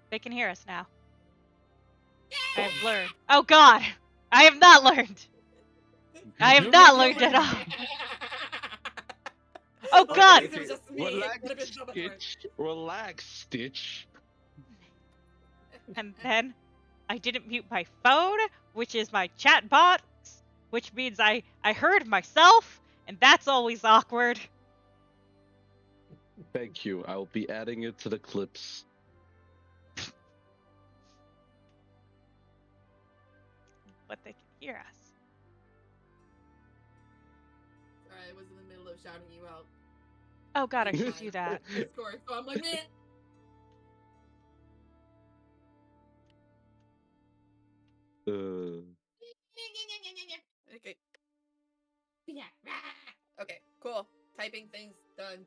They can hear us now. I have learned. Oh god! I have not learned! I have not learned at all! Oh god! It was just me. Relax, Would have been so much worse. Stitch. Relax, Stitch. And then I didn't mute my phone, which is my chat box, which means I heard myself, and that's always awkward. Thank you. I will be adding it to the clips. But they can hear us. Sorry, I was in the middle of shouting you out. Oh god, I should do that. Discord, so I'm like, meh. Okay. Yeah. Okay, cool. Typing things done.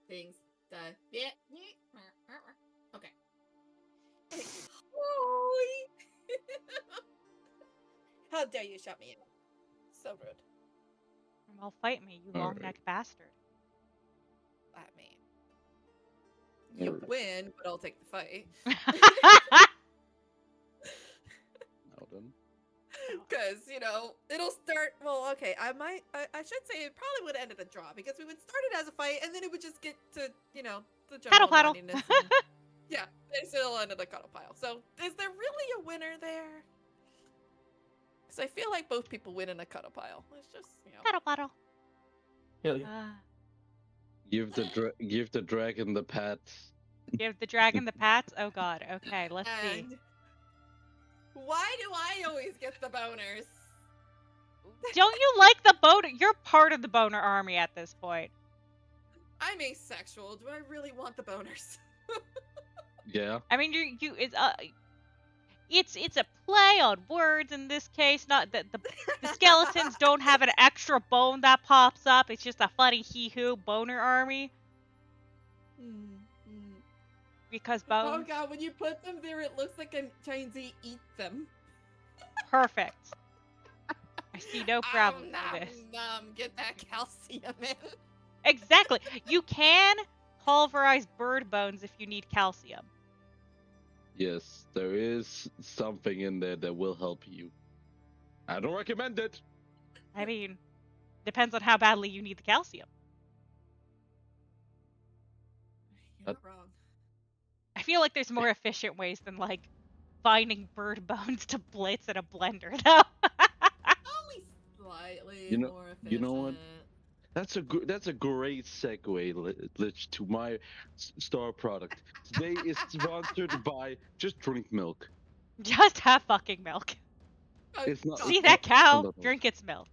Things done. Yeah. Okay. Holy. How dare you shout me out? So rude. Well, fight me, you long-necked bastard. I mean, you win, but I'll take the fight. Well done. Because, you know, it'll start. Well, okay, I should say it probably would end at a draw because we would start it as a fight and then it would just get to, you know, the general Paddle. naughtiness and- yeah, it's still end at a cuddle pile. So, is there really a winner there? Because I feel like both people win in a cuddle pile. It's just, you know. Paddle. Hell yeah. Give the dragon the pats. Give the dragon the pats? Oh god, okay, let's see. And why do I always get the boners? Don't you like the boner? You're part of the boner army at this point. I'm asexual. Do I really want the boners? Yeah. I mean, it's a play on words in this case. Not that the skeletons don't have an extra bone that pops up. It's just a funny hee-hoo boner army because Oh bones. god, when you put them there, it looks like I'm trying to eat them. Perfect. I see no problem nom, with this. nom, get that calcium in. Exactly. You can pulverize bird bones if you need calcium. Yes, there is something in there that will help you. I don't recommend it. I mean, depends on how badly you need the calcium. You're not wrong. I feel like there's more efficient ways than like finding bird bones to blitz in a blender, though. Only slightly You know- more efficient. you know what? That's a great segue, Lich, to my star product. Today is sponsored by Just Drink Milk. Just have fucking milk. Oh, It's not- God. See that cow? no. Drink its milk.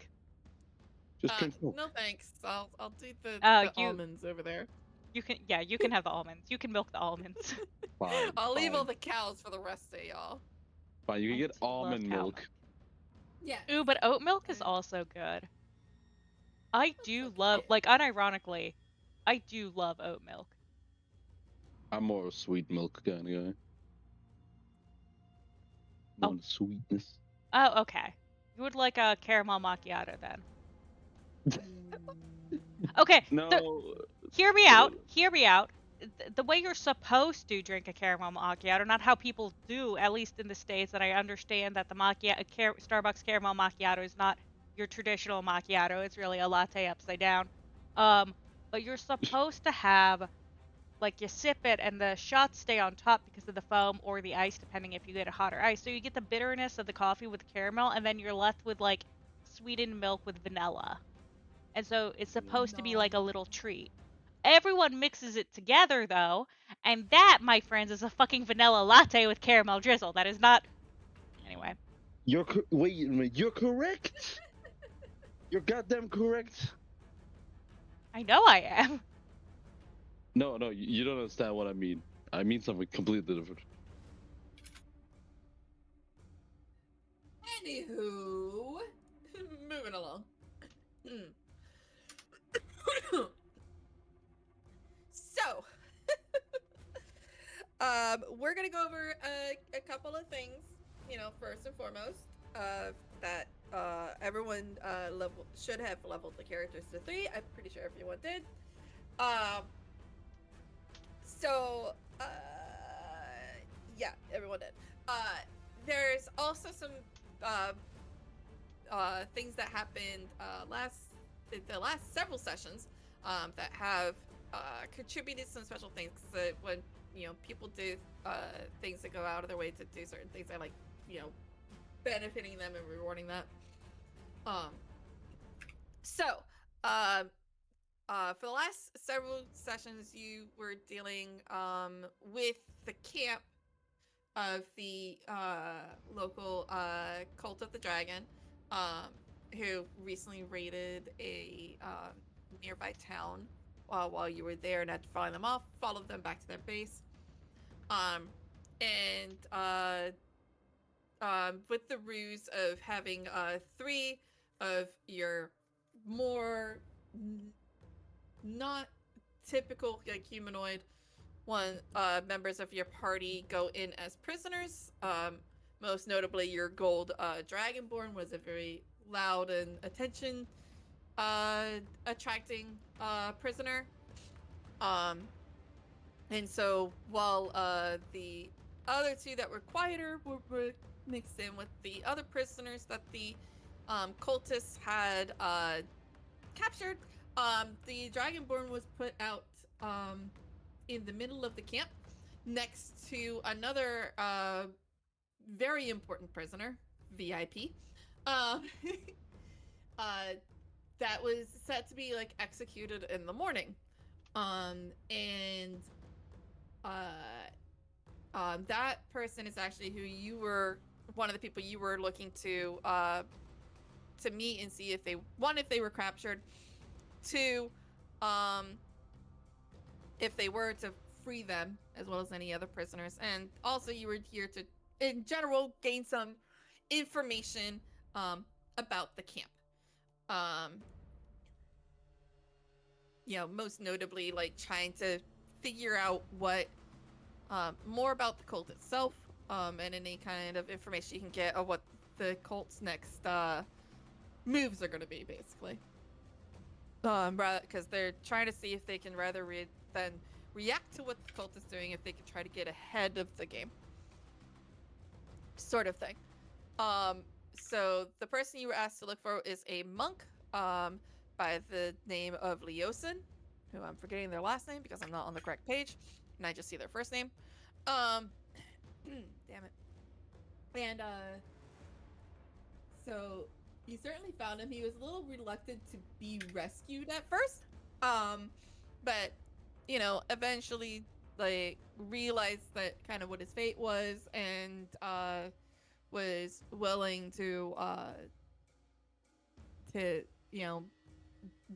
Just drink milk. No thanks. I'll do the you- almonds over there. You can have the almonds. You can milk the almonds. Fine, I'll leave fine. all the cows for the rest of y'all. Fine, you can I get do love almond cow milk. Yeah. Ooh, but oat milk is also good. I do love, like, unironically, I do love oat milk. I'm more a sweet milk kind of guy. Oh. Want sweetness. Oh, okay. You would like a caramel macchiato then. Okay, No. hear me out. Hear me out. The way you're supposed to drink a caramel macchiato, not how people do, at least in the States, that I understand that the Starbucks caramel macchiato is not your traditional macchiato. It's really a latte upside down. But you're supposed to have, like, you sip it and the shots stay on top because of the foam or the ice, depending if you get a hot or ice. So you get the bitterness of the coffee with caramel, and then you're left with, like, sweetened milk with vanilla. And so it's supposed to be like a little treat. Everyone mixes it together, though, and that, my friends, is a fucking vanilla latte with caramel drizzle. That is not... Anyway. Wait a minute, you're correct. You're goddamn correct. I know I am. No, you don't understand what I mean. I mean something completely different. Anywho, moving along. So, we're gonna go over a couple of things. You know, first and foremost, that everyone should have leveled the characters to 3. I'm pretty sure everyone did. So, Yeah, everyone did. There's also some things that happened the last several sessions that have contributed some special things. So when people do things that go out of their way to do certain things, I like benefiting them and rewarding that. So for the last several sessions, you were dealing with the camp of the local Cult of the Dragon, who recently raided a nearby town while you were there and had to follow them off, follow them back to their base. With the ruse of having 3 of your more not typical humanoid members of your party go in as prisoners. Most notably, your gold dragonborn was a very loud and attention attracting prisoner. And so while the other 2 that were quieter were mixed in with the other prisoners that the cultists had captured, the dragonborn was put out in the middle of the camp next to another very important prisoner, VIP, that was set to be executed in the morning. That person is actually who you were, one of the people you were looking to meet and see if they were captured, 2, if they were to free them, as well as any other prisoners. And also you were here to, in general, gain some information about the camp. Most notably, trying to figure out what more about the cult itself, and any kind of information you can get of what the cult's next moves are going to be, basically. Because they're trying to see if they can rather than react to what the cult is doing, if they can try to get ahead of the game, sort of thing. So the person you were asked to look for is a monk by the name of Leosin, who I'm forgetting their last name because I'm not on the correct page and I just see their first name. Damn it. And so you certainly found him. He was a little reluctant to be rescued at first, but eventually realized that kind of what his fate was, and was willing to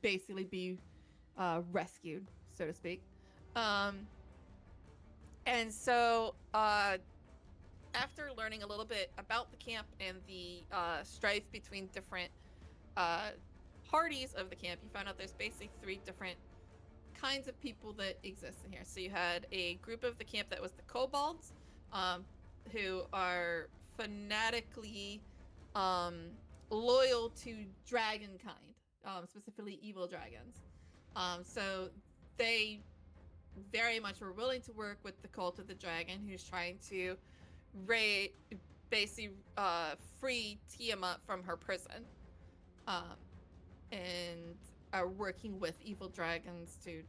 basically be rescued, so to speak. And so after learning a little bit about the camp and the strife between different parties of the camp, you found out there's basically 3 different kinds of people that exist in here. So you had a group of the camp that was the kobolds, who are fanatically loyal to dragon kind, specifically evil dragons. So they very much were willing to work with the Cult of the Dragon, who's trying to basically free Tiamat from her prison, and are working with evil dragons to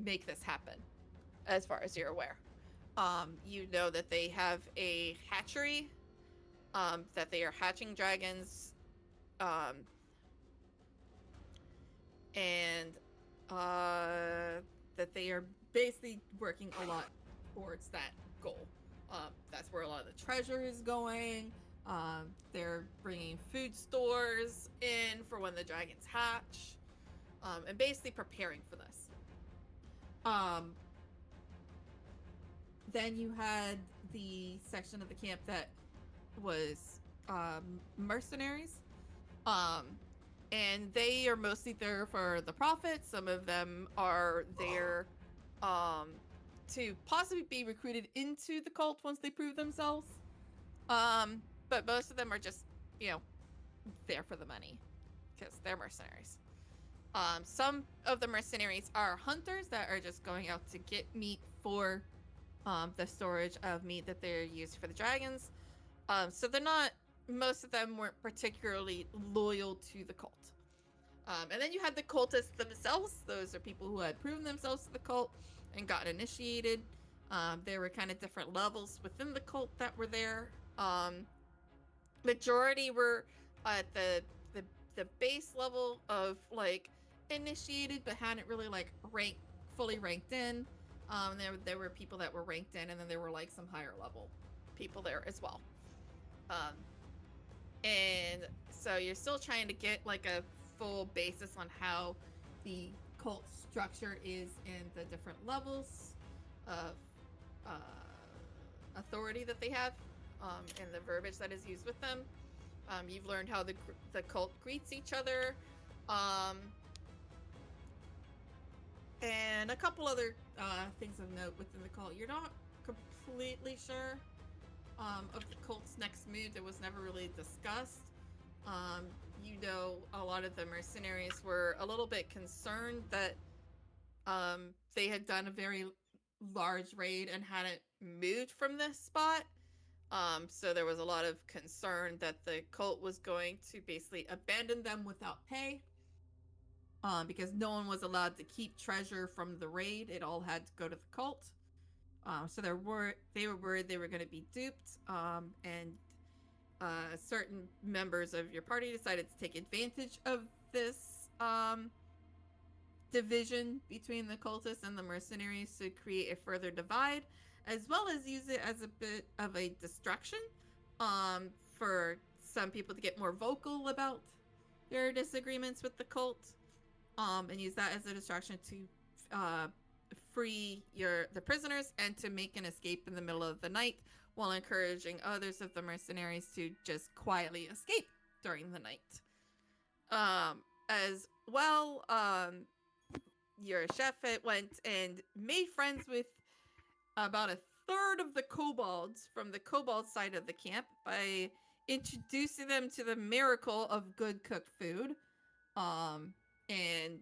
make this happen, as far as you're aware. You know that they have a hatchery, that they are hatching dragons, and that they are basically working a lot towards that goal. That's where a lot of the treasure is going. They're bringing food stores in for when the dragons hatch, and basically preparing for this. Then you had the section of the camp that was mercenaries, and they are mostly there for the profit. Some of them are there to possibly be recruited into the cult once they prove themselves, but most of them are just there for the money because they're mercenaries. Some of the mercenaries are hunters that are just going out to get meat for the storage of meat that they're used for the dragons. So they're not, most of them weren't particularly loyal to the cult. And then you had the cultists themselves. Those are people who had proven themselves to the cult and got initiated. There were kind of different levels within the cult that were there. Majority were at the base level of like initiated, but hadn't really like fully ranked in. There were people that were ranked in, and then there were like some higher level people there as well. And so you're still trying to get like a full basis on how the cult structure is in the different levels of authority that they have, and the verbiage that is used with them. You've learned how the cult greets each other, and a couple other things of note within the cult. You're not completely sure of the cult's next move. It was never really discussed. You know, a lot of the mercenaries were a little bit concerned that they had done a very large raid and hadn't moved from this spot. So there was a lot of concern that the cult was going to basically abandon them without pay. Because no one was allowed to keep treasure from the raid. It all had to go to the cult. So they were worried they were going to be duped. And certain members of your party decided to take advantage of this division between the cultists and the mercenaries to create a further divide, as well as use it as a bit of a distraction for some people to get more vocal about their disagreements with the cult, and use that as a distraction to free the prisoners and to make an escape in the middle of the night, while encouraging others of the mercenaries to just quietly escape during the night. As well, your chef went and made friends with about a third of the kobolds from the kobold side of the camp by introducing them to the miracle of good cooked food, and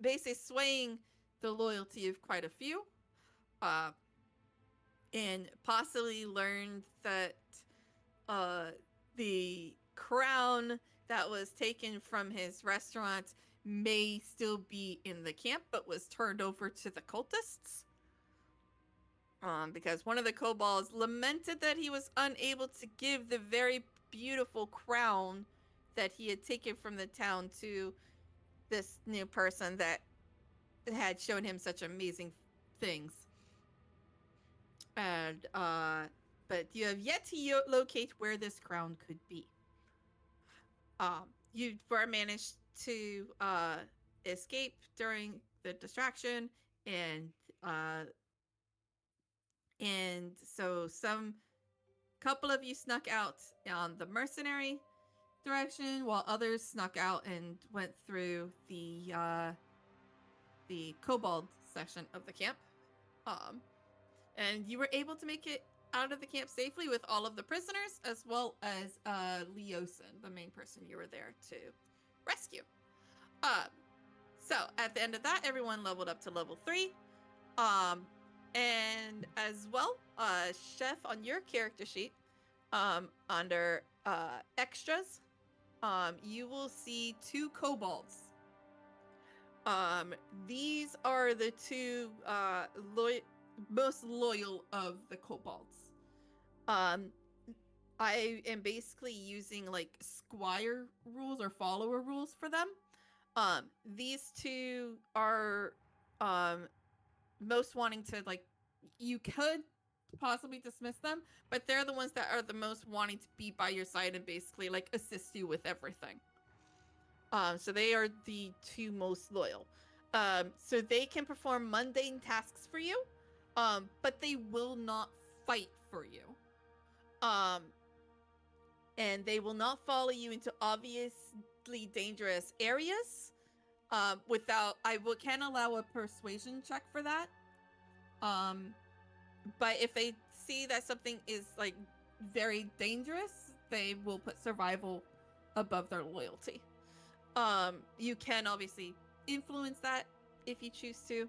basically swaying the loyalty of quite a few, and possibly learned that the crown that was taken from his restaurant may still be in the camp, but was turned over to the cultists. Because one of the kobolds lamented that he was unable to give the very beautiful crown that he had taken from the town to this new person that had shown him such amazing things. And but you have yet to locate where this crown could be. You were managed to escape during the distraction, and so some couple of you snuck out on the mercenary direction, while others snuck out and went through the kobold section of the camp. And you were able to make it out of the camp safely with all of the prisoners, as well as Leosin, the main person you were there to rescue. So at the end of that, everyone leveled up to level 3. And as well, Chef, on your character sheet, under extras, you will see 2 kobolds. These are the 2 most loyal of the kobolds. I am basically using like squire rules or follower rules for them. These 2 are most wanting to, like, you could possibly dismiss them, but they're the ones that are the most wanting to be by your side and basically like assist you with everything. So they are the 2 most loyal. So they can perform mundane tasks for you, but they will not fight for you. And they will not follow you into obviously dangerous areas. Can allow a persuasion check for that. But if they see that something is like very dangerous, they will put survival above their loyalty. You can obviously influence that if you choose to.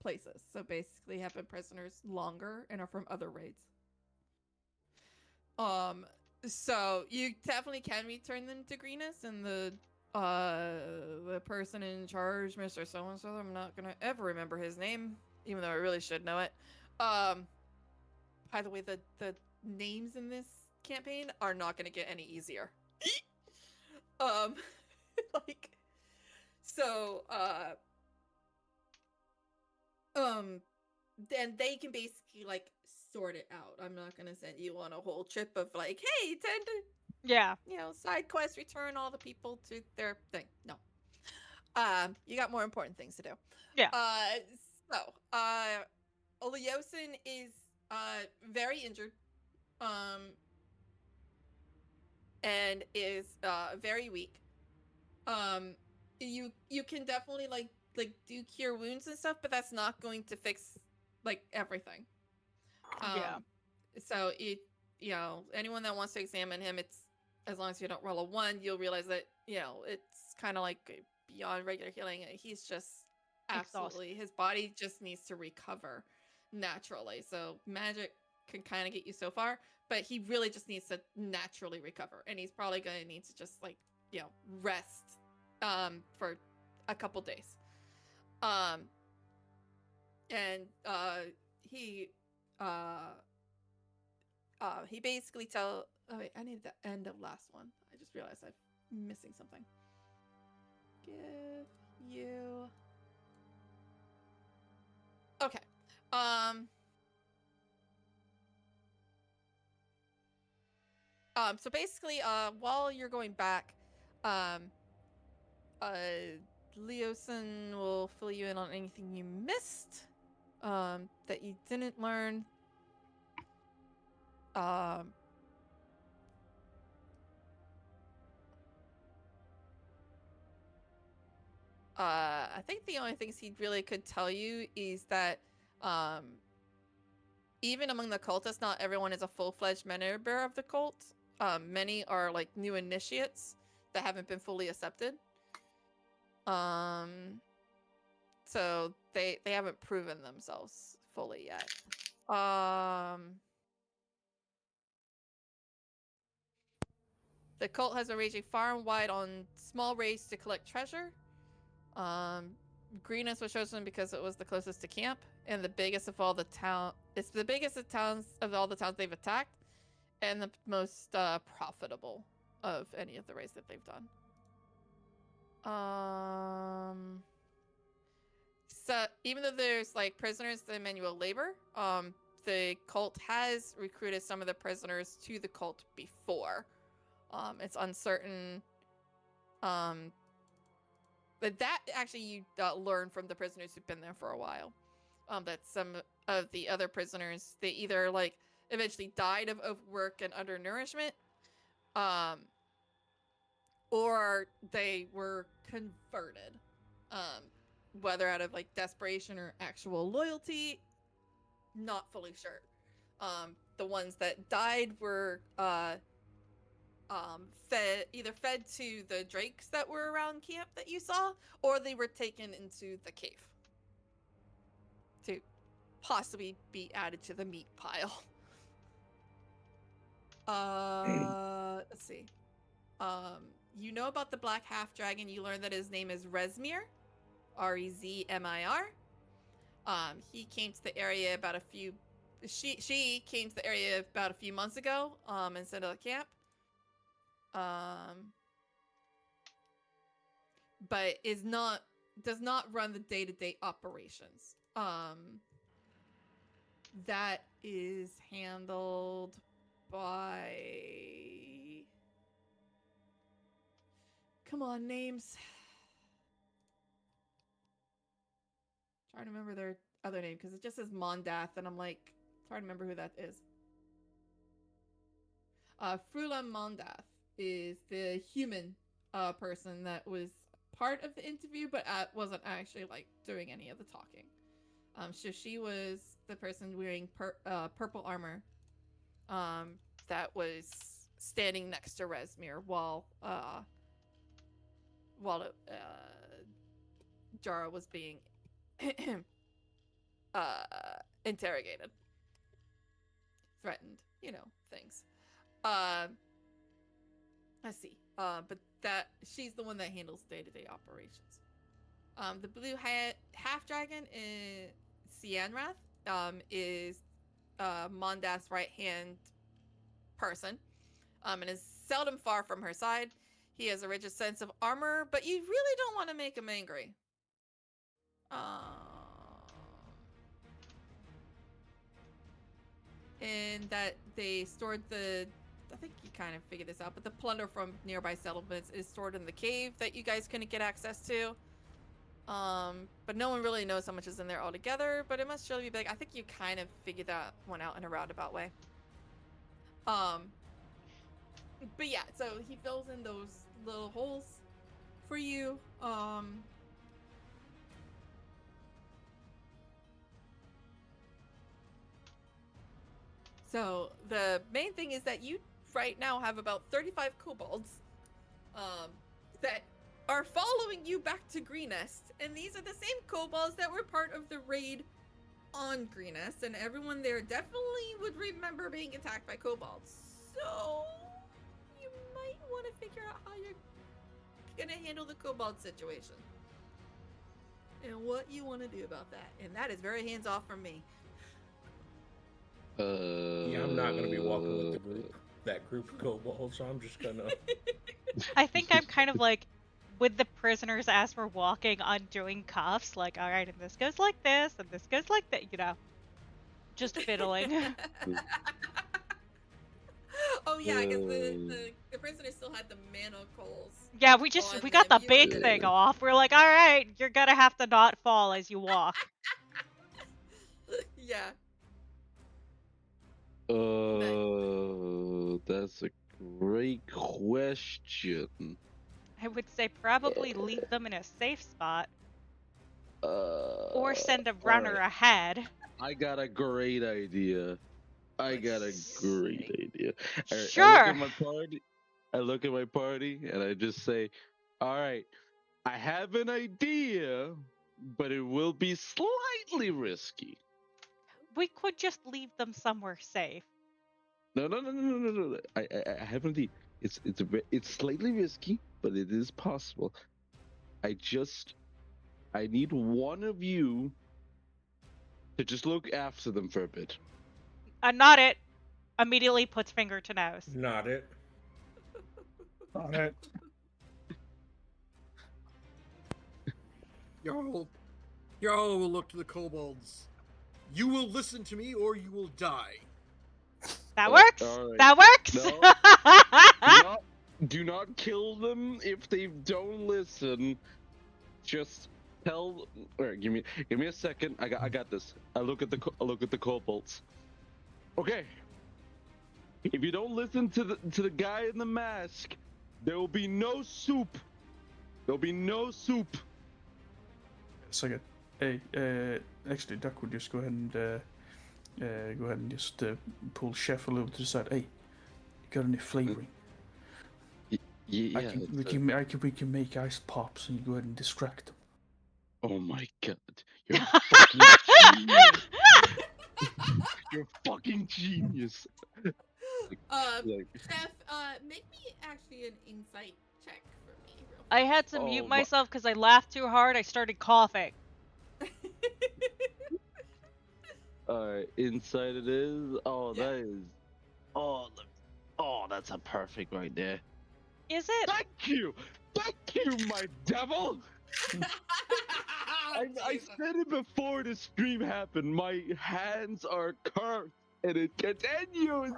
places. So basically have been prisoners longer and are from other raids. So you definitely can return them to Greenus, and the person in charge, Mr. So and so, I'm not gonna ever remember his name, even though I really should know it. By the way, the names in this campaign are not gonna get any easier. Like, so then they can basically like sort it out. I'm not gonna send you on a whole trip of like, hey, tend to, Yeah. side quest, return all the people to their thing. No. You got more important things to do. Yeah. So Oleosin is very injured. And is very weak. You can definitely like do cure wounds and stuff, but that's not going to fix like everything. Yeah. So anyone that wants to examine him, it's as long as you don't roll a 1, you'll realize that it's kind of like beyond regular healing. He's just absolutely his body just needs to recover naturally. So magic can kind of get you so far, but he really just needs to naturally recover, and he's probably going to need to just like rest for a couple days. And he basically oh wait, I need the end of last one. I just realized I'm missing something. Give you okay. So basically, while you're going back, Leosin will fill you in on anything you missed, that you didn't learn. I think the only things he really could tell you is that, even among the cultists, not everyone is a full-fledged member of the cult. Many are like new initiates that haven't been fully accepted. So they haven't proven themselves fully yet. The cult has been raging far and wide on small raids to collect treasure. Greenus was chosen because it was the closest to camp and the biggest of all the town. It's the biggest of all the towns they've attacked, and the most profitable of any of the raids that they've done. So even though there's like prisoners in manual labor, the cult has recruited some of the prisoners to the cult before. It's uncertain. But that actually you learn from the prisoners who've been there for a while. That some of the other prisoners, they either like eventually died of overwork and undernourishment, or they were converted. Whether out of like desperation or actual loyalty, not fully sure. The ones that died were fed to the drakes that were around camp that you saw, or they were taken into the cave to possibly be added to the meat pile. Let's see. You know about the black half dragon. You learned that his name is Rezmir, Rezmir. He came to the area about a few. She came to the area about a few months ago. Instead of the camp. But does not run the day-to-day operations. That is handled by. Come on, names. Trying to remember their other name because it just says Mondath, and I'm like trying to remember who that is. Frula Mondath is the human person that was part of the interview, but wasn't actually like doing any of the talking. So she was the person wearing purple armor, that was standing next to Rezmir while Jara was being interrogated, threatened, things. Let's see. But that she's the one that handles day-to-day operations. The blue half dragon is Cianrath. Is Mondath's right-hand person. And is seldom far from her side. He has a rigid sense of armor, but you really don't want to make him angry. And that they stored I think you kind of figured this out, but the plunder from nearby settlements is stored in the cave that you guys couldn't get access to. But no one really knows how much is in there altogether, but it must surely be big. I think you kind of figured that one out in a roundabout way. But yeah, so he fills in those little holes for you. So the main thing is that you right now have about 35 kobolds that are following you back to Greenest, and these are the same kobolds that were part of the raid on Greenest, and everyone there definitely would remember being attacked by kobolds. So you might want to figure out how you're gonna handle the kobold situation and what you want to do about that, and that is very hands-off from me. Yeah, I'm not gonna be walking with the group, that group of kobolds, so I'm just gonna. I think I'm kind of like with the prisoners as we're walking, undoing cuffs. Like, all right, and this goes like this, and this goes like that. Just fiddling. Oh yeah, because the prisoners still had the manacles. Yeah, we got the big You- thing off. We're like, all right, you're gonna have to not fall as you walk. Yeah. That's a great question. I would say probably leave them in a safe spot. Or send a runner ahead. I got a great idea. All right, Sure. I look at my party and I just say, all right, I have an idea, but it will be slightly risky. We could just leave them somewhere safe. No. I have an idea. It's slightly risky, but it is possible. I need one of you to just look after them for a bit. Not it. Immediately puts finger to nose. Not it. Not it. Y'all will look to the kobolds. You will listen to me or you will die. That works. Right. That works. No. Do not kill them if they don't listen. Just tell. All right, give me a second. I got this. I look at the kobolds. Okay. If you don't listen to the guy in the mask, there will be no soup. There'll be no soup. Second. Hey, actually, Duck would just go ahead and just pull Chef a little to the side. Hey, you got any flavoring? Yeah. we can make ice pops and you go ahead and distract them. Oh my god, you're fucking genius. You're fucking genius. Chef, make me actually an insight check for me. Real I had to mute myself because I laughed too hard. I started coughing. Alright, inside it is. Oh, yeah. That is. Oh, look. Oh, that's a perfect right there. Is it? Thank you, my devil. I said it before the stream happened. My hands are cursed, and it continues.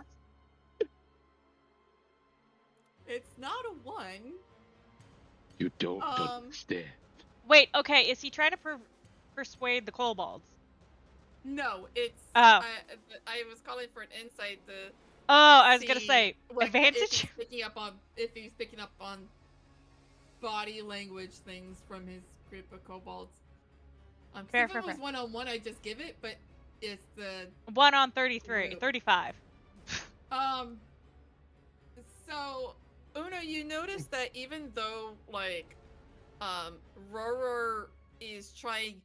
It's not a 1. You don't understand. Wait, okay, is he trying to persuade the kobolds? No, it's. Oh. I was calling for an insight to. I was gonna say advantage. If he's picking up on body language things from his group of kobolds. Fair, if it was 1-on-1, I'd just give it, but it's the 1 on 33, 35. So Una, you notice that even though Roror is trying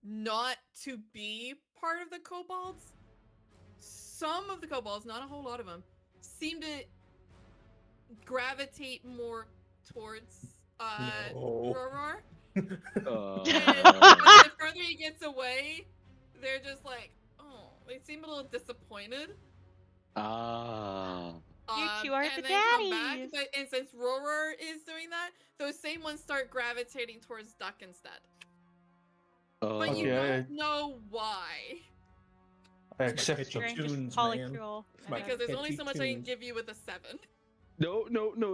not to be part of the kobolds, some of the kobolds, not a whole lot of them, seem to gravitate more towards No. Roror. And Uh, the further he gets away, they're just like, oh, they seem a little disappointed. ah. You two are and the then come back, daddies. and since Roror is doing that, those same ones start gravitating towards Duck instead. But you Okay. don't know why. I It's my accept pitch of it. Strange tunes, polycule. It's my Because there's only catchy so much I can tunes. give you with a 7. No.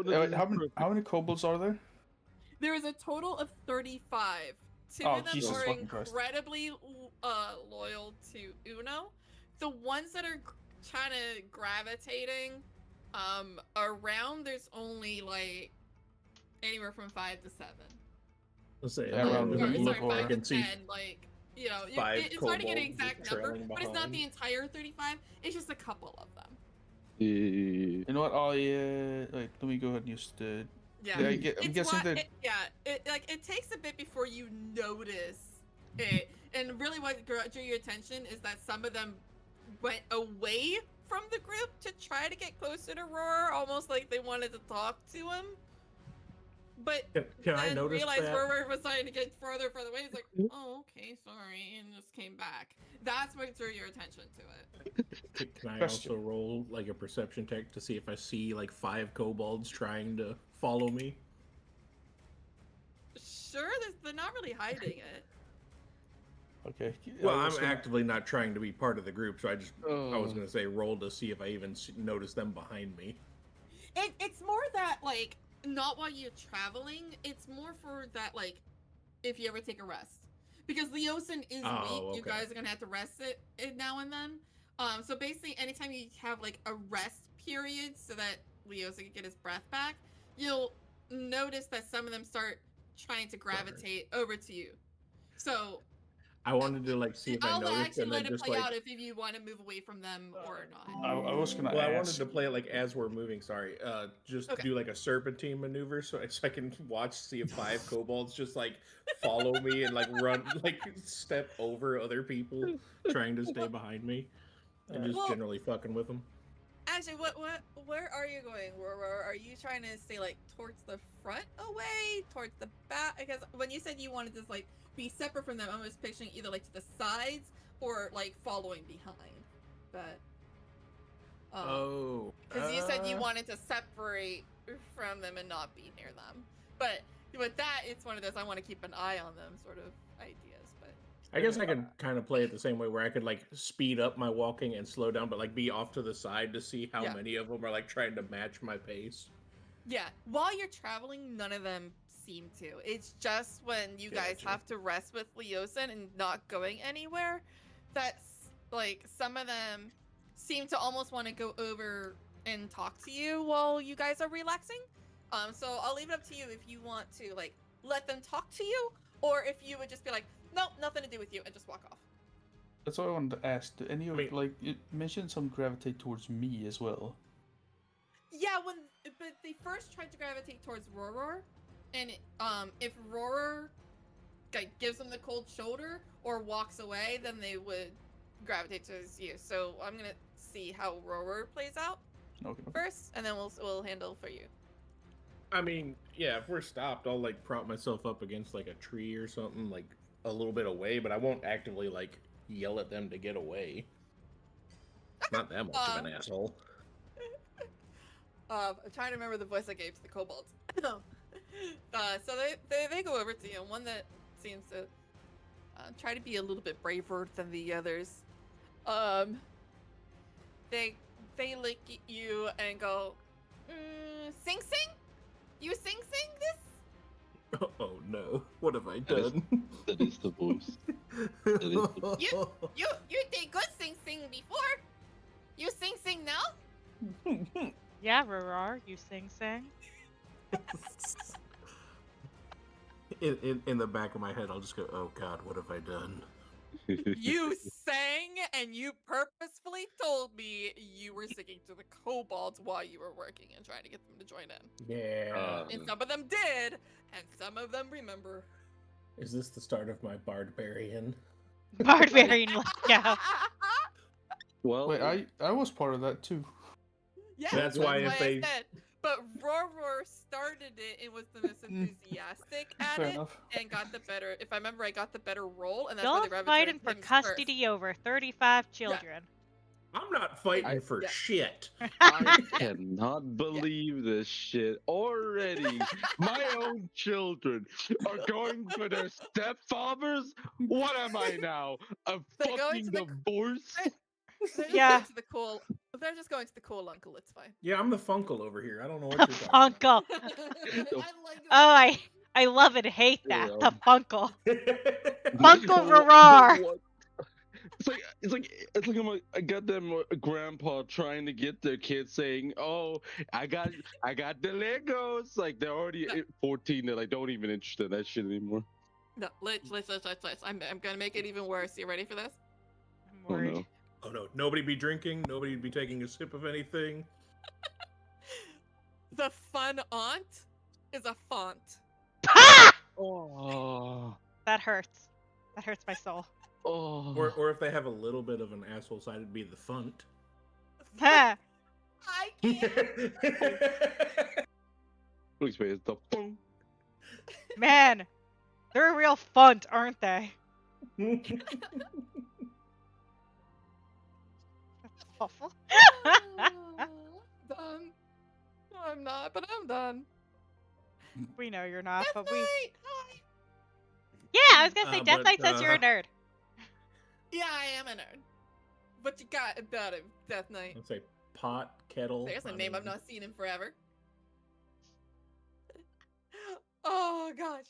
Wait, how many kobolds are there? There is a total of 35. Two Oh, of them Jesus are fucking Christ. incredibly loyal to Uno. The ones that are kind of gravitating around, there's only like anywhere from 5 to 7. Let's say Yeah, around Or, the sorry, middle, 5 I to can see 10. Like, you know, 5 it's hard to get an kobolds exact number, trailing but it's not the behind. entire 35. It's just a couple of them. You know what? Wait, let me go ahead and just. Yeah. I'm It's guessing why- that. it takes a bit before you notice it, and really what drew your attention is that some of them went away from the group to try to get closer to Roar, almost like they wanted to talk to him. But Can I then notice realized that? Roar was starting to get further away. He's like, oh, okay, sorry, and just came back. That's what drew your attention to it. Can I Question. also roll like a perception check to see if I see like 5 kobolds trying to follow me? Sure, they're not really hiding it. Okay. Well, I I'm was gonna- actively not trying to be part of the group, so I was Oh. gonna say roll to see if I even notice them behind me. It's more that, like, not while you're traveling, it's more for that, like, if you ever take a rest. Because Leosin is Oh, weak, you okay. guys are gonna have to rest it now and then. So basically, anytime you have, like, a rest period so that Leosin can get his breath back, you'll notice that some of them start trying to gravitate over to you. So I wanted to like see if I I'll noticed, actually and let then it just play like. out if you want to move away from them or not. I was gonna Well, I wanted ask. to play it like as we're moving. Sorry, just Okay. do like a serpentine maneuver, so I can watch, see if 5 kobolds just like follow me and like run, like step over other people trying to stay behind me, and just Well- generally fucking with them. Actually, where are you going? Where are you trying to stay, like, towards the front away, towards the back? Because when you said you wanted to, like, be separate from them, I was picturing either, like, to the sides or, like, following behind. But because you said you wanted to separate from them and not be near them. But with that, it's one of those I want to keep an eye on them sort of ideas. But I guess I could kind of play it the same way, where I could like speed up my walking and slow down, but like be off to the side to see how Yeah. many of them are like trying to match my pace. yeah, while you're traveling, none of them seem to. It's just when you guys Gotcha. have to rest with Leosin and not going anywhere, that's like some of them seem to almost want to go over and talk to you while you guys are relaxing. So I'll leave it up to you if you want to like let them talk to you, or if you would just be like, nope, nothing to do with you, and just walk off. That's what I wanted to ask. Do any of Wait. like you mentioned some gravitate towards me as well? Yeah, but they first tried to gravitate towards Roror, and if Roror like gives them the cold shoulder or walks away, then they would gravitate towards you. So I'm gonna see how Roror plays out Okay. first, and then we'll handle for you. I mean, yeah, if we're stopped, I'll like prop myself up against like a tree or something, like a little bit away, but I won't actively like yell at them to get away. Not that much of an asshole. I'm trying to remember the voice I gave to the kobolds. So they go over to you, and one that seems to try to be a little bit braver than the others. They look at you and go, Sing Sing? You Sing Sing this? Oh no, what have I That is- done? That is the voice. is the- You did good Sing Sing before. You Sing Sing now? Yeah, Rorar, you sing. in the back of my head, I'll just go, oh god, what have I done? You sang and you purposefully told me you were singing to the kobolds while you were working and trying to get them to join in. Yeah. And some of them did, and some of them remember. Is this the start of my barbarian? Barbarian, let's go. Well, Wait, I was part of that too. Yeah, That's why if I they- said. But Roar started it and was the most enthusiastic at Fair it enough. and got the better. If I remember, I got the better roll, and that's why Y'all they registered fighting for him custody over 35 children. I'm not fighting for yeah. shit. I cannot believe this shit already. My own children are going for their stepfathers. What am I now? A They're going fucking to the- divorce? They're just Yeah. going to the cool. They're just going to the cool uncle. It's fine. Yeah, I'm the funkle over here. I don't know what The you're talking Funkle. I like Oh, I love and hate that. Yeah. The Funkle. about. Funkle But Roar. what- It's like I'm a goddamn grandpa trying to get their kids saying, "Oh, I got the Legos." Like they're already 14. They're like, don't even interested in that shit anymore. No, let's. I'm gonna make it even worse. You ready for this? I'm Oh worried. no. Oh no, nobody be drinking, nobody be taking a sip of anything. The fun aunt is a font. Ah! Oh. That hurts. That hurts my soul. Oh. Or if they have a little bit of an asshole side, it'd be the funt. Ha! I can't. Please pay the phone. Man, they're a real funt, aren't they? That's awful. Done. No, I'm not, but I'm done. We know you're not, Death but we. Knight! Hi. Yeah, I was gonna say Death but, Knight says you're a nerd. Yeah, I am a nerd. What you got about him, Death Knight? Let's say pot, kettle. There's a I name I've mean, not seen in forever. Oh gosh.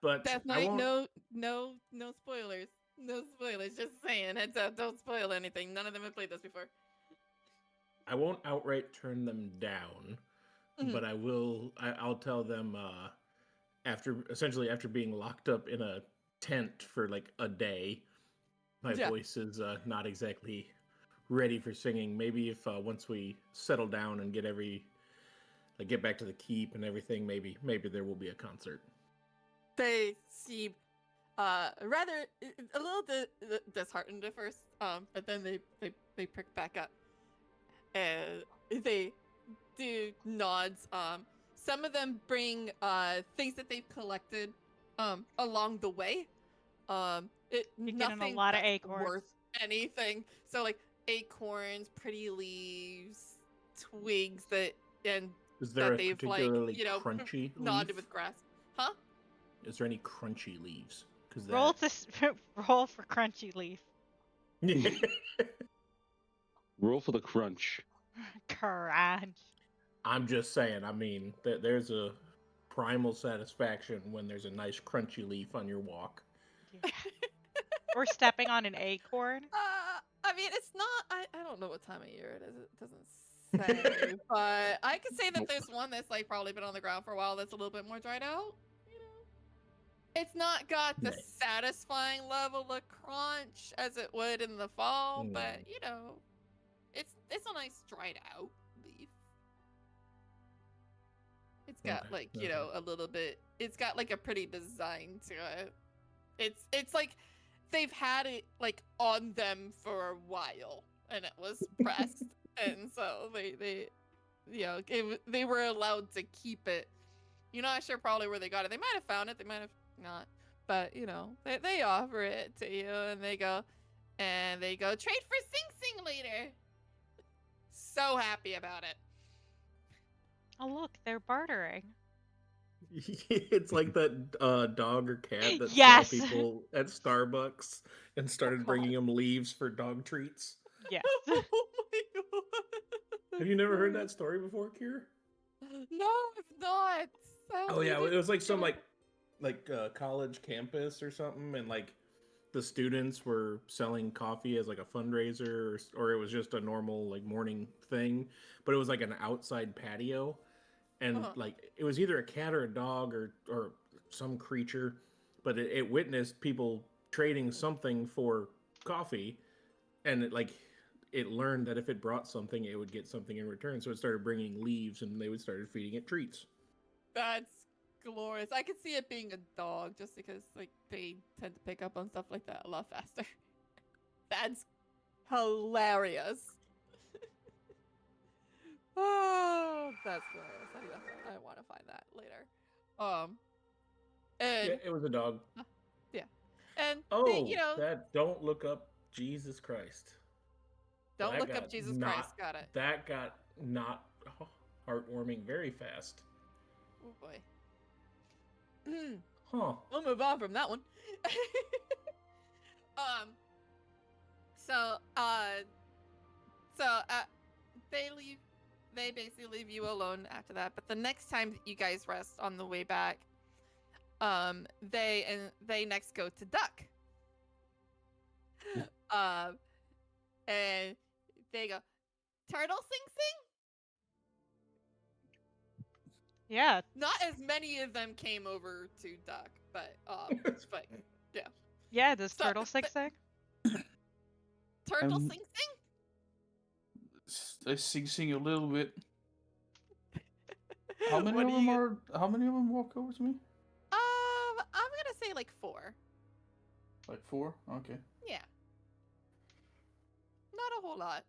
But Death I Knight, won't- no spoilers. No spoilers. Just saying. Heads up, don't spoil anything. None of them have played this before. I won't outright turn them down, Mhm. but I'll tell them after being locked up in a tent for like a day, my Yeah. voice is not exactly ready for singing. Maybe if once we settle down and get back to the keep and everything, maybe there will be a concert. They seem rather a little disheartened at first, but then they prick back up, and they do nods. Some of them bring things that they've collected along the way. You're getting a Nothing lot of that's acorns. worth anything. So like acorns, pretty leaves, twigs and Is there a they've, like, particularly you know, crunchy nodded leaf? with grass. Huh? Is there any crunchy leaves? Because Roll roll for Crunchy Leaf. Roll for the crunch. Crunch. I'm just saying. I mean, there's a primal satisfaction when there's a nice crunchy leaf on your walk. Yeah. Or stepping on an acorn. I mean, it's not. I don't know what time of year it is. It doesn't say, but I could say that Nope. there's one that's like probably been on the ground for a while. That's a little bit more dried out. You know, it's not got the Nice. satisfying level of crunch as it would in the fall, Mm. but you know, it's a nice dried out leaf. It's got Okay, like, you okay. know, a little bit. It's got like a pretty design to it. It's like they've had it like on them for a while, and it was pressed, and so they you know, they were allowed to keep it. You're not sure probably where they got it. They might have found it, they might have not, but you know, they offer it to you, and they go trade for Sing Sing later. So happy about it. Oh look, they're bartering. It's like that dog or cat that Yes. saw people at Starbucks and started bringing them leaves for dog treats. Yes. Oh my god. Have you never heard that story before, Kier? No, it's not. Oh yeah, it was like some like college campus or something, and like the students were selling coffee as like a fundraiser, or it was just a normal like morning thing, but it was like an outside patio, and Uh-huh. like it was either a cat or a dog or some creature, but it witnessed people trading something for coffee, and it learned that if it brought something, it would get something in return. So it started bringing leaves, and they would started feeding it treats. That's glorious. I could see it being a dog just because like they tend to pick up on stuff like that a lot faster. That's hilarious. Oh, that's hilarious. I want to find that later. And Yeah, it was a dog. yeah, and Oh, you know, that don't look up Jesus Christ. don't That look up got Jesus not, Christ. Got it. That got not heartwarming very fast. Oh boy. Huh. We'll move on from that one. um. So, they leave. They basically leave you alone after that. But the next time you guys rest on the way back, they next go to Duck. And they go, turtle sing. Yeah. Not as many of them came over to Duck, but yeah. Yeah, does So- Turtle Sing? Turtle sing. I sing a little bit. How many What of do them you- are? How many of them walk over to me? I'm gonna say like 4. Like 4? Okay. Yeah. Not a whole lot.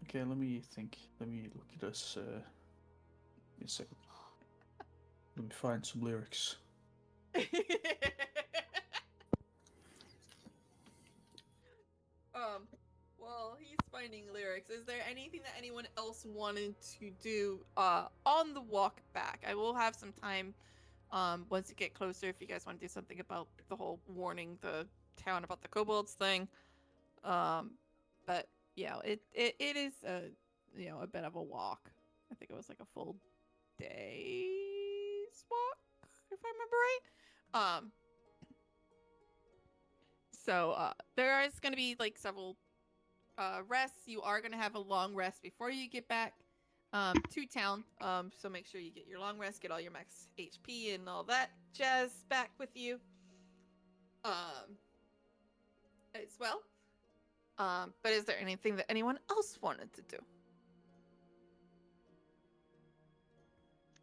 Okay, let me think. Let me look at this. Give me a second. Let me find some lyrics. Well, he's finding lyrics. Is there anything that anyone else wanted to do on the walk back? I will have some time once you get closer if you guys want to do something about the whole warning the town about the kobolds thing. But yeah, it is a a bit of a walk. I think it was like a full day's walk, if I remember right. So there is going to be like several rests. You are going to have a long rest before you get back to town. So make sure you get your long rest, get all your max HP and all that jazz back with you. As well. But is there anything that anyone else wanted to do?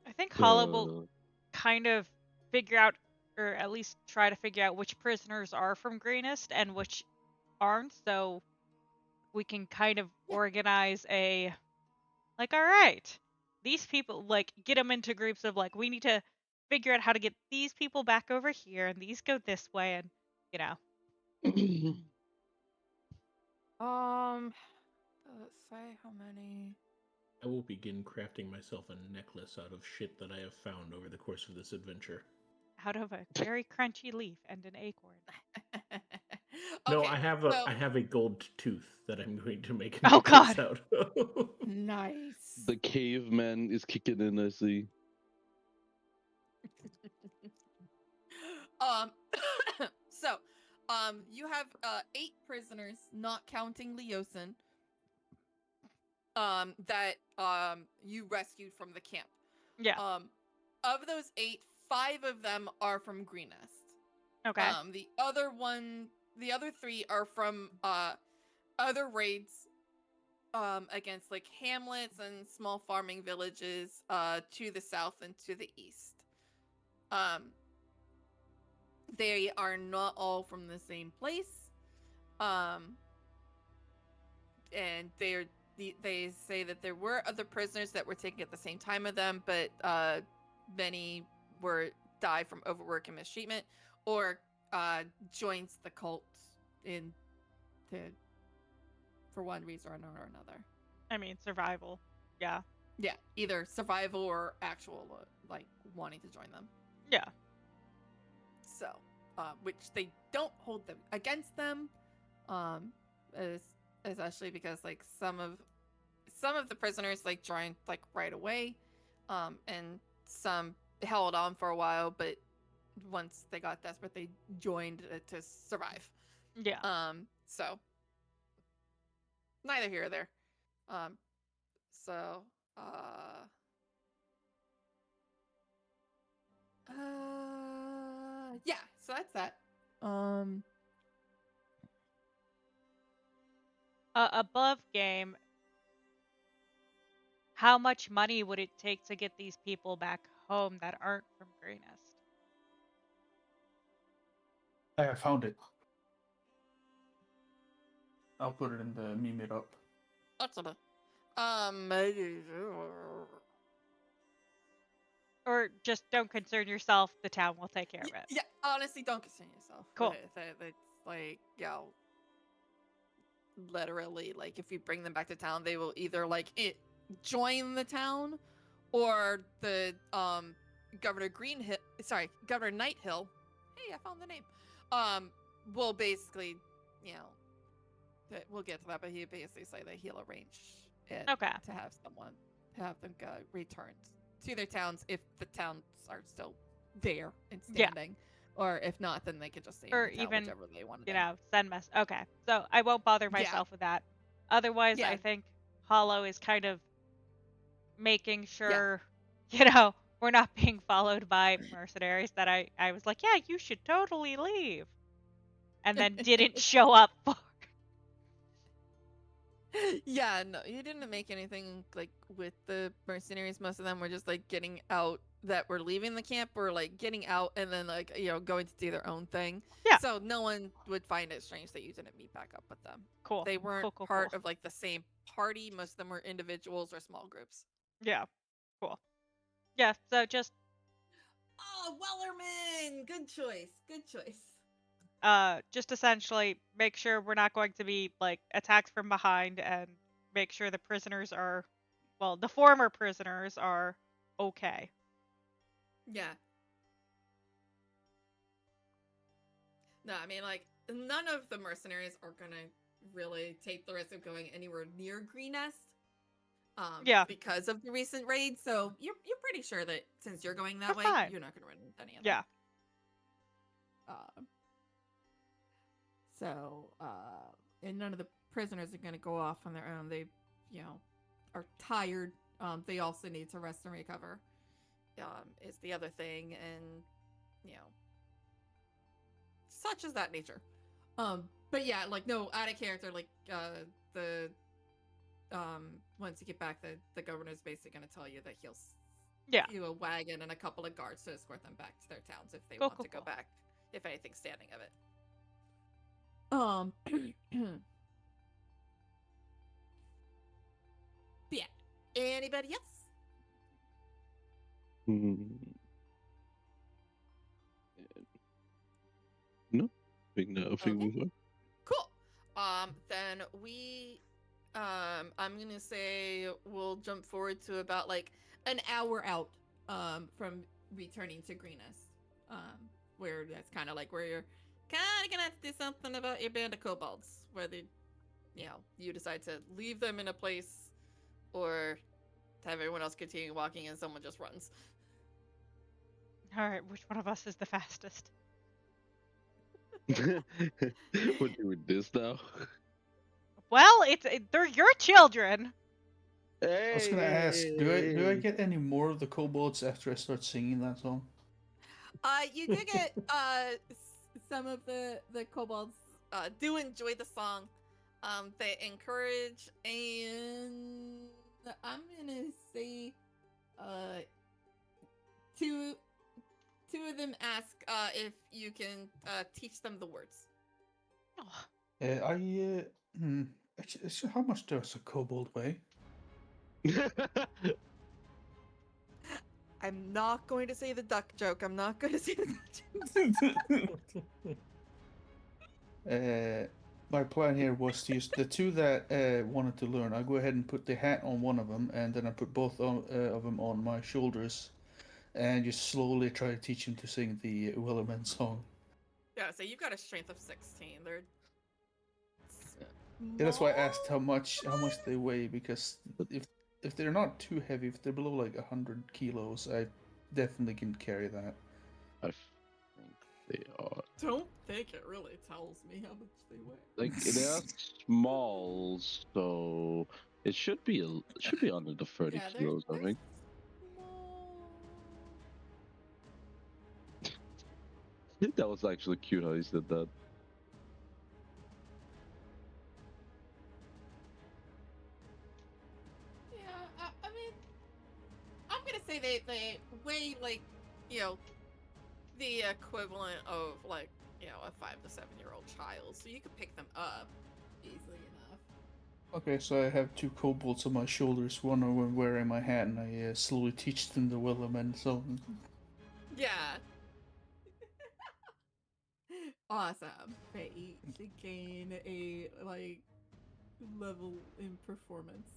I think Hala will kind of figure out, or at least try to figure out which prisoners are from Greenest and which aren't, so we can kind of organize a, like, all right, these people, like, get them into groups of, like, we need to figure out how to get these people back over here, and these go this way, and, you know. Let's say how many. I will begin crafting myself a necklace out of shit that I have found over the course of this adventure. Out of a very crunchy leaf and an acorn. No, Okay, I have so- I have a gold tooth that I'm going to make a Oh, necklace God. out of. Nice. The caveman is kicking in, I see. So, you have 8 prisoners, not counting Leosin, that you rescued from the camp. Yeah. Of those 8, 5 of them are from Greenest. Okay. The other 3 are from other raids against like hamlets and small farming villages to the south and to the east. They are not all from the same place. And they say that there were other prisoners that were taken at the same time of them, but many died from overwork and mistreatment, or joins the cult for one reason or another. I mean, survival. Yeah. Yeah, either survival or actual like wanting to join them. Yeah. So, which they don't hold them against them, especially because like some of the prisoners like joined like right away, and some held on for a while, but once they got desperate, they joined to survive. Yeah. So neither here or there. So, yeah, so that's that. Above game, how much money would it take to get these people back home that aren't from Greenest? I found it. I'll put it in the meme it up. That's a Or just don't concern yourself. The town will take care of it. yeah, honestly, don't concern yourself. Cool. With it. It's like, literally, like, if you bring them back to town, they will either join the town, or the Governor Governor Nighthill. Hey, I found the name. Will basically, we'll get to that, but he basically say that he'll arrange it Okay. to have them go returned to their towns if the towns are still there and standing, or if not, then they could just stay Or in the town, even, whichever they want to you know, send mess. Okay, so I won't bother myself with that. Otherwise, Yeah. I think Hollow is kind of making sure, we're not being followed by mercenaries that I was like, yeah, you should totally leave, and then didn't show up for. Yeah, no, you didn't make anything like with the mercenaries. Most of them were just like getting out, that were leaving the camp, or like getting out and then going to do their own thing. Yeah. So no one would find it strange that you didn't meet back up with them. Cool. They weren't Cool. part of like the same party. Most of them were individuals or small groups. Yeah. Cool. Yeah. So just Oh, Wellerman! Good choice. Good choice. just essentially make sure we're not going to be like attacked from behind, and make sure the prisoners are, well, the former prisoners are okay. Yeah. No, I mean, like, none of the mercenaries are gonna really take the risk of going anywhere near Greenest. Yeah. Because of the recent raid, so you're pretty sure that since you're going that We're way, fine. you're not gonna run into any of Yeah. them. And none of the prisoners are gonna go off on their own. They, are tired. They also need to rest and recover. Is the other thing, and such as that nature. But yeah, like, no, out of character, like, once you get back, the governor's basically going to tell you that he'll you a wagon and a couple of guards to escort them back to their towns if they want to go back, if anything's standing of it. Yeah. Anybody else? No, I think we are. Cool. Then I'm gonna say we'll jump forward to about like an hour out, from returning to Greenest, where that's kind of like where you're kind of gonna have to do something about your band of kobolds, whether you decide to leave them in a place, or to have everyone else continue walking and someone just runs. All right, which one of us is the fastest? We're doing this now. Well, they're your children. Hey, I was gonna ask, do I get any more of the kobolds after I start singing that song? You do get some of the kobolds do enjoy the song. They encourage, and I'm gonna say two of them ask if you can teach them the words. Actually, so how much does a kobold weigh? I'm not going to say the duck joke. I'm not going to say the duck joke. My plan here was to use the two that wanted to learn. I'll go ahead and put the hat on one of them, and then I put both of them on my shoulders, and just slowly try to teach him to sing the Wellerman song. Yeah, so you've got a strength of 16. They're Yeah, that's why I asked how much they weigh, because if they're not too heavy, if they're below like 100 kilos, I definitely can carry that. I think they are. Don't think it really tells me how much they weigh. Like, they are small, so it should be under the 30 kilos, I think. That was actually cute how he said that. Yeah, I mean, way like, the equivalent of like, a 5 to 7-year-old child. So you could pick them up easily enough. Okay, so I have 2 kobolds on my shoulders, one of them wearing my hat, and I slowly teach them the Willerman song. Yeah. Awesome. They each gain a like level in performance,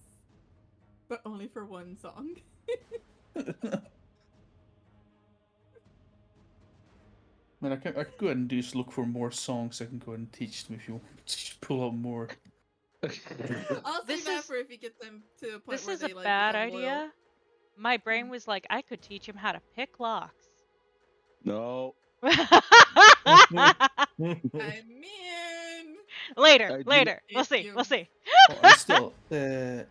but only for one song. Man, I can go ahead and just look for more songs I can go ahead and teach them if you want. Just pull out more. I'll This save that is- for if you get them to a point This where is they a like bad become loyal. idea. My brain was like, I could teach him how to pick locks. No. I mean, Later. I do- We'll If see. you- We'll see. Oh, and still,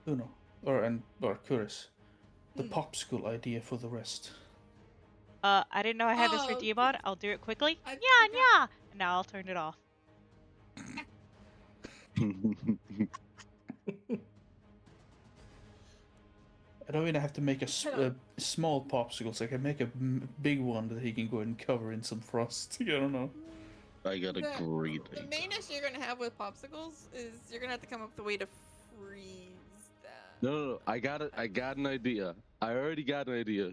Uno, or Curtis, the Hmm. popsicle idea for the rest. I didn't know I had this for Oh, Demon. I'll do it quickly. I Yeah. forgot. And now I'll turn it off. I don't even have to make a small popsicle, so I can make a big one that he can go ahead and cover in some frost. I don't know. I got a The- great The idea. main issue you're gonna have with popsicles is you're gonna have to come up with a way to freeze them. No. I got it. I got an idea. I already got an idea.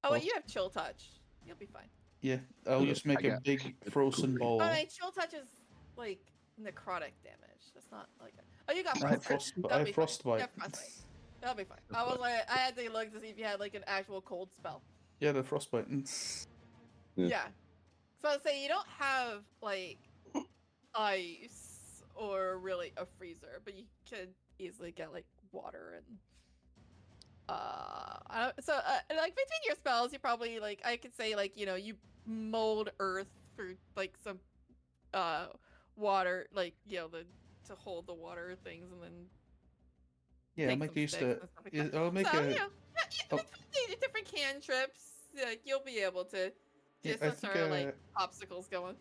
Oh, wait, you have chill touch. You'll be fine. Yeah, I'll just make I a got big a frozen great- ball. Oh, wait, chill touch is like necrotic damage. That's not like. Oh, you got I have frostbite. I have That'll be fine. frostbite. You have frostbite. That'll be fine. I was like, I had to look to see if you had like an actual cold spell. Yeah, the frostbite. Yeah. Yeah. So I'd say you don't have like ice or really a freezer, but you could easily get like water and like between your spells, you probably like I could say like you mold earth for like some water like to hold the water things and then Yeah, I'll make make some use sticks the. and stuff like Yeah, that. I'll make So a. Oh. between the different cantrips, like you'll be able to Yeah, get I some think, sort of like popsicles going.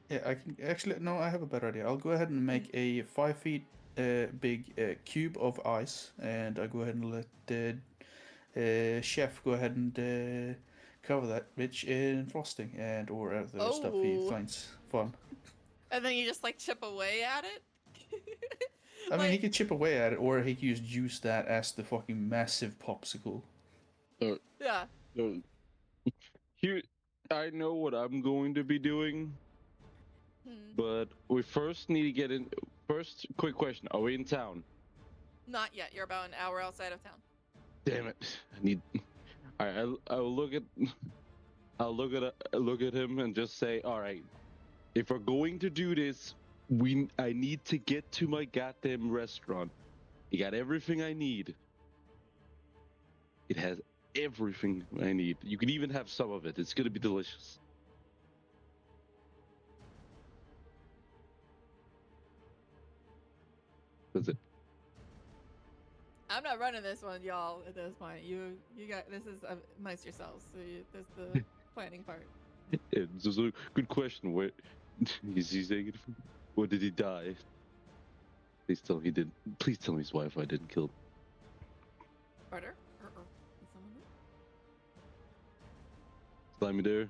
Yeah, I can actually. No, I have a better idea. I'll go ahead and make a 5 feet big cube of ice, and I'll go ahead and let the chef go ahead and cover that bitch in frosting and or other stuff he Oh. finds fun. And then you just like chip away at it. I mean, he Like, can chip away at it, or he can just use that as the fucking massive popsicle. yeah. So, here, I know what I'm going to be doing, Hmm. but we first need to get in. First, quick question: are we in town? Not yet. You're about an hour outside of town. Damn it! I need. I'll look at. I'll look at him and just say, all right, if we're going to do this, I need to get to my goddamn restaurant. You got everything I need. It has everything I need. You can even have some of it. It's gonna be delicious. That's it. I'm not running this one, y'all. At this point, you got this is amongst yourselves. So this is the planning part. Yeah, this is a good question. Where is he saying it? Or did he die? Please tell me he did. Please tell me his wife I didn't kill. Carter? Is someone there? Slimy there.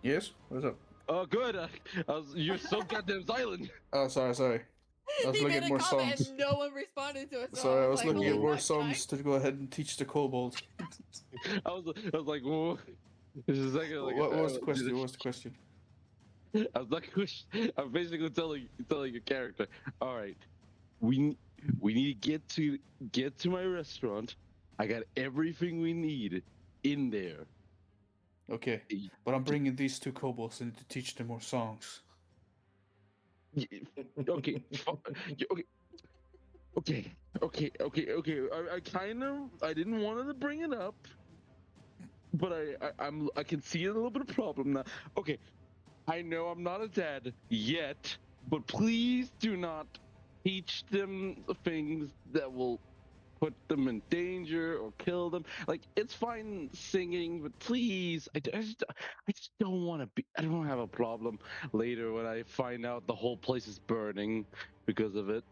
Yes. What's up? Oh, good. You're so goddamn silent. Oh, sorry. I was He looking made at a more comment songs. and no one responded to it. So Sorry, I was like, looking at holy more fuck, songs to go ahead and teach the kobold. I was like, whoa. This is like, What was the question? What was the question? I was like, I'm basically telling a character. All right, we need to get to my restaurant. I got everything we need in there. Okay, but I'm bringing these 2 kobolds in to teach them more songs. Okay, okay. I didn't want to bring it up, but I can see a little bit of problem now. Okay, I know I'm not a dad yet, but please do not teach them things that will put them in danger or kill them. Like, it's fine singing, but please, I just don't want to be. I don't have a problem later when I find out the whole place is burning because of it.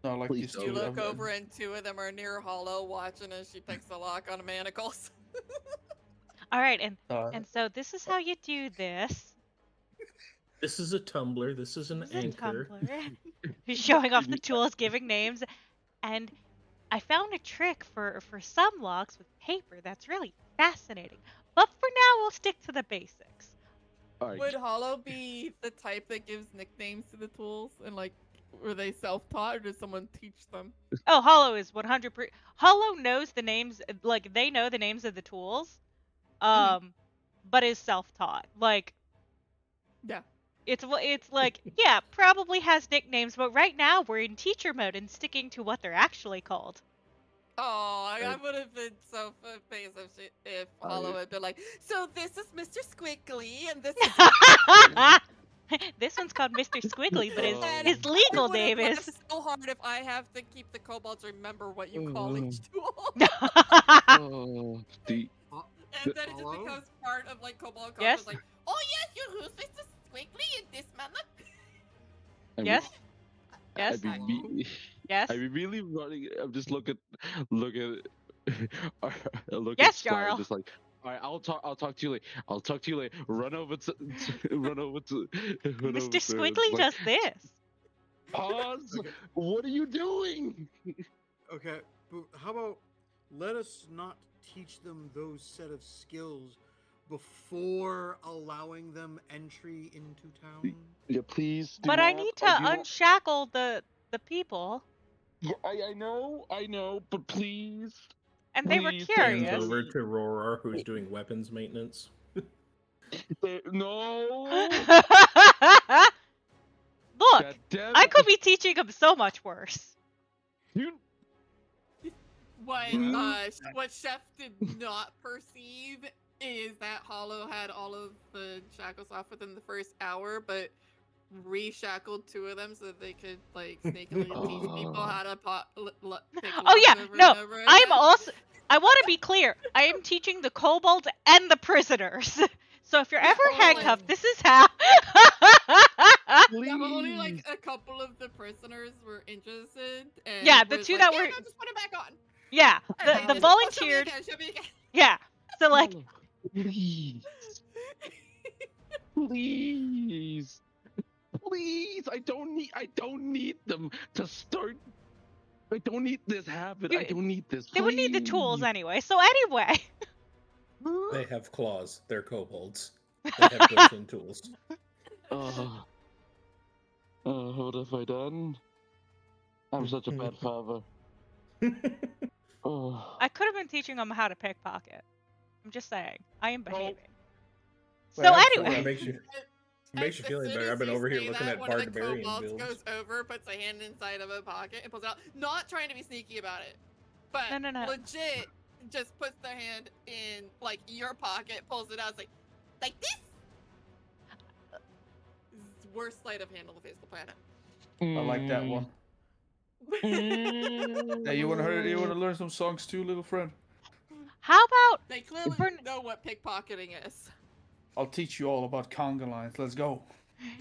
No, like Please these don't. two. You look over and 2 of them are near Hollow watching as she picks the lock on manacles. All right, and Uh, so this is how you do this. This is a tumbler. This is an This is a anchor. tumbler. He's showing off the tools, giving names, and I found a trick for some locks with paper that's really fascinating. But for now, we'll stick to the basics. All right. Would Hollow be the type that gives nicknames to the tools, and like, were they self-taught or did someone teach them? Oh, Hollow is 100%. Hollow knows the names, like they know the names of the tools, but is self-taught. Like, Yeah. it's like, yeah, probably has nicknames, but right now we're in teacher mode and sticking to what they're actually called. Oh, I would have been so face if Hollow had been like, so this is Mr. Squiggly, and this is This one's called Mr. Squiggly, but And his legal I would've name laughed is. so hard if I have to keep the kobolds remember what you call each tool. Oh, the And then it just Hello? becomes part of like kobold culture. Yes? It's like, oh yes, you use Mr. Squiggly in this manner. I mean, Yes? Yes? I'd be, Yes? I'd be really running. I'm just look at, look Yes, at Star, Jarl. just like, all right, I'll talk to you later. I'll talk to you later. Run over to run over to. Run over Mr. to, Squiggly like, does this. Pause. Okay. What are you doing? Okay, but how about let us not teach them those set of skills before allowing them entry into town? Yeah, please. Do But I not- need do to not- unshackle the people, Yeah, I know, but please. and they were Please, Hands curious. over to Rorar, who's doing weapons maintenance. No. Look, God damn I it. could be teaching them so much worse. You What Chef did not perceive is that Hollow had all of the shackles off within the first hour, but reshackled 2 of them so that they could like sneakily teach people how to pick Oh locks yeah, over no, and over I'm again. also. I want to be clear. I am teaching the kobolds and the prisoners. So if you're ever Oh. handcuffed, this is how. please. Yeah, but only like a couple of the prisoners were interested. And Yeah, the was 2 like, that yeah, were. no, just put it back on. Yeah, And the just, "Oh, show me volunteered. again, show me again." Yeah, so like, Please. Please. Please. I don't need them to start. I don't need this habit. I don't need this. they would need the tools Please. anyway. So anyway. They have claws. They're kobolds. They have built-in tools. What have I done? I'm such a bad father. Oh. I could have been teaching them how to pickpocket. I'm just saying. I am behaving. So Well, that's- anyway. It makes you As feel any soon better. as I've been you over here say looking that, at one of the barbarian kobolds builds. goes over, puts a hand inside of a pocket, and pulls out. Not trying to be sneaky about it, but No. legit, just puts their hand in like your pocket, pulls it out, it's like this. Worst sleight of hand on the face of the planet. I like that one. Hey, you wanna learn some songs too, little friend? How about They clearly For- know what pickpocketing is. I'll teach you all about conga lines. Let's go.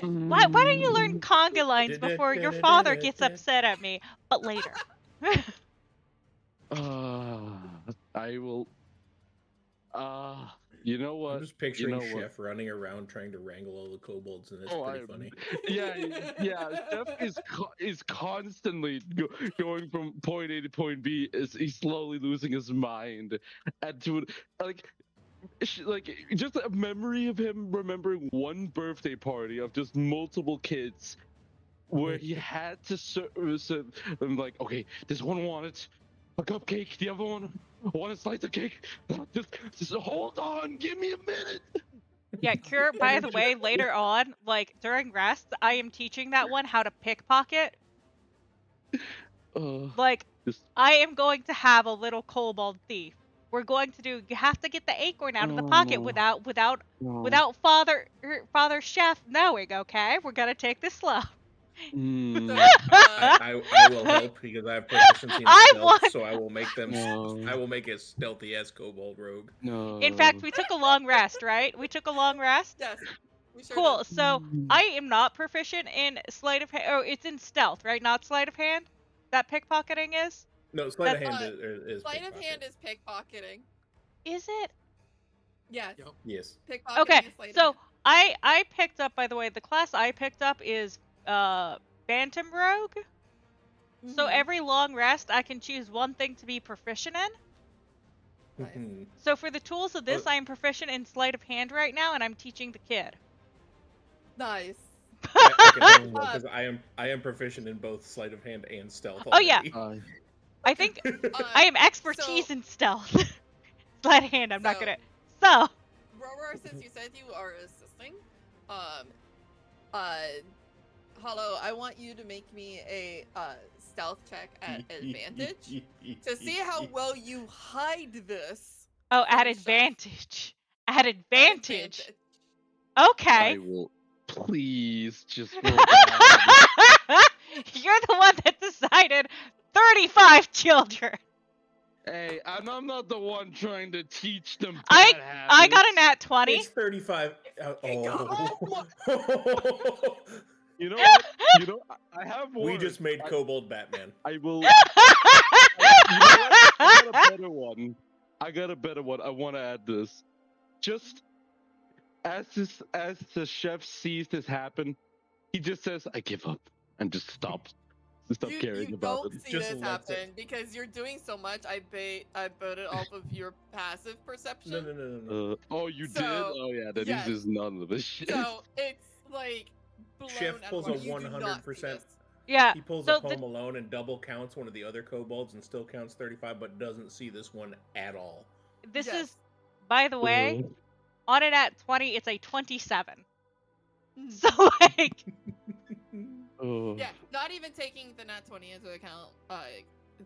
why don't you learn conga lines before your father gets upset at me? But later. I will. You know what? I'm just picturing know what? Chef running around trying to wrangle all the kobolds, and it's Oh, pretty funny. Yeah. Chef is constantly going from point A to point B. He's slowly losing his mind, and to like just a memory of him remembering one birthday party of just multiple kids, where he had to serve them like, okay, this one wanted a cupcake, the other one wanted a slice of cake. Just hold on, give me a minute. Yeah, Cure, by the way, later on, like during rest, I am teaching that one how to pickpocket. Like, Just- I am going to have a little kobold thief. We're going to do. You have to get the acorn out of the pocket Oh. without Father Chef knowing. Okay, we're gonna take this slow. Mm, I will help because I have proficiency in I stealth, want- so I will make them. No. I will make it stealthy as kobold rogue. no. In fact, we took a long rest, right? We took a long rest. Yes. We sure Cool. did. So I am not proficient in sleight of hand. Oh, it's in stealth, right? Not sleight of hand. That pickpocketing is. No, sleight of That's hand not- is Sleight of pickpocket. hand is pickpocketing. Is it? Yes. Yep. Yes. Pickpocketing Okay, and sleight of so hand. I picked up, by the way, the class I picked up is Bantam Rogue. So Mhm. every long rest, I can choose one thing to be proficient in. Nice. So for the tools of this, Oh. I am proficient in sleight of hand right now, and I'm teaching the kid. Nice. I can tell because I am proficient in both sleight of hand and stealth Oh yeah, already. I think Uh, I am expertise in stealth. Sleight of hand, I'm not So- good at. So Roar, since you said you are assisting, Hollow, I want you to make me a stealth check at advantage to see how well you hide this. oh, at from Chef. advantage. At At advantage. I Okay. will please just roll bad. You're the one that decided 35 children. Hey, and I'm not the one trying to teach them I bad habits. I got a nat 20. It's 35. Oh. You know what? You know, I have one. We just made Kobold Batman. I will. You know what? I got a better one. I want to add this. Just as the chef sees this happen, he just says, "I give up," and just stops. Stop caring You about don't it. see Just this lets it. happen because you're doing so much. I bet it off of your passive perception. No. Oh, you did? So, Oh yeah, then yes. he's just none of this shit. So it's like blown Chef out of pulls water. a You do not see 100%. this. Yeah. He pulls So up the- Home Alone and double counts one of the other kobolds and still counts 35, but doesn't see this one at all. This Yes. is, by the way, on it at 20, it's a 27. So like, Yeah, not even taking the nat 20 into account,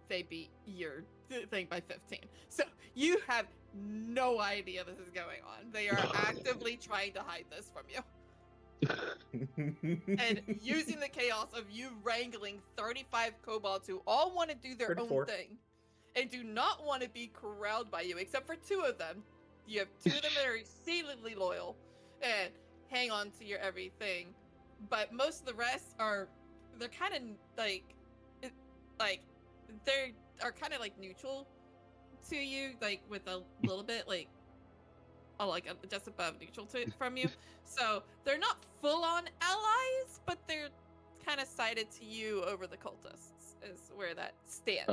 they beat your thing by 15. So you have no idea this is going on. They are actively trying to hide this from you. And using the chaos of you wrangling 35 kobolds who all want to do their 34. own thing and do not want to be corralled by you, except for 2 of them. You have 2 of them that are exceedingly loyal and hang on to your everything. But most of the rest they're kind of like they are kind of like neutral to you, like with a little bit just above neutral from you. So they're not full on allies, but they're kind of sided to you over the cultists is where that stands.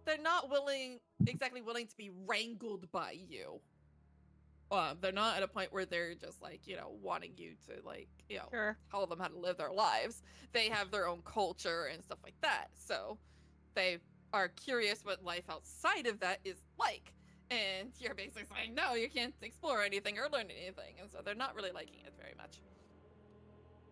They're not exactly willing to be wrangled by you. They're not at a point where they're just like, wanting you to sure. tell them how to live their lives. They have their own culture and stuff like that. So they are curious what life outside of that is like. And you're basically saying, no, you can't explore anything or learn anything. And so they're not really liking it very much.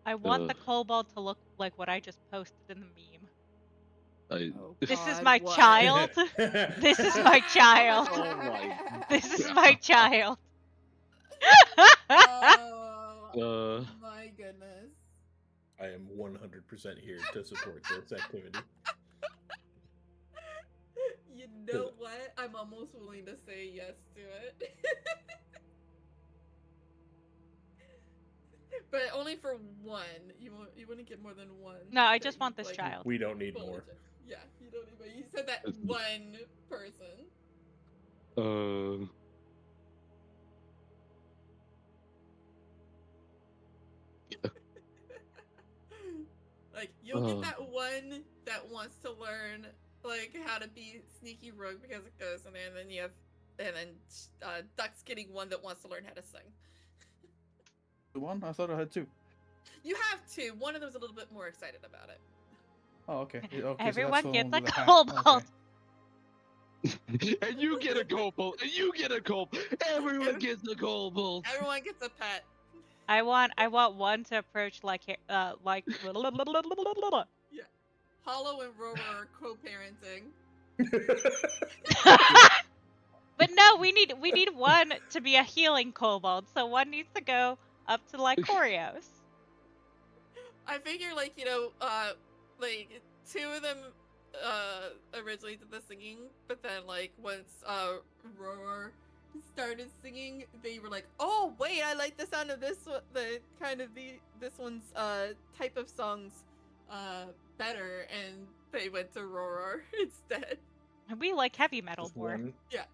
I want the kobold to look like what I just posted in the meme. This is my child. This is my child. Oh my This is my child. Oh my goodness. I am 100% here to support this activity. You know what? I'm almost willing to say yes to it. But only for one. You wouldn't get more than one. No, I that just you, want this child. We don't need fully more. Yeah, you don't need more. You said that one person. Like, you'll get that one that wants to learn how to be sneaky rogue because it goes, and then you have, Duck's getting one that wants to learn how to sing. One? I thought I had 2. You have 2. One of them's a little bit more excited about it. Oh, okay. Okay, so Everyone that's the gets one a with the hat. kobold. Okay. And you get a kobold, and you get a kobold. Everyone gets a kobold. Everyone gets a pet. I want one to approach like Hollow and Rover are co-parenting. But no, we need one to be a healing kobold. So one needs to go up to Lycorios. I figure 2 of them originally did the singing, but then once Roar started singing, they were like, oh wait, I like the sound of this one, this one's type of songs better, and they went to Roar instead. And we like heavy metal Just more. one. Yeah.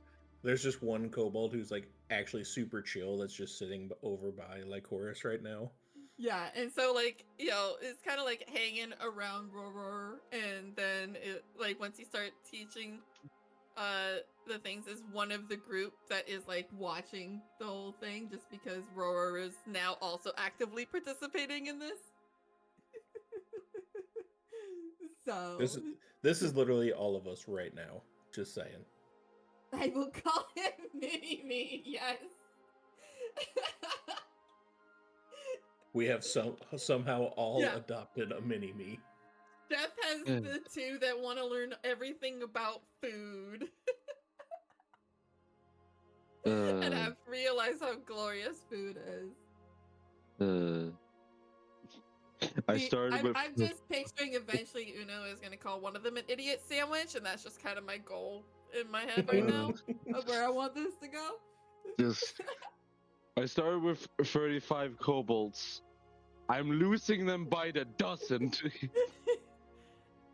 There's just one kobold who's like actually super chill. That's just sitting over by Lycoris right now. Yeah, and so like it's kind of like hanging around Roror, and then like once you start teaching the things, is one of the group that is like watching the whole thing, just because Roror is now also actively participating in this. So This is literally all of us right now. Just saying. I will call him Mini Me. Yes. We have somehow all Yeah. adopted a mini me. Jeff has the two that want to learn everything about food. And I've realized how glorious food is. I'm just picturing eventually Uno is going to call one of them an idiot sandwich, and that's just kind of my goal in my head right now of where I want this to go. I started with 35 kobolds. I'm losing them by the dozen.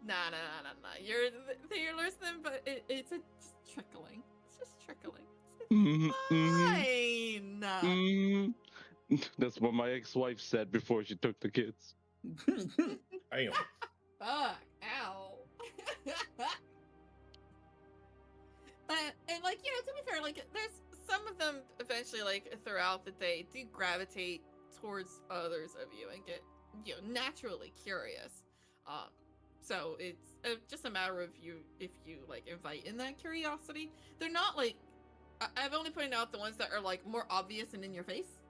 Nah. You're listening, but it's just trickling. It's just trickling. It's fine. That's what my ex-wife said before she took the kids. Damn. Fuck. Ow. And like, to be fair, like there's some of them eventually, like throughout the day, do gravitate towards others of you and get naturally curious. So it's just a matter of if you like invite in that curiosity. They're not like, I've only pointed out the ones that are like more obvious and in your face,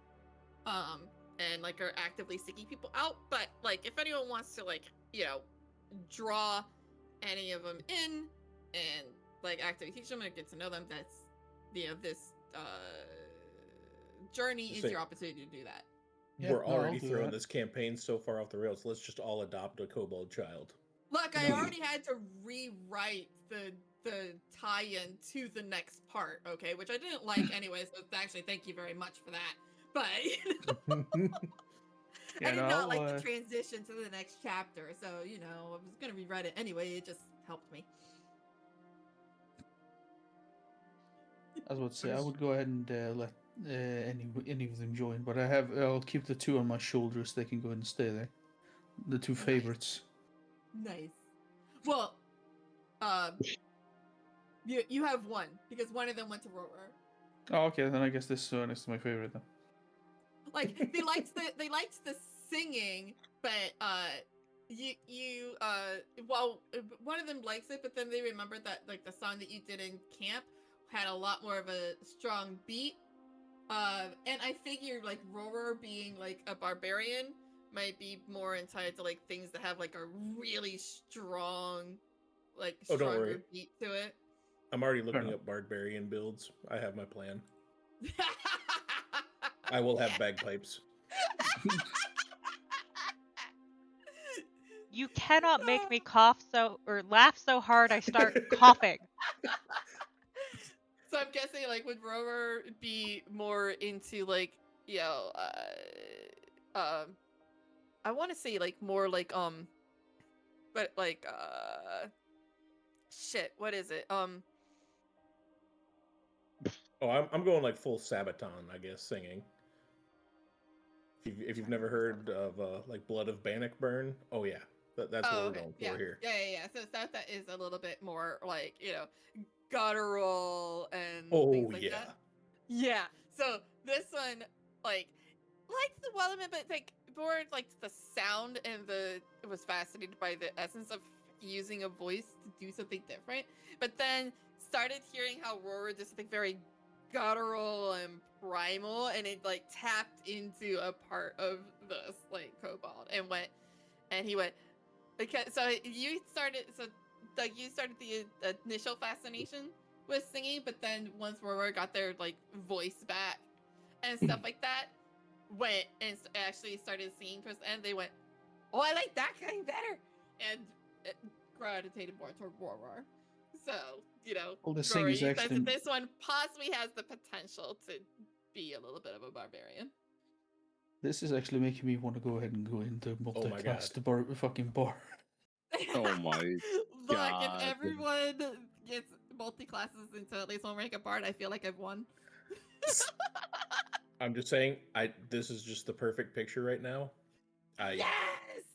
and like are actively seeking people out. But like if anyone wants to like draw any of them in and like actively teach them and get to know them, that's this journey is your opportunity to do that. Yeah, We're already I'll do throwing that. this campaign so far off the rails. Let's just all adopt a kobold child. Look, I already had to rewrite the tie-in to the next part, okay, which I didn't like anyway, so actually thank you very much for that. But I did not like the transition to the next chapter, so I was gonna rewrite it anyway. It just helped me. I was about to say I would go ahead and let any of them join, but I'll keep the two on my shoulders. They can go ahead and stay there. The two favorites. Nice. Well, you have one because one of them went to Rover. Oh, okay. Then I guess this one is my favorite then. Like they liked the singing, but well, one of them likes it, but then they remembered that like the song that you did in camp had a lot more of a strong beat. And I figured like Rover being like a barbarian might be more entitled to like things that have like a really strong, like stronger beat to it. I'm already looking up barbarian builds. I have my plan. I will have bagpipes. You cannot make me laugh so hard I start coughing. So I'm guessing like would Rover be more into like I want to say like more like but like shit, what is it? Oh, I'm going like full Sabaton, I guess, singing. If you've never heard of like Blood of Bannockburn, oh yeah, that's what we're going for here. Yeah. So that is a little bit more like guttural and things like that. Yeah. So this one like the Wellerman, but like more like the sound and it was fascinated by the essence of using a voice to do something different. But then started hearing how Roar does something very guttural and primal, and it like tapped into a part of this like kobold and he went because you started the initial fascination with singing, but then once Roar got their like voice back and stuff like that, went and actually started singing towards the end, they went, oh, I like that kind better, and it gravitated more toward Roar. So, well, the sing is actually... this one possibly has the potential to be a little bit of a barbarian. This is actually making me want to go ahead and go into multi-class the fucking bar. Oh my Look, God. if everyone gets multi-classes into at least one rank apart, I feel like I've won. I'm just saying, this is just the perfect picture right now. Yes!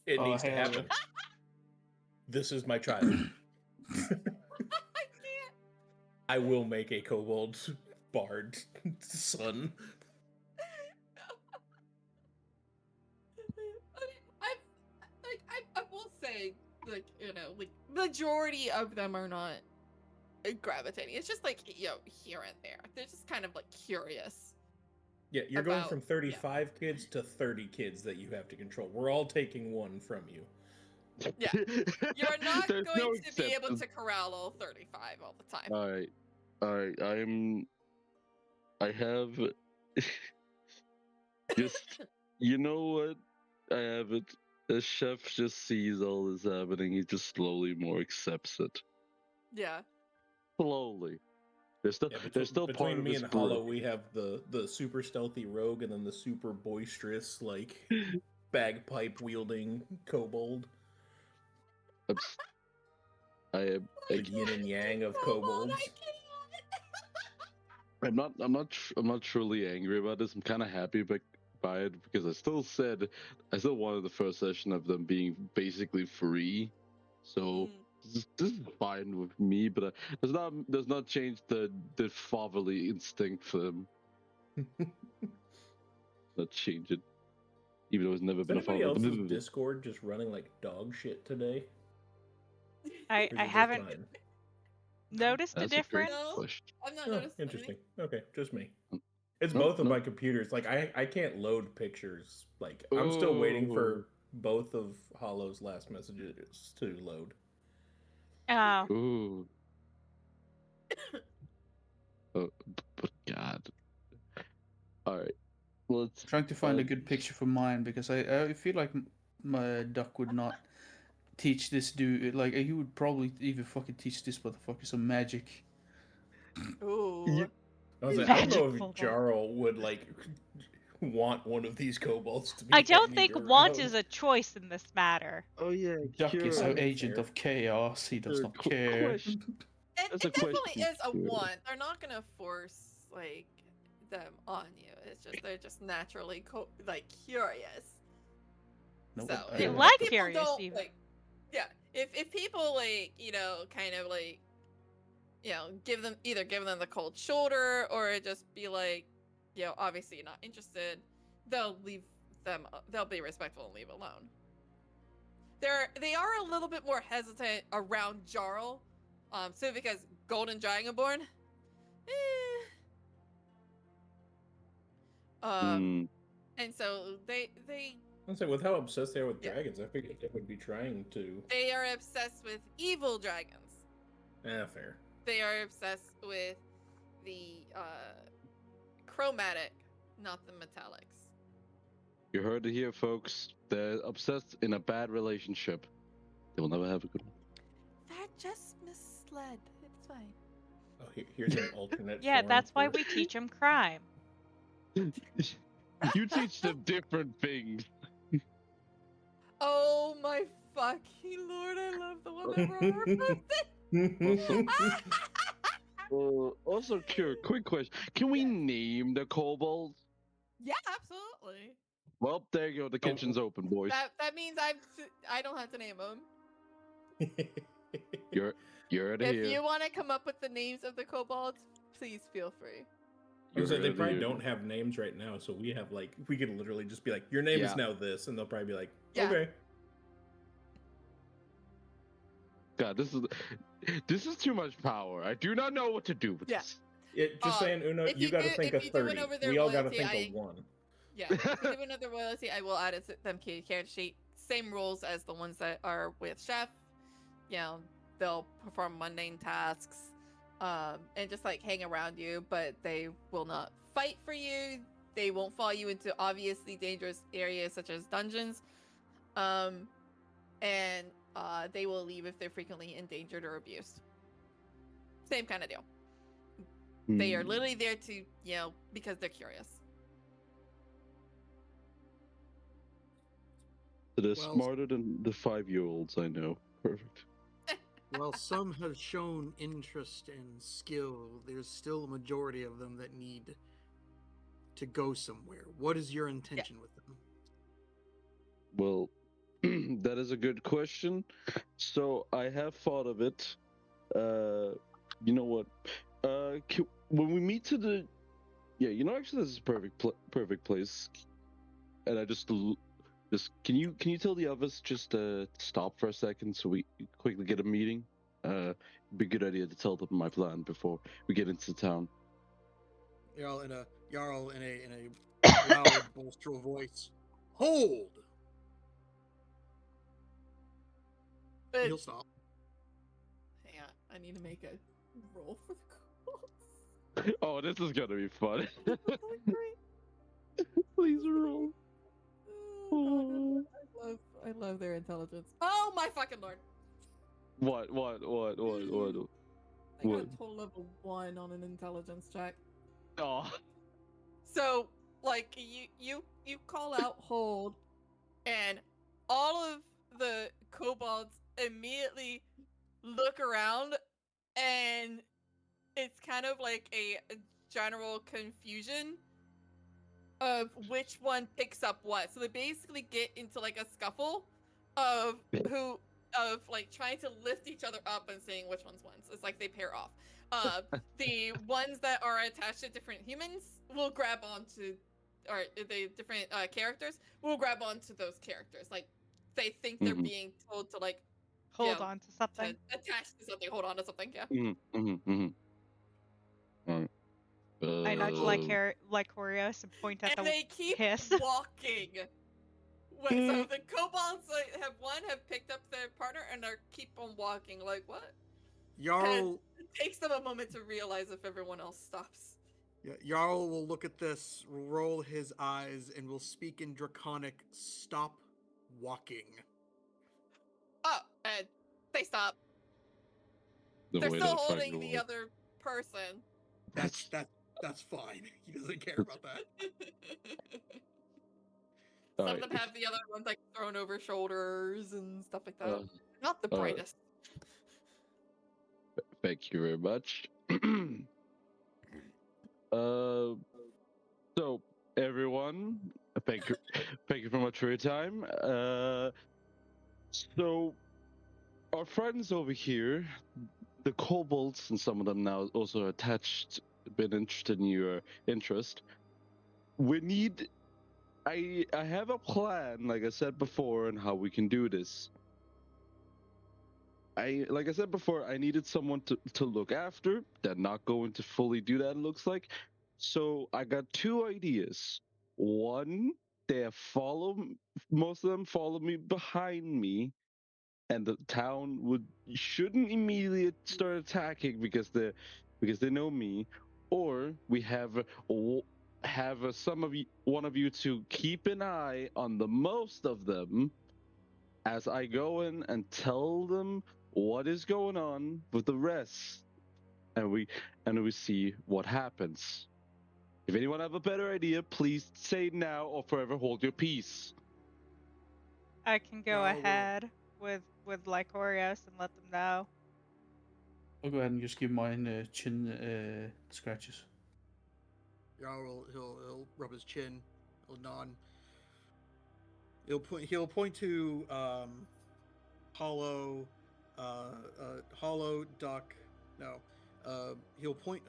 It Oh, needs to hell happen. This is my child. I can't. I will make a kobold bard son. I will say, like, you know, like, majority of them are not gravitating. It's just like, you know, here and there. They're just kind of like curious. Yeah, you're going About- from 35 kids to 30 kids that you have to control. We're all taking one from you. Yeah. You're not There's going no to be able acceptance. to corral all 35 all the time. All right. I have just. You know what? I have it. The chef just sees all this happening. He just slowly more accepts it. Yeah. Slowly. There's still, Yeah, there's still part between of me his and Hollow, brain. we have the super stealthy rogue and then the super boisterous, like, bagpipe wielding kobold. I am. The yin and yang of kobolds. I'm not truly angry about this. I'm kind of happy by it because I still wanted the first session of them being basically free. So this is fine with me, but does not change the fatherly instinct for them. Not change it, even though it's never Is been a anybody father. else's Discord just running like dog shit today? I Or is it just haven't mine? noticed a That's a great difference. No. question. I'm not Oh, noticing interesting. anything. Okay, just me. It's No, both of no. my computers. Like I can't load pictures. Like I'm still waiting for both of Hollow's last messages to load. Oh, Ooh. Oh, but God. All right. Let's. Trying to find a good picture for mine because I feel like my duck would not teach this dude. Like he would probably even fucking teach this motherfucker some magic. Ooh. I don't know Magic if kobold. Jarl would like want one of these kobolds to be. I don't handed think want around. is a choice in this matter. Oh yeah, Duck is Kira. an agent Fair. of chaos. He does Sure, not care. question. It That's a definitely question, is a Kira. want. They're not gonna force like them on you. It's just they're just naturally like curious. No, So I They don't if like have to- people curious don't even. like, yeah, if people like, you know, kind of like, you know, give them the cold shoulder or just be like, you know, obviously you're not interested, they'll leave them. They'll be respectful and leave alone. They are a little bit more hesitant around Jarl, so because Golden Dragonborn, and so they I'd say with how obsessed they are with Yeah. dragons, I figured they would be trying to. they are obsessed with evil dragons. Fair. They are obsessed with the chromatic, not the metallics. You heard it here, folks. They're obsessed in a bad relationship. They will never have a good one. They're just misled. It's fine. Oh, here's an alternate. Yeah, form that's why for- we teach them crime. You teach them different things. Oh my fucking lord! I love the one that wrote Also, Kira, quick question. Can we name the kobolds? Yeah, absolutely. Well, there you go. The kitchen's open, boys. That means I don't have to name them. You're out of If here. you want to come up with the names of the kobolds, please feel free. You said they You're probably outta here. don't have names right now, so we have like we could literally just be like, "Your name is Yeah. now this," and they'll probably be like, Yeah. "Okay." God, this is too much power. I do not know what to do with Yeah. this. Just saying, Uno, if you you got to do- think if of you do 30. it over their We all got to loyalty, think of one. Yeah, if we do another royalty, I will add them to your character sheet. Same rules as the ones that are with Chef. You know, they'll perform mundane tasks, and just like hang around you, but they will not fight for you. They won't follow you into obviously dangerous areas such as dungeons. And they will leave if they're frequently endangered or abused. Same kind of deal. They are literally there to, you know, because they're curious. They're Well- smarter than the 5-year-olds I know. Perfect. While some have shown interest and skill, there's still a majority of them that need to go somewhere. What is your intention with them? Well, that is a good question. So I have thought of it. You know what? When we meet to the, yeah, you know, actually, this is perfect place. And I just can you tell the others just stop for a second so we quickly get a meeting? It'd be a good idea to tell them my plan before we get into town. Jarl in a loud, boisterous voice. Hold. But He'll stop. hang on, I need to make a roll for the goals. Oh, this is gonna be fun. This is like great. Please roll. Oh, God, I love their intelligence. Oh my fucking lord! What? I got What? a total of a 1 on an intelligence check. Oh. So, like, you call out hold, and all of the kobolds immediately look around, and it's kind of like a general confusion of which one picks up what. So they basically get into like a scuffle of like trying to lift each other up and saying which one's ones. It's like they pair off. The ones that are attached to different humans will grab onto, or the different characters will grab onto those characters. Like they think they're being told to like Hold on to to something. attach to something, hold on to something. Yeah. Alright. I nudge Lycorius and point at And the they keep hiss. walking. Wait, so the kobolds have picked up their partner and are keep on walking. Like what? Jarl. It takes them a moment to realize if everyone else stops. Yeah, Jarl will look at this, will roll his eyes, and will speak in Draconic. Stop walking. Oh, and they stop. The They're way still that holding fight the goes. other person. That's fine. He doesn't care about that. Some of Alright. them have the other ones like thrown over shoulders and stuff like that. Uh, Not the brightest. Thank you very much. So everyone, thank you very much for your time. So our friends over here, the kobolds, and some of them now also attached, been interested in your interest. We need. I have a plan, like I said before, on how we can do this. Like I said before, I needed someone to look after. They're not going to fully do that, it looks like. So I got two ideas. One, most of them follow me behind me, and the town shouldn't immediately start attacking because they know me. Or we have one of you to keep an eye on the most of them as I go in and tell them what is going on with the rest, and we see what happens. If anyone have a better idea, please say now or forever hold your peace. I can go Jarl will- ahead with Lycorius and let them know. I'll go ahead and just give mine chin scratches. Jarl he'll rub his chin. He'll nod. He'll point to Hollow, Hollow Duck. No, he'll point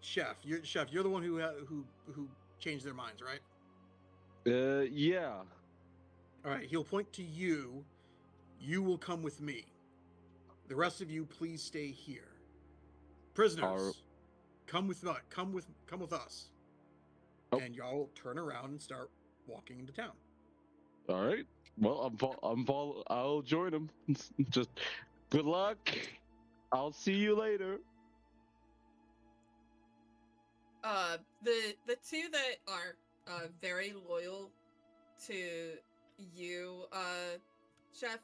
Chef. You're the one who changed their minds, right? Yeah. All right. He'll point to you. You will come with me. The rest of you, please stay here. Prisoners, come with us. Oh. And y'all will turn around and start walking into town. All right. Well, I'll join them. Just good luck. I'll see you later. The two that are very loyal to you, Chef,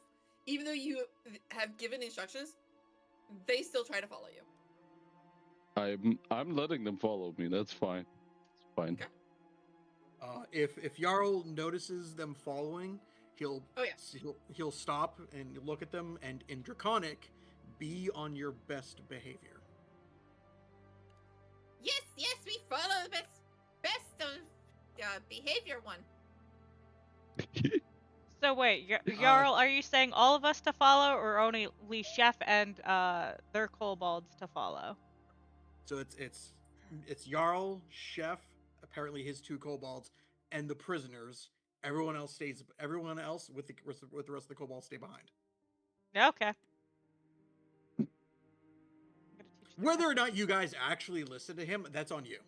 even though you have given instructions, they still try to follow you. I'm letting them follow me. That's fine. It's fine. Okay. If Jarl notices them following, he'll Oh, yeah. he'll stop and look at them, and in Draconic, be on your best behavior. Yes, we follow the best of behavior one. So wait, Jarl, are you saying all of us to follow, or only Chef and their kobolds to follow? So it's Jarl, Chef, apparently his 2 kobolds, and the prisoners. Everyone else with the rest of the kobolds stay behind. Okay. Whether or not you guys actually listen to him, that's on you.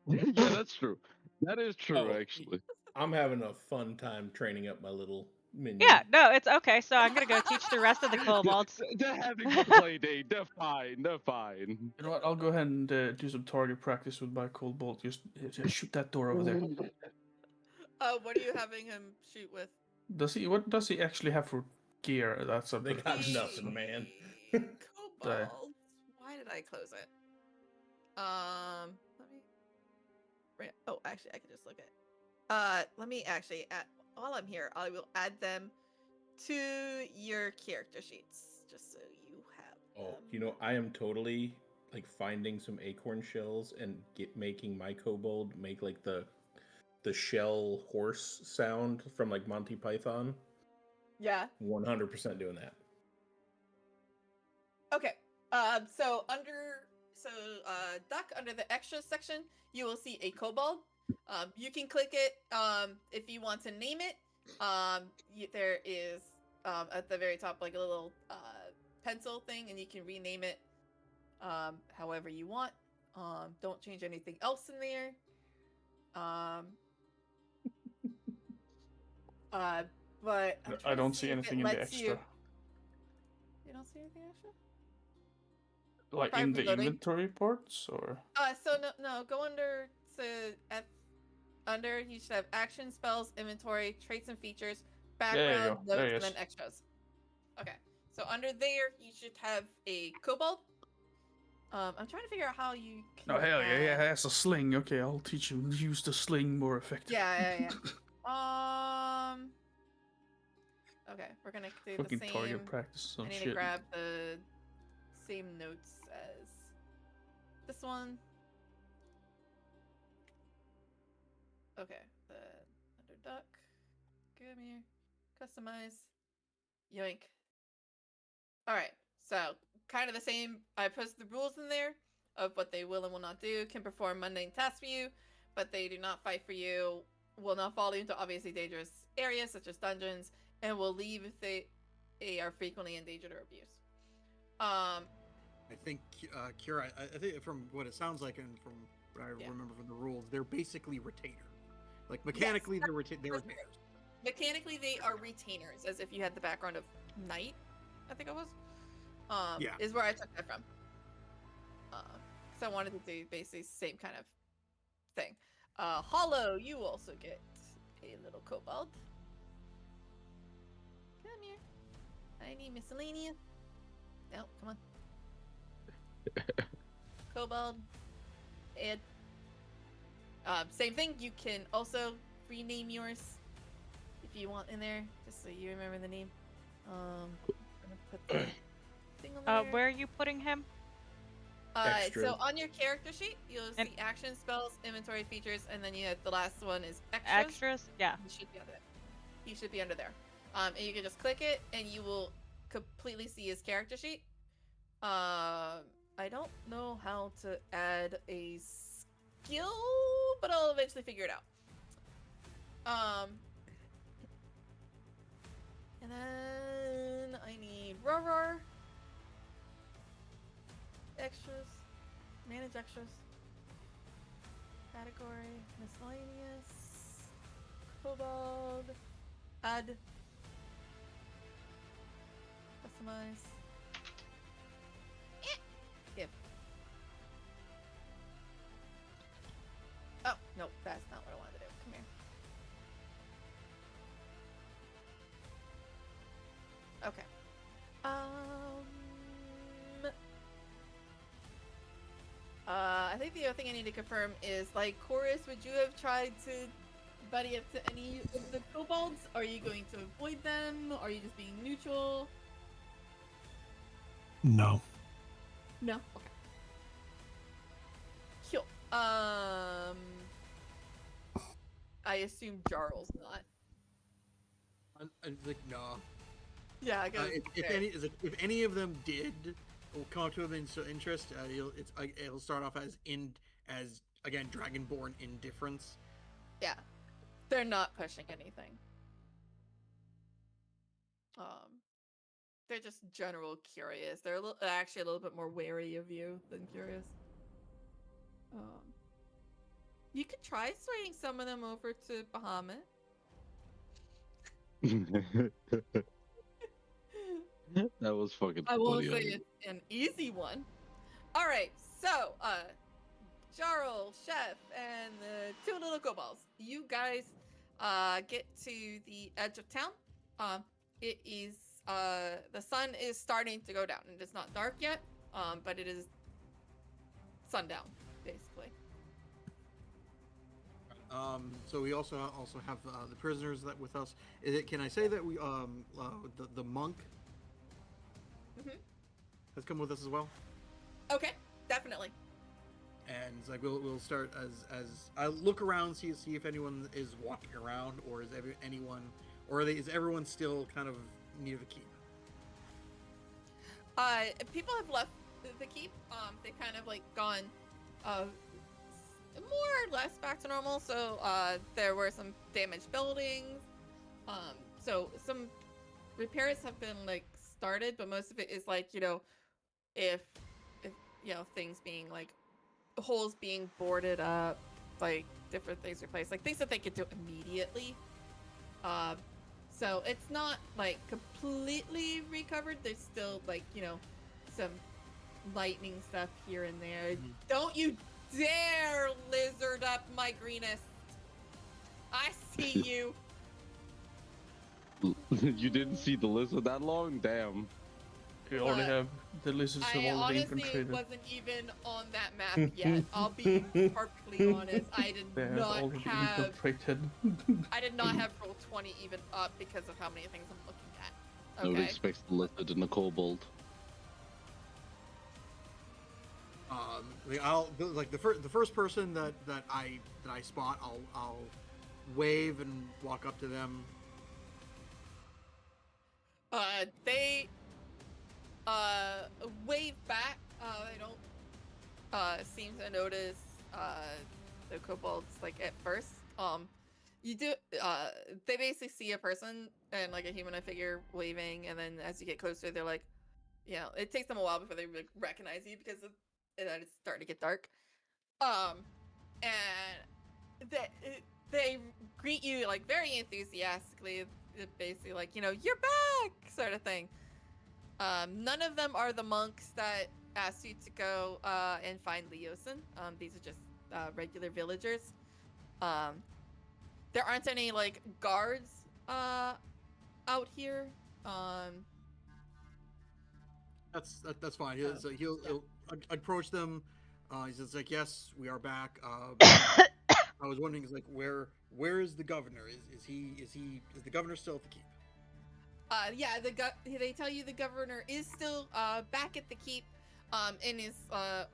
Yeah, that's true. That is true, Oh, actually. I'm having a fun time training up my little minion. Yeah, no, it's okay. So I'm gonna go teach the rest of the kobolds. They're having a play date. They're fine. They're fine. You know what? I'll go ahead and do some target practice with my cold bolt. Just shoot that door over there. What are you having him shoot with? What does he actually have for gear? That's a They bit- got nothing, man. Kobolds. Why did I close it? Let me. Oh, actually, I can just look at. Let me actually add. While I'm here, I will add them to your character sheets, just so you have. Oh, them. you know, I am totally like finding some acorn shells and making my kobold make like the shell horse sound from like Monty Python. Yeah. 100% doing that. Okay. Duck under the extras section, you will see a kobold. You can click it if you want to name it. There is at the very top like a little pencil thing, and you can rename it however you want. Don't change anything else in there. But I don't see anything in the extra. You don't see anything extra? Like in the inventory parts, or? So no, go under under you should have action, spells, inventory, traits and features, background, notes, and then extras. Okay. So under there you should have a kobold. I'm trying to figure out how you can Oh hell yeah, that's a sling. Okay, I'll teach you to use the sling more effectively. Yeah. Okay, we're gonna do Fucking the same. target practice. I need to grab the same notes as this one. Okay, the under duck. Come here. Customize. Yoink. Alright, so kind of the same. I posted the rules in there of what they will and will not do. Can perform mundane tasks for you, but they do not fight for you. Will not follow you into obviously dangerous areas such as dungeons, and will leave if they are frequently endangered or abused. I think Kira, I think from what it sounds like and from what I remember from the rules, they're basically retainers. Like mechanically, they're retainers. Mechanically, they are retainers, as if you had the background of knight. I think it was. Is where I took that from. Because I wanted to do basically the same kind of thing. Hollow, you also get a little kobold. Come here. I need miscellaneous. No, come on. Kobold. And same thing. You can also rename yours if you want in there, just so you remember the name. I'm gonna put the thing on there. Where are you putting him? So on your character sheet, you'll see action, spells, inventory, features, and then you have the last one is extras. Extras? Yeah. He should be under there. He should be under there. And you can just click it, and you will completely see his character sheet. I don't know how to add a skill, but I'll eventually figure it out. And then I need roar. Extras, manage extras, category, miscellaneous, kobold, add, customize, give. Oh, no, that's not what I wanted to do. Come here. Okay. I think the other thing I need to confirm is, like, Chorus, would you have tried to buddy up to any of the kobolds? Are you going to avoid them? Are you just being neutral? No. No. Okay. Cool. I assume Jarl's not. I'm like, no. Yeah, I guess. If any of them did, will come up to him in interest. It'll start off as again dragonborn indifference. Yeah, they're not pushing anything. They're just general curious. They're actually a little bit more wary of you than curious. You could try swaying some of them over to Bahamut. That was fucking I won't funny. say it's an easy one. All right, so Jarl, Chef, and the two little kobolds. You guys get to the edge of town. It is the sun is starting to go down. It is not dark yet, but it is sundown, basically. So we also have the prisoners that with us. Can I say that we the monk has come with us as well? Okay, definitely. And it's like we'll start as I look around, see if anyone is walking around, or is everyone still kind of near the keep? People have left the keep. They kind of like gone more or less back to normal. So there were some damaged buildings. So some repairs have been like started, but most of it is like, if things being like holes being boarded up, like different things replaced, like things that they could do immediately. So it's not like completely recovered. There's still like, some lightning stuff here and there. Mhm. Don't you dare lizard up my greenest. I see you. You didn't see the lizard that long? Damn. We already But have the lizards have I already honestly infiltrated. wasn't even on that map yet. I'll be perfectly honest. I did They have not already have infiltrated. I did not have roll 20 even up because of how many things I'm looking at. Nobody Okay. expects the lizard and the kobold. The first person that I spot, I'll wave and walk up to them. They wave back. They don't seem to notice the kobolds like at first. You do they basically see a person and like a humanoid figure waving, and then as you get closer they're like, it takes them a while before they like, recognize you because it's starting to get dark. And they greet you like very enthusiastically, basically like, you're back sort of thing. None of them are the monks that asked you to go and find Leosin. These are just regular villagers. There aren't any like guards out here. That's fine. He'll approach them. He says like, yes, we are back. I was wondering, is like, where is the governor? Is the governor still at the keep? Yeah, they tell you the governor is still back at the keep, and is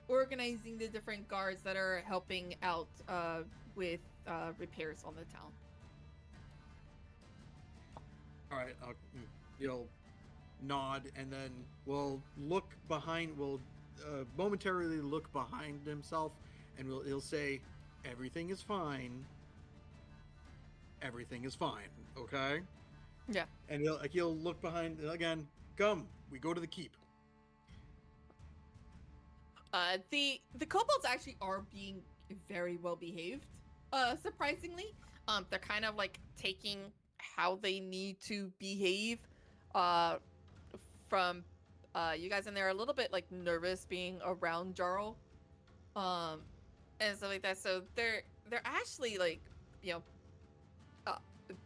organizing the different guards that are helping out with repairs on the town. All right, you'll nod, and then we'll look behind. We'll momentarily look behind himself, and he'll say, "Everything is fine. Everything is fine." Okay. Yeah. And he'll look behind again. Come, we go to the keep. The kobolds actually are being very well behaved. Surprisingly, they're kind of like taking how they need to behave. From you guys, and they're a little bit like nervous being around Jarl, and stuff like that. So they're actually like,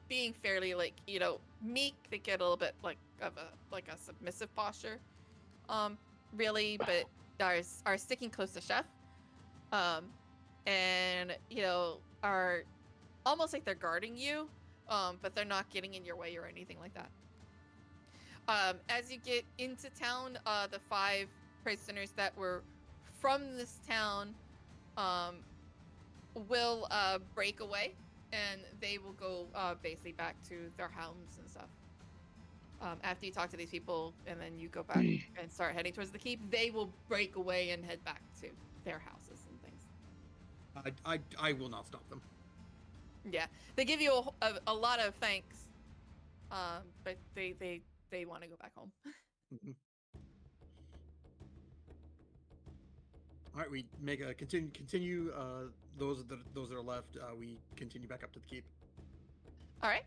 being fairly like, meek. They get a little bit like of a submissive posture, really, but are sticking close to Chef, and are almost like they're guarding you, but they're not getting in your way or anything like that. As you get into town, the 5 prisoners that were from this town will break away, and they will go basically back to their homes and stuff. After you talk to these people, and then you go back and start heading towards the keep, they will break away and head back to their houses and things. I will not stop them. Yeah, they give you a lot of thanks, but they want to go back home. Mhm. All right, we make a continue. Those that are left, we continue back up to the keep. All right.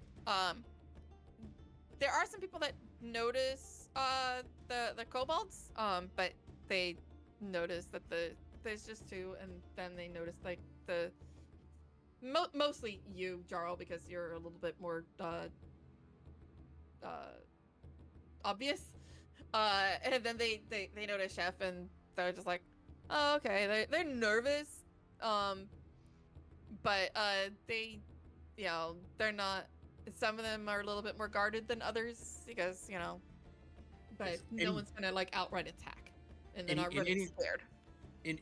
There are some people that notice the kobolds, but they notice that there's just 2, and then they notice like the mostly you, Jarl, because you're a little bit more obvious. And then they notice Chef, and they're just like, oh, okay. They're nervous, but they, they're not. Some of them are a little bit more guarded than others because but Yes, no one's gonna like outright attack, and then in- are in really any- scared. In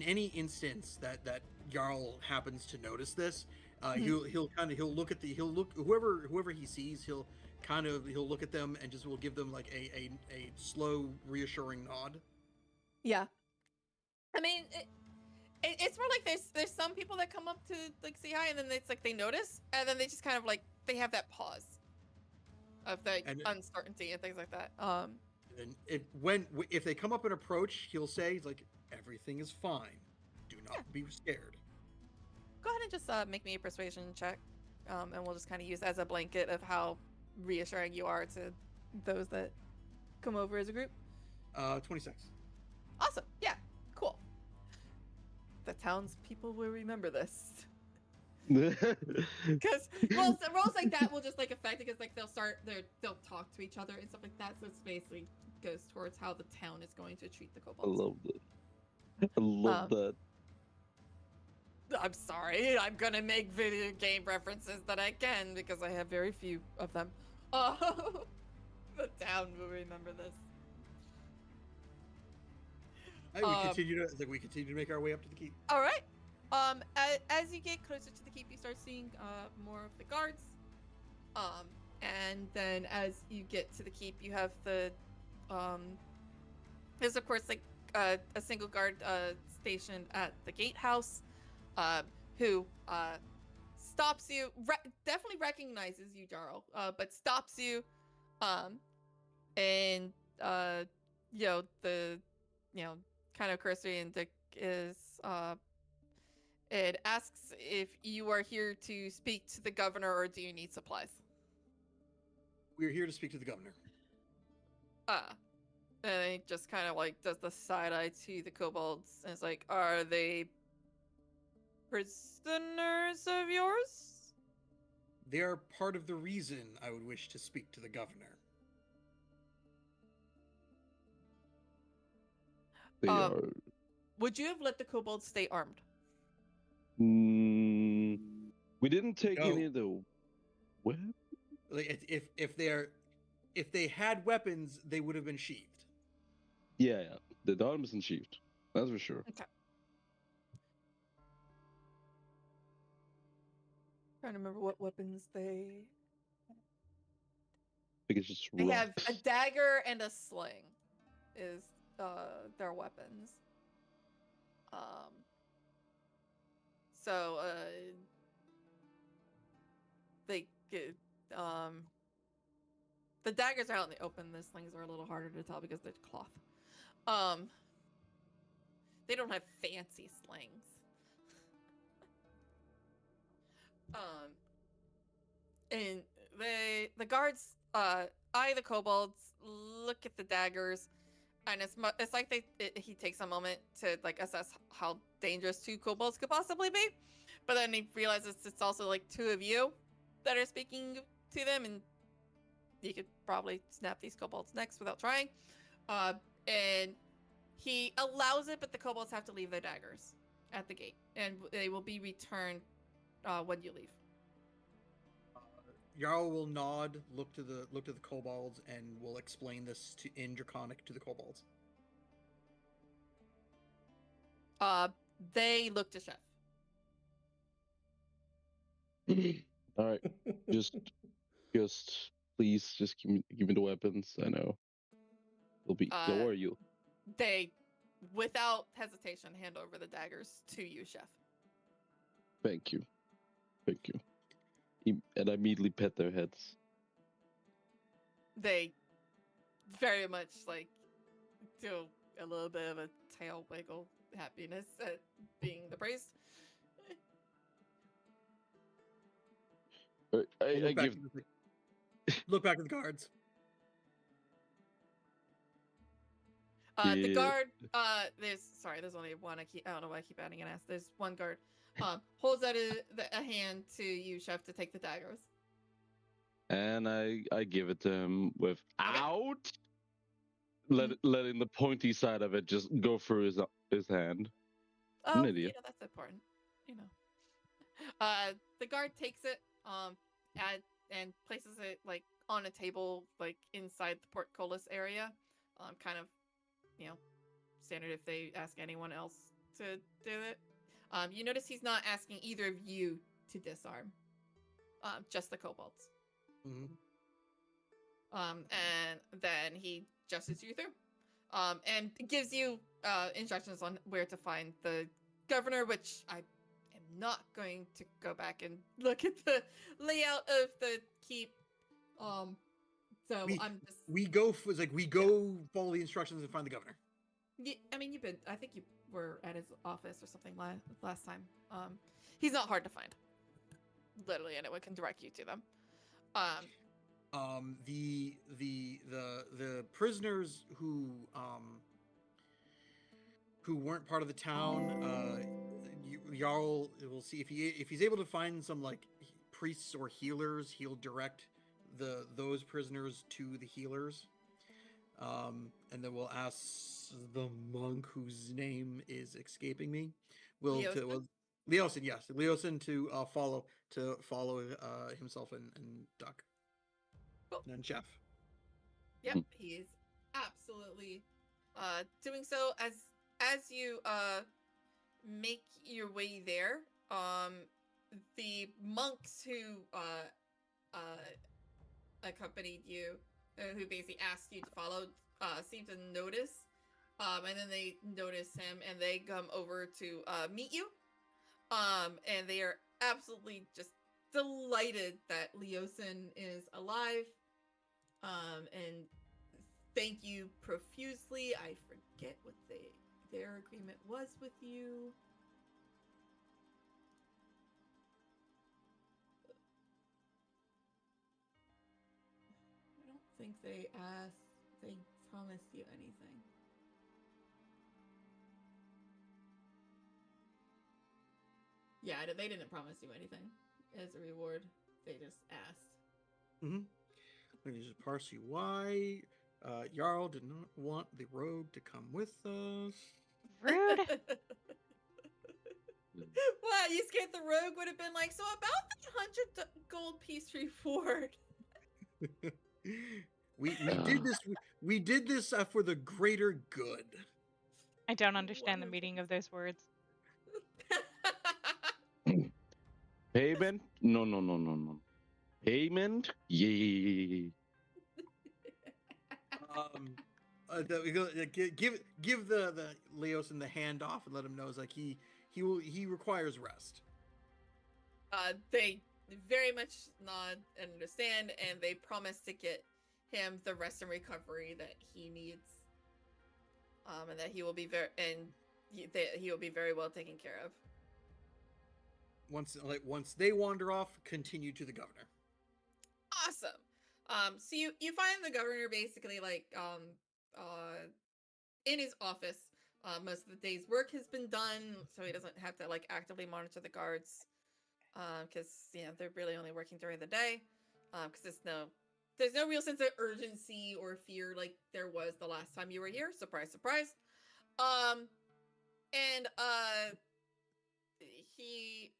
any instance that Jarl happens to notice this, Mhm. he'll look whoever he sees, he'll look at them and just will give them like a slow reassuring nod. Yeah, I mean, it's more like there's some people that come up to like say hi, and then it's like they notice, and then they just kind of like they have that pause of the And- uncertainty and things like that. And if they come up and approach, he'll say, he's like, everything is fine. Do not be scared. Go ahead and just make me a persuasion check, and we'll just kind of use as a blanket of how reassuring you are to those that come over as a group. 26. Awesome. Yeah. Cool. The townspeople will remember this. Because rolls like that will just like affect it, because like they'll talk to each other and stuff like that. So it's basically goes towards how the town is going to treat the I kobolds. love that. I love that. I'm sorry, I'm gonna make video game references that I can because I have very few of them. The town will remember this. Hey, we continue to make our way up to the keep. All right. As you get closer to the keep, you start seeing more of the guards. And then as you get to the keep, you have the there's of course like a single guard stationed at the gatehouse, who stops you, definitely recognizes you, Jarl, but stops you, and the kind of cursory and is it asks if you are here to speak to the governor or do you need supplies. We're here to speak to the governor. And he just kind of like does the side eye to the kobolds and is like, are they prisoners of yours? They are part of the reason I would wish to speak to the governor. They Um, are. Would you have let the kobolds stay armed? We didn't take No. any of the weapons. Like if they had weapons, they would have been sheathed. Yeah. The arms and sheathed. That's for sure. Trying to remember what weapons they I think it's just They have a rocks. dagger and a sling is their weapons. So they get the daggers are out in the open. The slings are a little harder to tell because they're cloth. They don't have fancy slings. And the guards eye the kobolds, look at the daggers, and it's like he takes a moment to like assess how dangerous 2 kobolds could possibly be, but then he realizes it's also like 2 of you that are speaking to them, and you could probably snap these kobolds' necks without trying. And he allows it, but the kobolds have to leave their daggers at the gate, and they will be returned when you leave. Jarl will nod, look to the kobolds, and will explain this in Draconic to the kobolds. They look to Chef. All right, just please, just give me the weapons. I know. It'll be. Don't worry, you. They, without hesitation, hand over the daggers to you, Chef. Thank you. And I immediately pet their heads. They very much like do a little bit of a tail wiggle, happiness at being the priest. I give. Look back at the guards. The guard, there's only one. I don't know why I keep adding an S. There's one guard. Holds out a hand to you, Chef, to take the daggers. And I give it to him without letting the pointy side of it just go through his hand. Oh, An idiot. That's important. The guard takes it, and places it like on a table, like inside the portcullis area. Kind of, standard if they ask anyone else to do it. You notice he's not asking either of you to disarm. Just the kobolds. Mm-hmm. And then he gestures you through. And gives you instructions on where to find the governor, which I am not going to go back and look at the layout of the keep. So I'm just we go follow the instructions and find the governor. Yeah, I mean, I think you were at his office or something last time. He's not hard to find. Literally anyone can direct you to them. The prisoners who weren't part of the town, Jarl will see if he's able to find some like priests or healers, he'll direct those prisoners to the healers. And then we'll ask the monk whose name is escaping me. Leosin, yes, Leosin to follow himself and Duck. Cool. And Chef. Yep, he's absolutely doing so. As you make your way there, the monks who accompanied you, who basically asked you to follow, seem to notice, and then they notice him and they come over to meet you, and they are absolutely just delighted that Leosin is alive, and thank you profusely. I forget what their agreement was with you. I don't think they promised you anything. Yeah, they didn't promise you anything as a reward. They just asked. Mm-hmm. Let me just parse you why. Jarl did not want the rogue to come with us. Rude. Wow, you scared the rogue would have been like, so about the 100 gold piece reward. We did this for the greater good. I don't understand the meaning of those words. Payment? No. Payment? Yay. Give the Leosin the hand off and let him know it's like he requires rest. They very much nod and understand, and they promise to get him the rest and recovery that he needs, and that he will be he will be very well taken care of. Once they wander off, continue to the governor. Awesome. So you find the governor basically like in his office. Most of the day's work has been done, so he doesn't have to like actively monitor the guards, because they're really only working during the day, because there's no real sense of urgency or fear like there was the last time you were here. Surprise, surprise. And he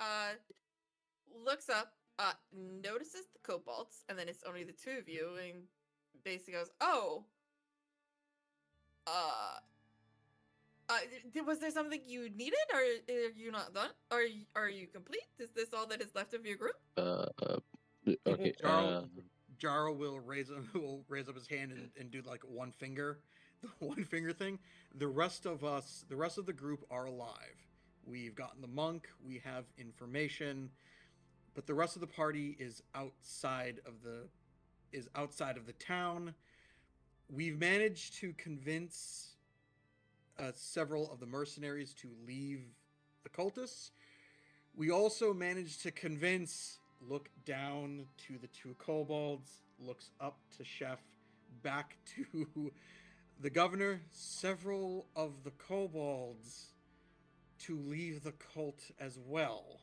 looks up notices the kobolds, and then it's only the two of you, and basically goes, "Oh, was there something you needed, or are you not done? Are you complete? Is this all that is left of your group?" Okay. Jarl will raise up his hand and do like one finger, the one finger thing. The rest of the group are alive. We've gotten the monk. We have information, but the rest of the party is outside of the town. We've managed to convince several of the mercenaries to leave the cultists. We also managed to look down to the two kobolds, looks up to Chef, back to the governor, several of the kobolds to leave the cult as well.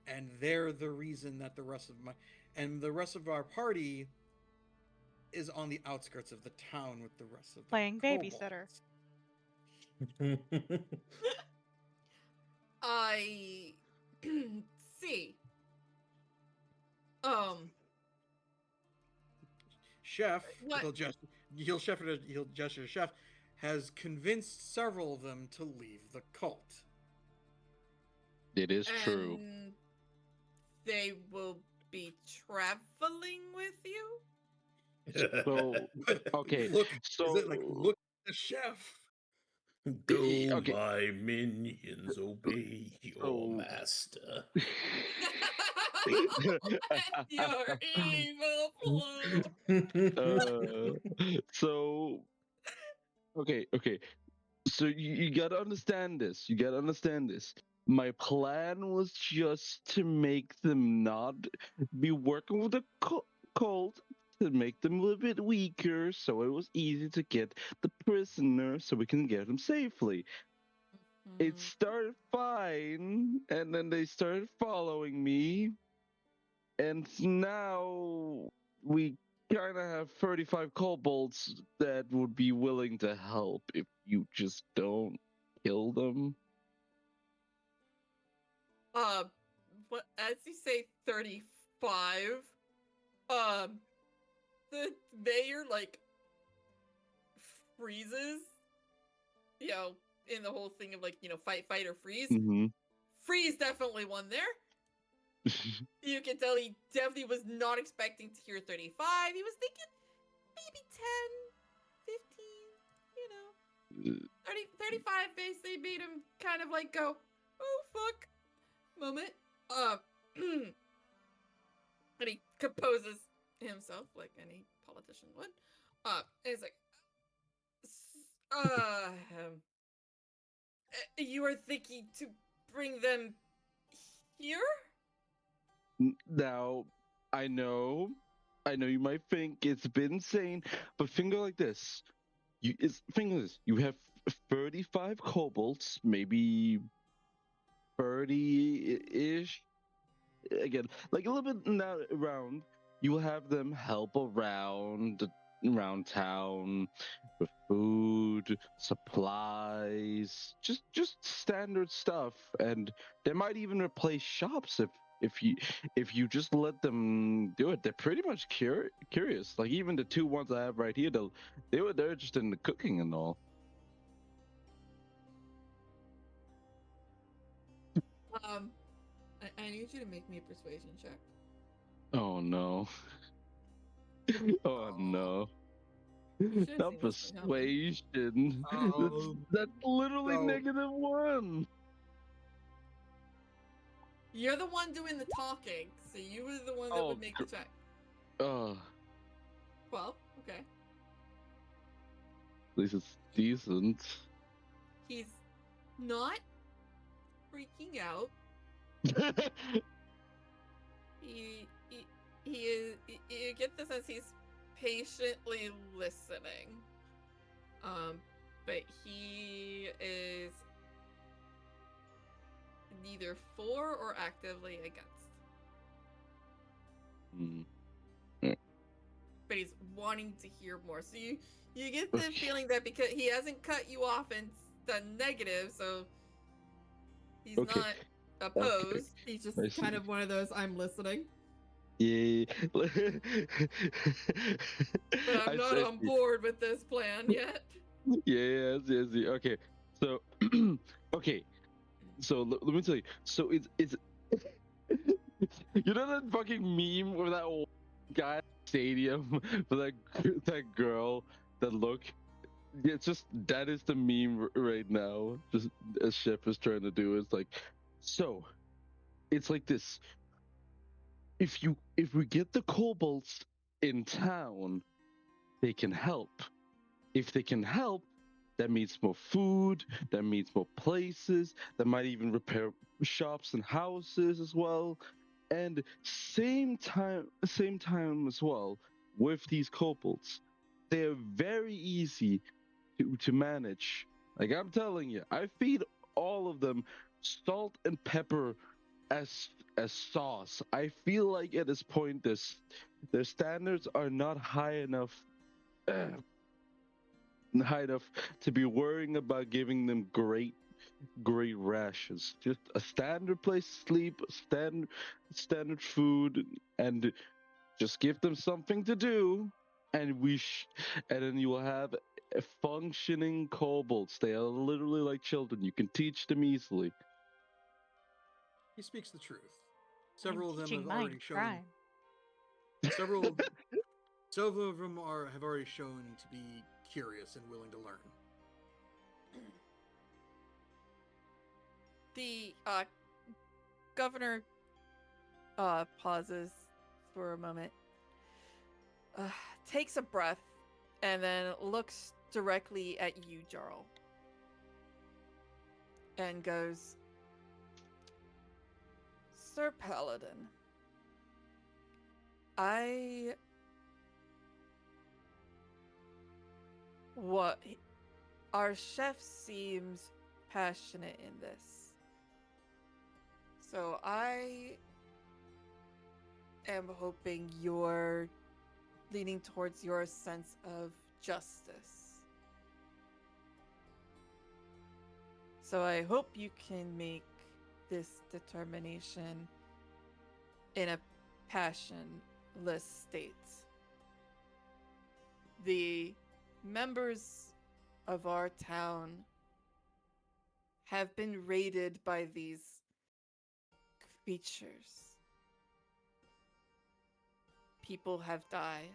And they're the reason that the rest of our party is on the outskirts of the town with the rest of the Playing kobolds. babysitter. I see. Chef, What? he'll gesture to Chef, has convinced several of them to leave the cult. It is true. And they will be traveling with you? So, okay. Look So, at the chef. Go, Okay. my minions, obey your So- master. Your evil flow. So, okay. So you gotta understand this. My plan was just to make them not be working with the cult, to make them a little bit weaker, so it was easy to get the prisoner, so we can get him safely. It started fine, and then they started following me, and now we kind of have 35 kobolds that would be willing to help if you just don't kill them. What, as you say 35, the mayor, like, freezes, you know, in the whole thing of, like, you know, fight or freeze. Mm-hmm. Freeze definitely won there. You can tell he definitely was not expecting to hear 35. He was thinking maybe 10, 15, you know. 35 basically made him kind of like go, "Oh, fuck," moment. And he composes himself like any politician would. And he's like, "You are thinking to bring them here?" Now, I know you might think it's a bit insane, but think like this. You have 35 kobolds, maybe 30-ish. Again, like a little bit now around. You will have them help around town with food, supplies, just standard stuff, and they might even replace shops if you just let them do it. They're pretty much curious. Like even the two ones I have right here, they're interested in the cooking and all. I need you to make me a persuasion check. Oh no. Oh no. You should've Not seen this one coming. persuasion. That's literally So- -1. You're the one doing the talking, so you were the one that Oh, would make the check. Oh, Well, okay. at least it's decent. He's not freaking out. He is. You get the sense he's patiently listening. But he is neither for or actively against. Hmm. But he's wanting to hear more. So you get the Okay. feeling that because he hasn't cut you off and done negative, so he's Okay. not opposed. He's just I see. kind of one of those I'm listening, Yeah. but I'm I not see. on board with this plan yet. Yes, yes, yes. Okay. So, okay. So let me tell you. So it's you know that fucking meme with that old guy at the stadium for that girl that look. Yeah, it's just that is the meme right now. Just as Chef is trying to do is like, so it's like this. If we get the kobolds in town, they can help. If they can help, that means more food, that means more places, that might even repair shops and houses as well. And same time as well with these kobolds, they're very easy to manage. Like I'm telling you, I feed all of them salt and pepper as sauce. I feel like at this point, their standards are not high enough. High enough to be worrying about giving them great rations. Just a standard place to sleep, standard food, and just give them something to do, and and then you will have a functioning kobolds. They are literally like children. You can teach them easily. He speaks the truth. I'm Several of them teaching have mine already shown. crime. Several of them have already shown to be curious and willing to learn. The governor pauses for a moment, takes a breath, and then looks directly at you, Jarl, and goes, Sir Paladin, our chef seems passionate in this. So I am hoping you're leaning towards your sense of justice. So I hope you can make this determination in a passionless state. The members of our town have been raided by these creatures. People have died.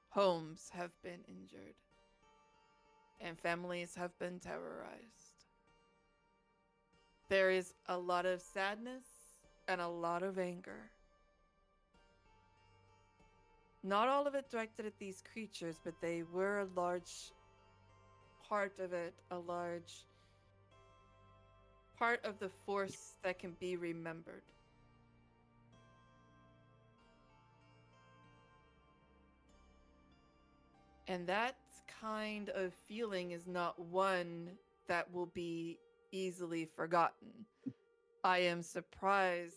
Homes have been injured. And families have been terrorized. There is a lot of sadness and a lot of anger. Not all of it directed at these creatures, but they were a large part of it, a large part of the force that can be remembered. And that kind of feeling is not one that will be easily forgotten. I am surprised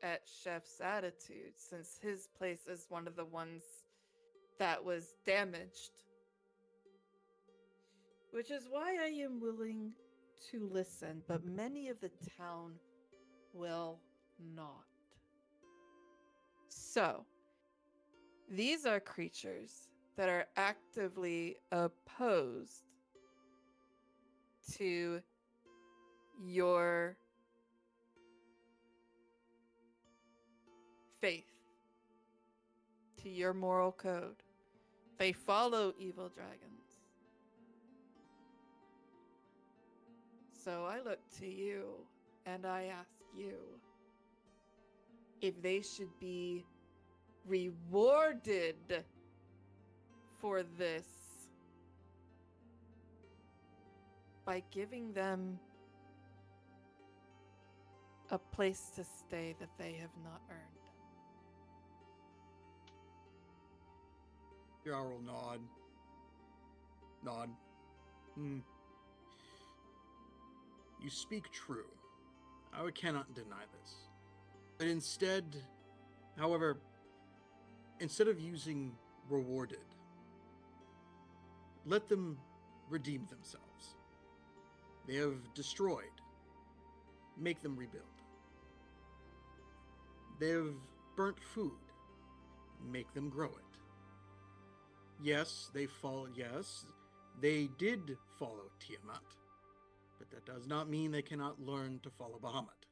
at Chef's attitude, since his place is one of the ones that was damaged. Which is why I am willing to listen, but many of the town will not. So, these are creatures that are actively opposed to your faith, to your moral code. They follow evil dragons. So I look to you and I ask you if they should be rewarded for this by giving them a place to stay that they have not earned. Jarl will nod. Nod. You speak true. I cannot deny this. But instead, however, instead of using rewarded, let them redeem themselves. They have destroyed. make them rebuild. They've burnt food, make them grow it. Yes, they did follow Tiamat, but that does not mean they cannot learn to follow Bahamut.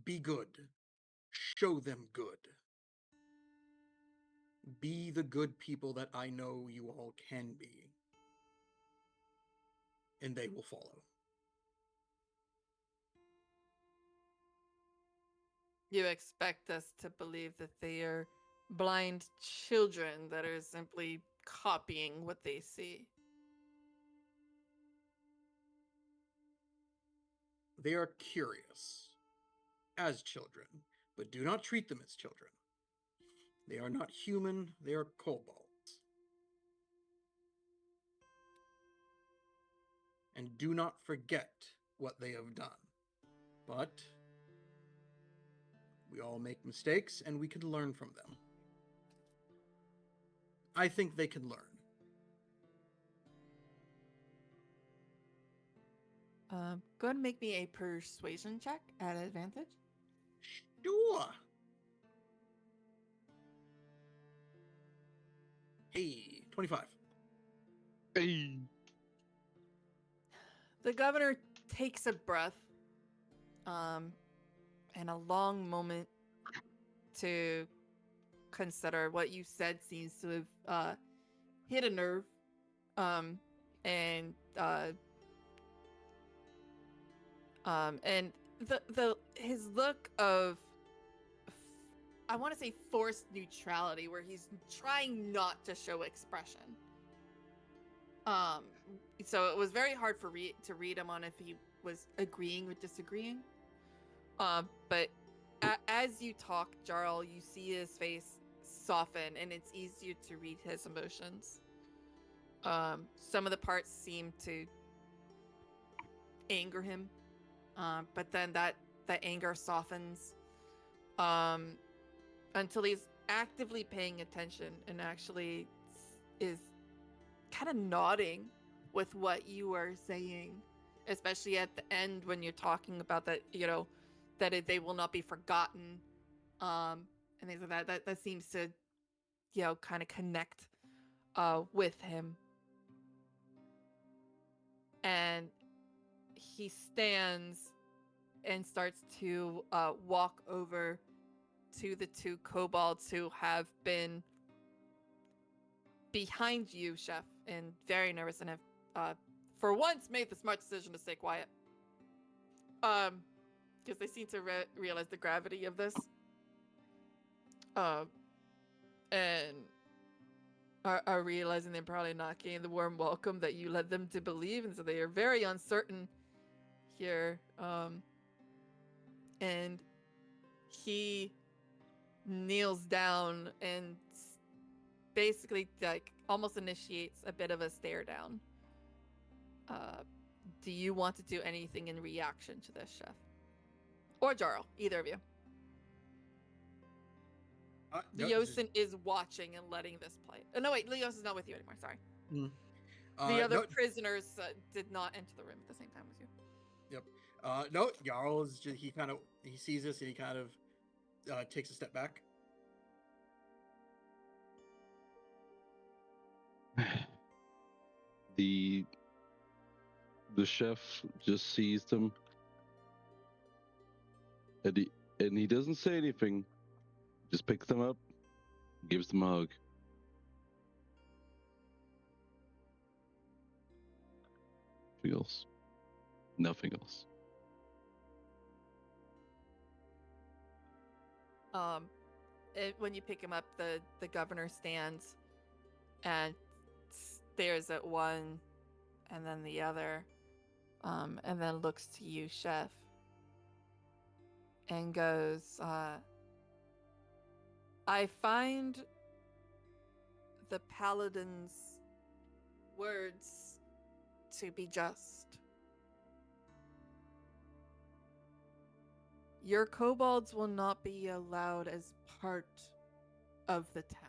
Be good. Show them good. Be the good people that I know you all can be. And they will follow. You expect us to believe that they are blind children that are simply copying what they see. They are curious, as children, but do not treat them as children. They are not human, they are kobolds. And do not forget what they have done. But we all make mistakes, and we can learn from them. I think they can learn. Go ahead and make me a persuasion check at advantage. Sure. Hey, 25. Hey. The governor takes a breath, and a long moment to consider. What you said seems to have hit a nerve, and his look of, I want to say, forced neutrality, where he's trying not to show expression. So it was very hard to read him on if he was agreeing or disagreeing. But as you talk, Jarl, you see his face soften, and it's easier to read his emotions. Some of the parts seem to anger him, but then that anger softens until he's actively paying attention and actually is kind of nodding with what you are saying, especially at the end when you're talking about that, that they will not be forgotten, and things like that. That seems to, kind of connect with him. And he stands and starts to walk over to the two kobolds who have been behind you, Chef, and very nervous, and have for once made the smart decision to stay quiet. Because they seem to realize the gravity of this. And are realizing they're probably not getting the warm welcome that you led them to believe, and so they are very uncertain here. And he kneels down and basically almost initiates a bit of a stare down. Do you want to do anything in reaction to this, Chef? Or Jarl, either of you. No, Leosin is watching and letting this play. Oh, no, wait, Leos is not with you anymore, sorry. The other no, prisoners did not enter the room at the same time as you. Yep. No, Jarl is just, he sees this and he kind of takes a step back. The chef just sees them, and he doesn't say anything. Just picks them up, gives them a hug. Nothing else. Nothing else. When you pick him up, the governor stands and stares at one and then the other, and then looks to you, Chef, and goes, I find the paladin's words to be just. Your kobolds will not be allowed as part of the town.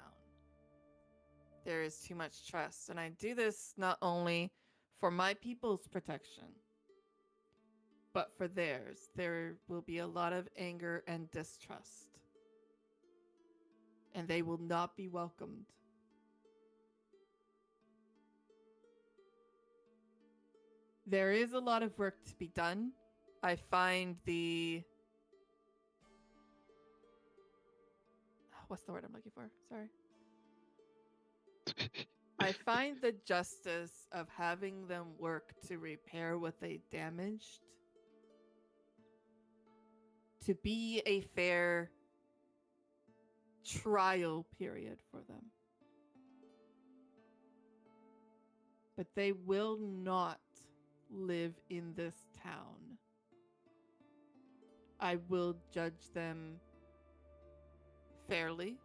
There is too much trust, and I do this not only for my people's protection, But for theirs, there will be a lot of anger and distrust. And they will not be welcomed. There is a lot of work to be done. I find the... What's the word I'm looking for? Sorry. I find the justice of having them work to repair what they damaged to be a fair trial period for them. But they will not live in this town. I will judge them fairly,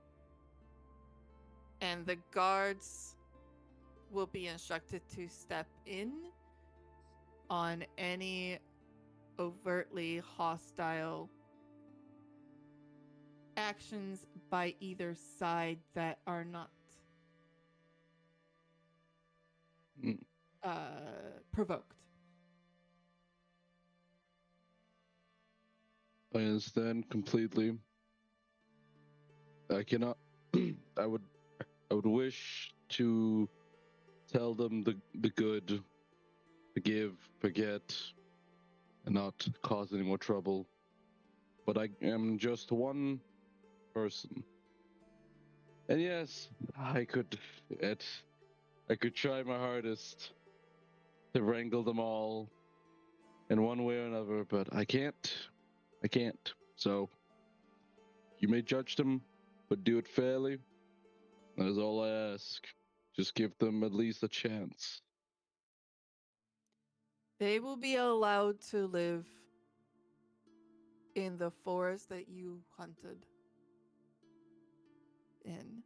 and the guards will be instructed to step in on any overtly hostile actions by either side that are not Mm. Provoked. I understand completely. I cannot. I would wish to tell them the good, forgive, forget, and not cause any more trouble. But I am just one person. And yes, I could try my hardest to wrangle them all in one way or another, but I can't. I can't. So you may judge them, but do it fairly. That is all I ask. Just give them at least a chance. They will be allowed to live in the forest that you hunted in.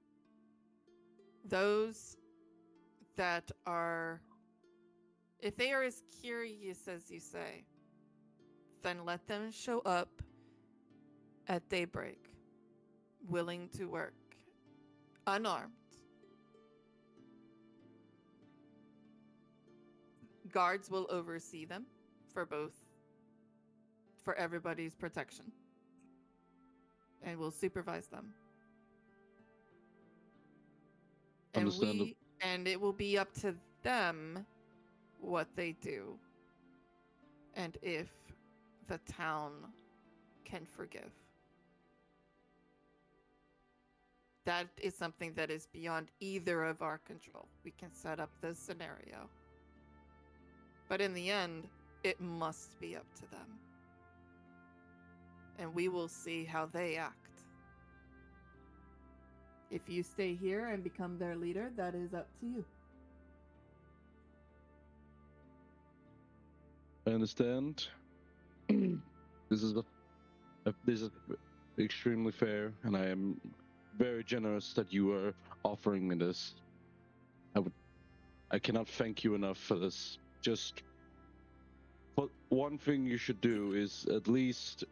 Those that are, if they are as curious as you say, then let them show up at daybreak, willing to work, unarmed. Guards will oversee them for everybody's protection, and will supervise them. Understandable. And it will be up to them what they do, and if the town can forgive. That is something that is beyond either of our control. We can set up this scenario, but in the end, it must be up to them. And we will see how they act. If you stay here and become their leader, that is up to you. I understand. This is extremely fair, and I am very generous that you are offering me this. I cannot thank you enough for this. Just, but one thing you should do is at least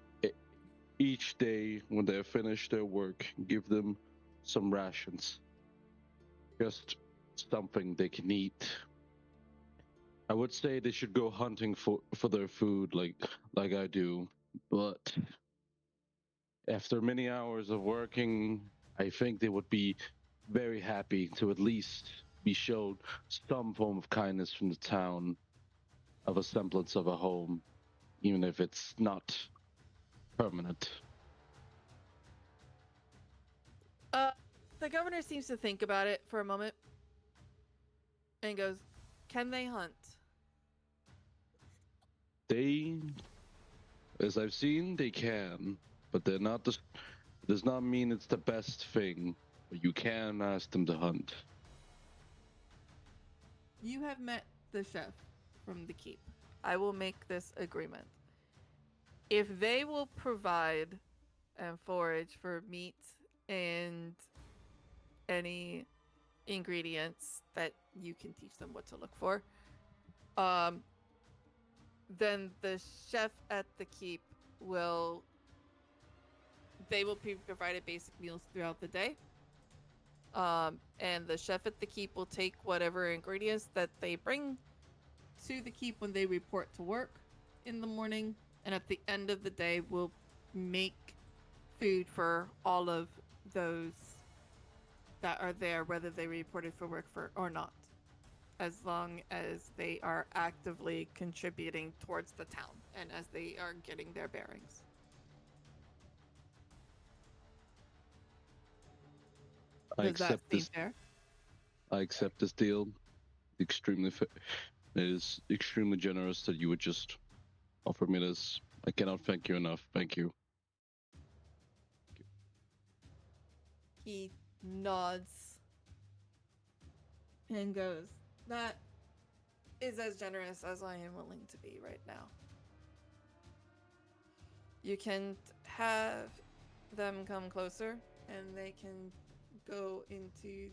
each day when they finish their work, give them some rations. Just something they can eat. I would say they should go hunting for their food like I do, but after many hours of working, I think they would be very happy to at least be shown some form of kindness from the town, of a semblance of a home, even if it's not permanent. The governor seems to think about it for a moment and goes, "Can they hunt?" They, as I've seen, they can, but they're not the. Does not mean it's the best thing, but you can ask them to hunt. You have met the chef from the keep. I will make this agreement. If they will provide and forage for meat and any ingredients that you can teach them what to look for, then the chef at the keep will be provided basic meals throughout the day. And the chef at the keep will take whatever ingredients that they bring to the keep when they report to work in the morning, and at the end of the day, we'll make food for all of those that are there, whether they reported for work for or not, as long as they are actively contributing towards the town and as they are getting their bearings. I Does that accept seem this. fair? I accept this deal. Extremely fair. It is extremely generous that you would just offer me this. I cannot thank you enough. Thank you. He nods and goes, "That is as generous as I am willing to be right now. You can have them come closer, and they can go into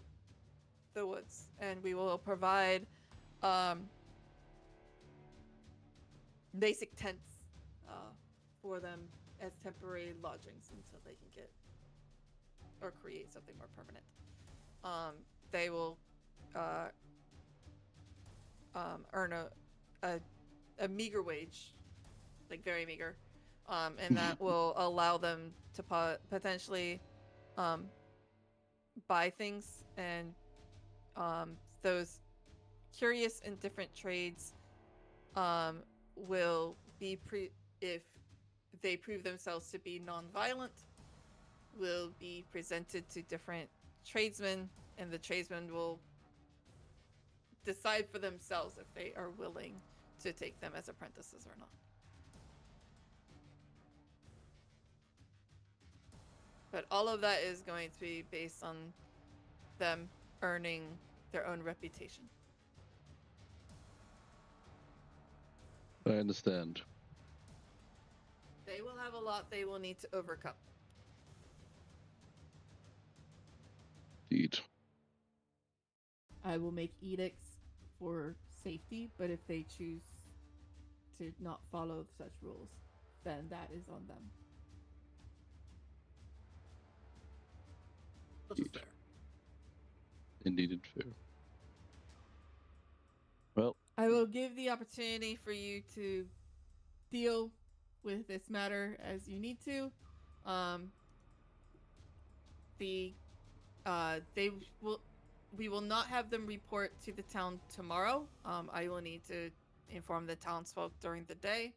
the woods, and we will provide basic tents for them as temporary lodgings until they can get or create something more permanent. They will earn a meager wage, like very meager, and that will allow them to potentially buy things, and those curious and different trades will be if they prove themselves to be non-violent, will be presented to different tradesmen, and the tradesmen will decide for themselves if they are willing to take them as apprentices or not. But all of that is going to be based on them earning their own reputation. I understand. They will have a lot they will need to overcome. Indeed. I will make edicts for safety, but if they choose to not follow such rules, then that is on them. That's fair. Indeed and fair. Well, I will give the opportunity for you to deal with this matter as you need to. We will not have them report to the town tomorrow. I will need to inform the townsfolk during the day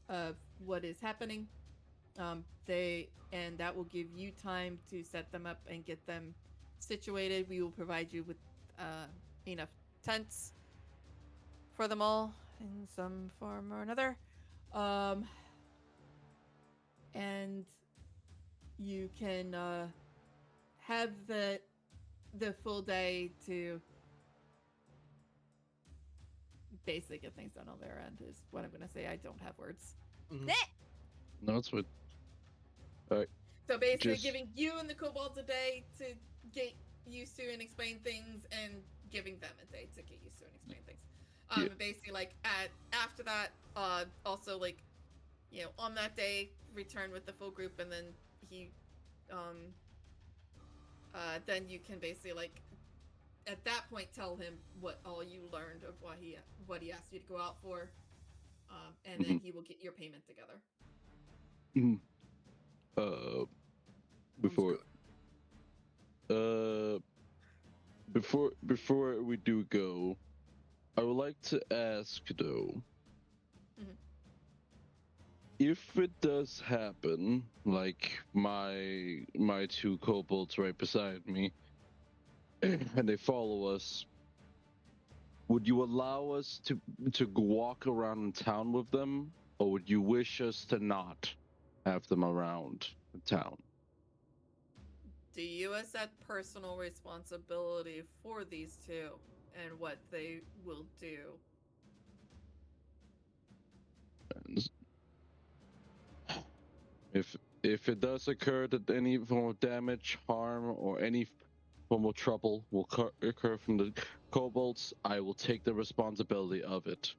of what is happening. That will give you time to set them up and get them situated. We will provide you with enough tents for them all in some form or another. And you can have the full day to basically get things done on their end is what I'm going to say. I don't have words. Mhm. no, it's fine. Alright. So basically Just- giving you and the kobolds a day to get used to and explain things, and giving them a day to get used to and explain things. Yeah. Basically, like after that, also like, you know, on that day, return with the full group, and then then you can basically like at that point tell him what all you learned of what he asked you to go out for, and then he will get your payment together. Mhm. Sounds Before good. before we do go, I would like to ask though, Mhm. if it does happen, like my two kobolds right beside me, and they follow us, would you allow us to walk around in town with them, or would you wish us to not have them around the town? Do you accept personal responsibility for these two and what they will do? And if it does occur that any form of damage, harm, or any form of trouble will occur from the kobolds, I will take the responsibility of it.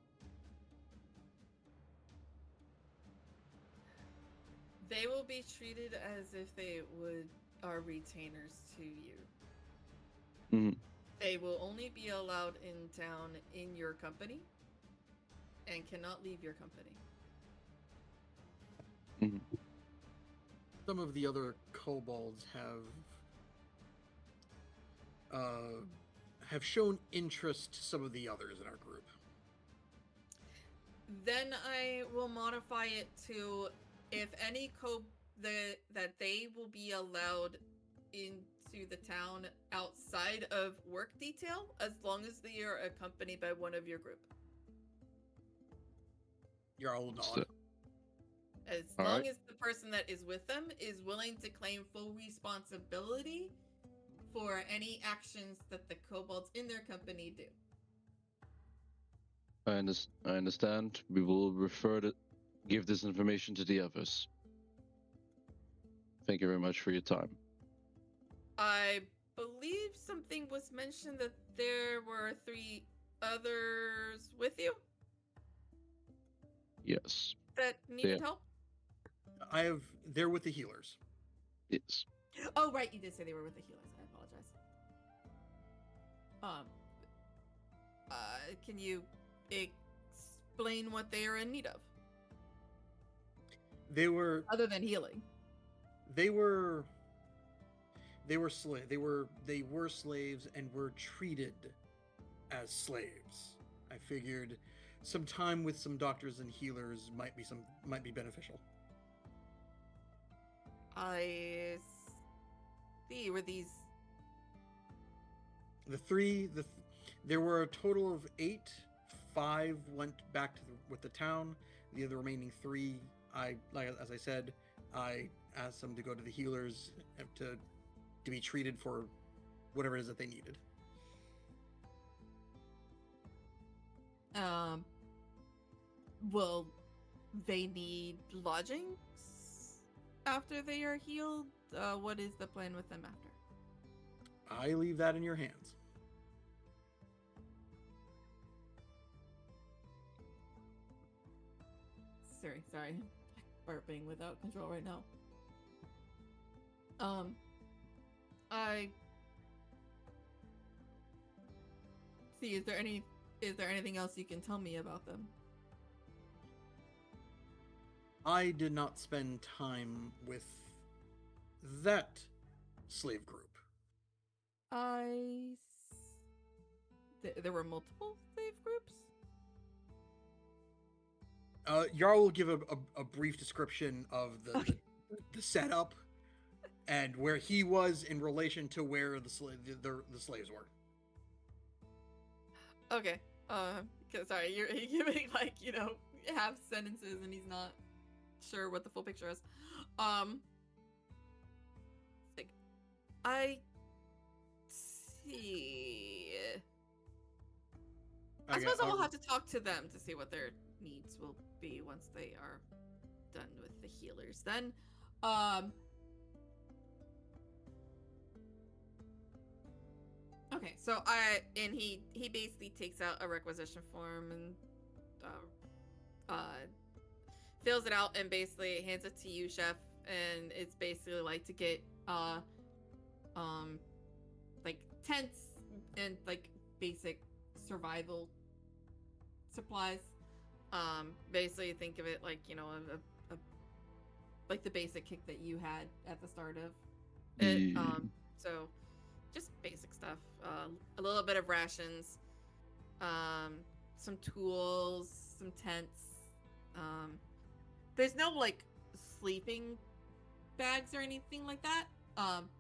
They will be treated as if they are retainers to you. Mhm. They will only be allowed in town in your company, and cannot leave your company. Mhm. Some of the other kobolds have shown interest to some of the others in our group. Then I will modify it to if any that they will be allowed into the town outside of work detail as long as they are accompanied by one of your group. Jarl will nod. So- As All long right. as the person that is with them is willing to claim full responsibility for any actions that the kobolds in their company do. I understand. We will give this information to the others. Thank you very much for your time. I believe something was mentioned that there were 3 others with you Yes. that needed Yeah. help. They're with the healers. Yes. Oh, right, you did say they were with the healers. I apologize. Can you explain what they are in need of, They were other than healing? they were slaves and were treated as slaves. I figured some time with some doctors and healers might be beneficial. I see. Were these? There were a total of 8. 5 went back with the town. The other remaining 3, as I said, I asked them to go to the healers to be treated for whatever it is that they needed. Will they need lodgings after they are healed? What is the plan with them after? I leave that in your hands. Sorry, burping without control right now. I see. Is there anything else you can tell me about them? I did not spend time with that slave group. There were multiple slave groups? Jarl will give a brief description of the setup and where he was in relation to where the slaves were. Okay. Sorry, you're giving half sentences and he's not sure what the full picture is. I see. I suppose I will have to talk to them to see what their needs will be once they are done with the healers. Then, okay, so he basically takes out a requisition form and fills it out and basically hands it to you, Chef. And it's basically like to get like tents and like basic survival supplies. Basically think of it like like the basic kit that you had at the start of it. So just basic stuff. A little bit of rations, some tools, some tents. There's no like sleeping bags or anything like that.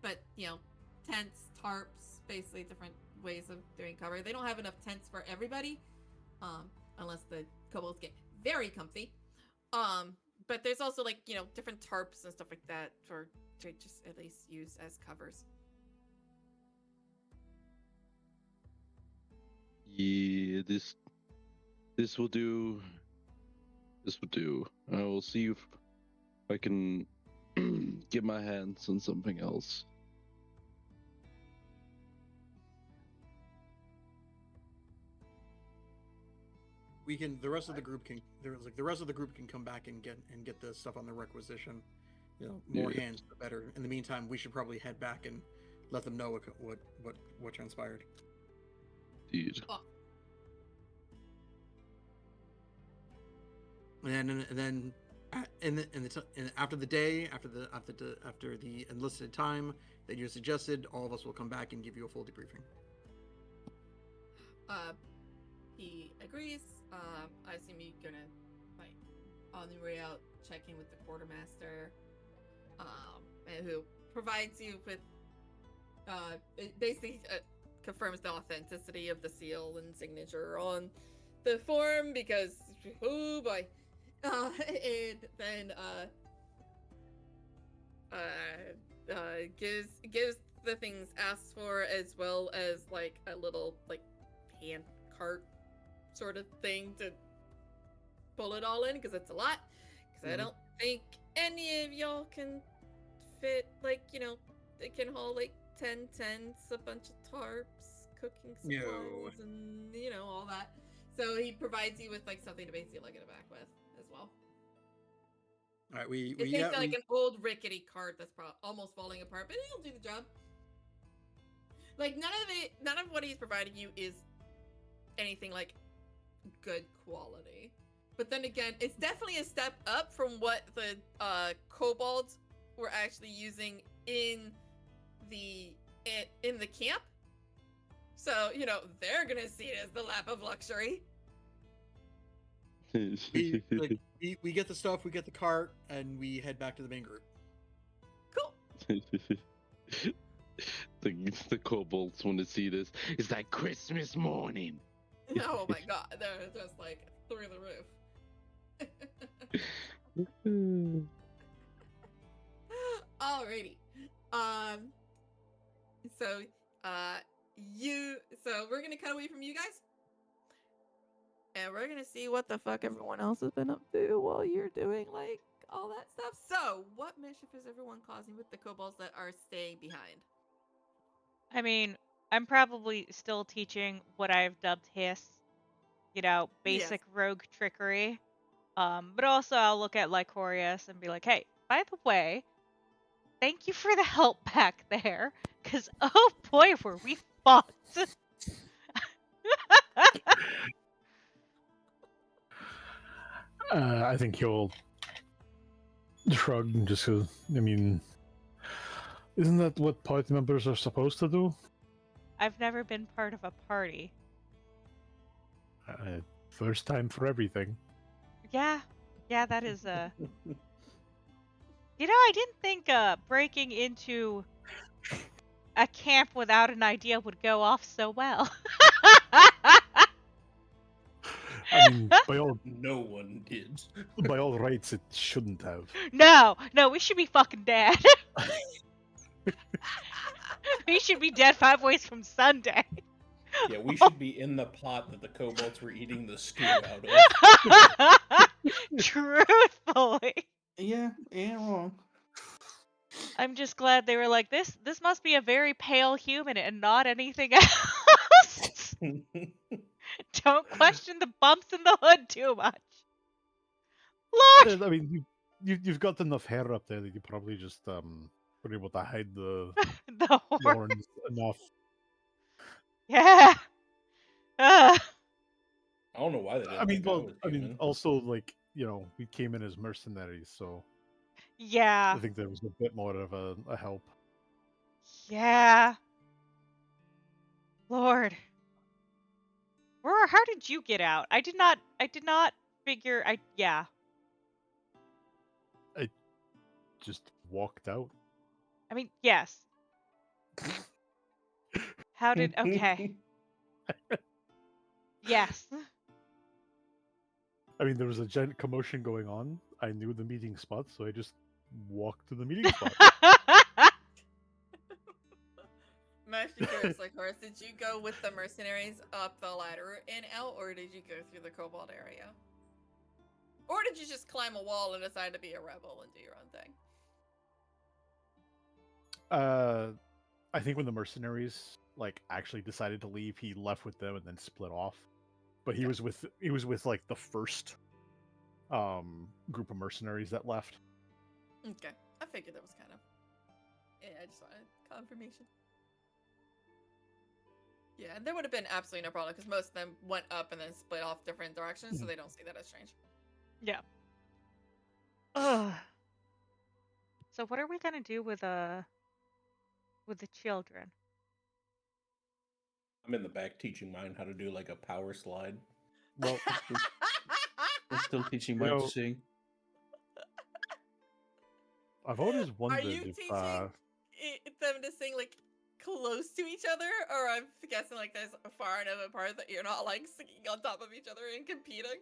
But tents, tarps, basically different ways of doing cover. They don't have enough tents for everybody, unless the kobolds get very comfy. But there's also like different tarps and stuff like that to just at least use as covers. Yeah, this will do. This will do. I will see if I can get my hands on something else. The rest of the group can come back and get the stuff on the requisition. More Yeah. hands the better. In the meantime, we should probably head back and let them know what transpired. Indeed. Oh. and then after the day, after the enlisted time that you suggested, all of us will come back and give you a full debriefing. He agrees. I assume you're gonna, like, on the way out, check in with the quartermaster, and who provides you with, it basically confirms the authenticity of the seal and signature on the form, because, oh boy. And then, gives the things asked for, as well as, like, a little, like, hand cart sort of thing to pull it all in, because it's a lot. Because I don't think any of y'all can fit, like, they can haul like 10 tents, a bunch of tarps, cooking supplies, and all that. So he provides you with, like, something to basically lug it back with as well. All right, It's basically like an old rickety cart that's almost falling apart, but it'll do the job. Like, none of what he's providing you is anything like good quality. But then again, it's definitely a step up from what the kobolds were actually using in the camp. So, they're gonna see it as the lap of luxury. We get the stuff, we get the cart, and we head back to the main group. Cool. The kobolds want to see this. It's like Christmas morning. Oh my god, they're just like through the roof. Alrighty. So we're gonna cut away from you guys. And we're gonna see what the fuck everyone else has been up to while you're doing, like, all that stuff. So, what mischief is everyone causing with the kobolds that are staying behind? I mean, I'm probably still teaching what I've dubbed hiss, basic rogue trickery. But also I'll look at Lycorius and be like, hey, by the way, thank you for the help back there, because oh boy, were we fucked. I think he'll shrug just because, isn't that what party members are supposed to do? I've never been part of a party. First time for everything. Yeah, that is I didn't think breaking into a camp without an idea would go off so well. No one did. By all rights, it shouldn't have. No, we should be fucking dead. We should be dead 5 ways from Sunday. Yeah, we should be in the pot that the kobolds were eating the stew out of. Truthfully. Yeah, ain't wrong. I'm just glad they were like, this must be a very pale human and not anything else. Don't question the bumps in the hood too much. Lord! You've got enough hair up there that you probably just were able to hide the horns enough. Yeah. I don't know why they didn't. Also, like, we came in as mercenaries, so yeah. I think there was a bit more of a help. Yeah. Lord. Aurora, how did you get out? I did not figure. Yeah. I just walked out. Yes. How did? Okay. Yes. There was a giant commotion going on. I knew the meeting spot, so I just walked to the meeting spot. Master Curse, Lycorius, did you go with the mercenaries up the ladder and out, or did you go through the kobold area? Or did you just climb a wall and decide to be a rebel and do your own thing? I think when the mercenaries actually decided to leave, he left with them and then split off. But he was with like the first group of mercenaries that left. Okay, I figured that was kind of. Yeah, I just wanted confirmation. Yeah, there would have been absolutely no problem because most of them went up and then split off different directions, so they don't see that as strange. Yeah. Ugh. So what are we gonna do with the children? I'm in the back teaching mine how to do like a power slide. Well, I'm still teaching You mine to know- sing. I've always Are wondered you if teaching them to sing like close to each other, or I'm guessing like there's far enough apart that you're not like singing on top of each other and competing?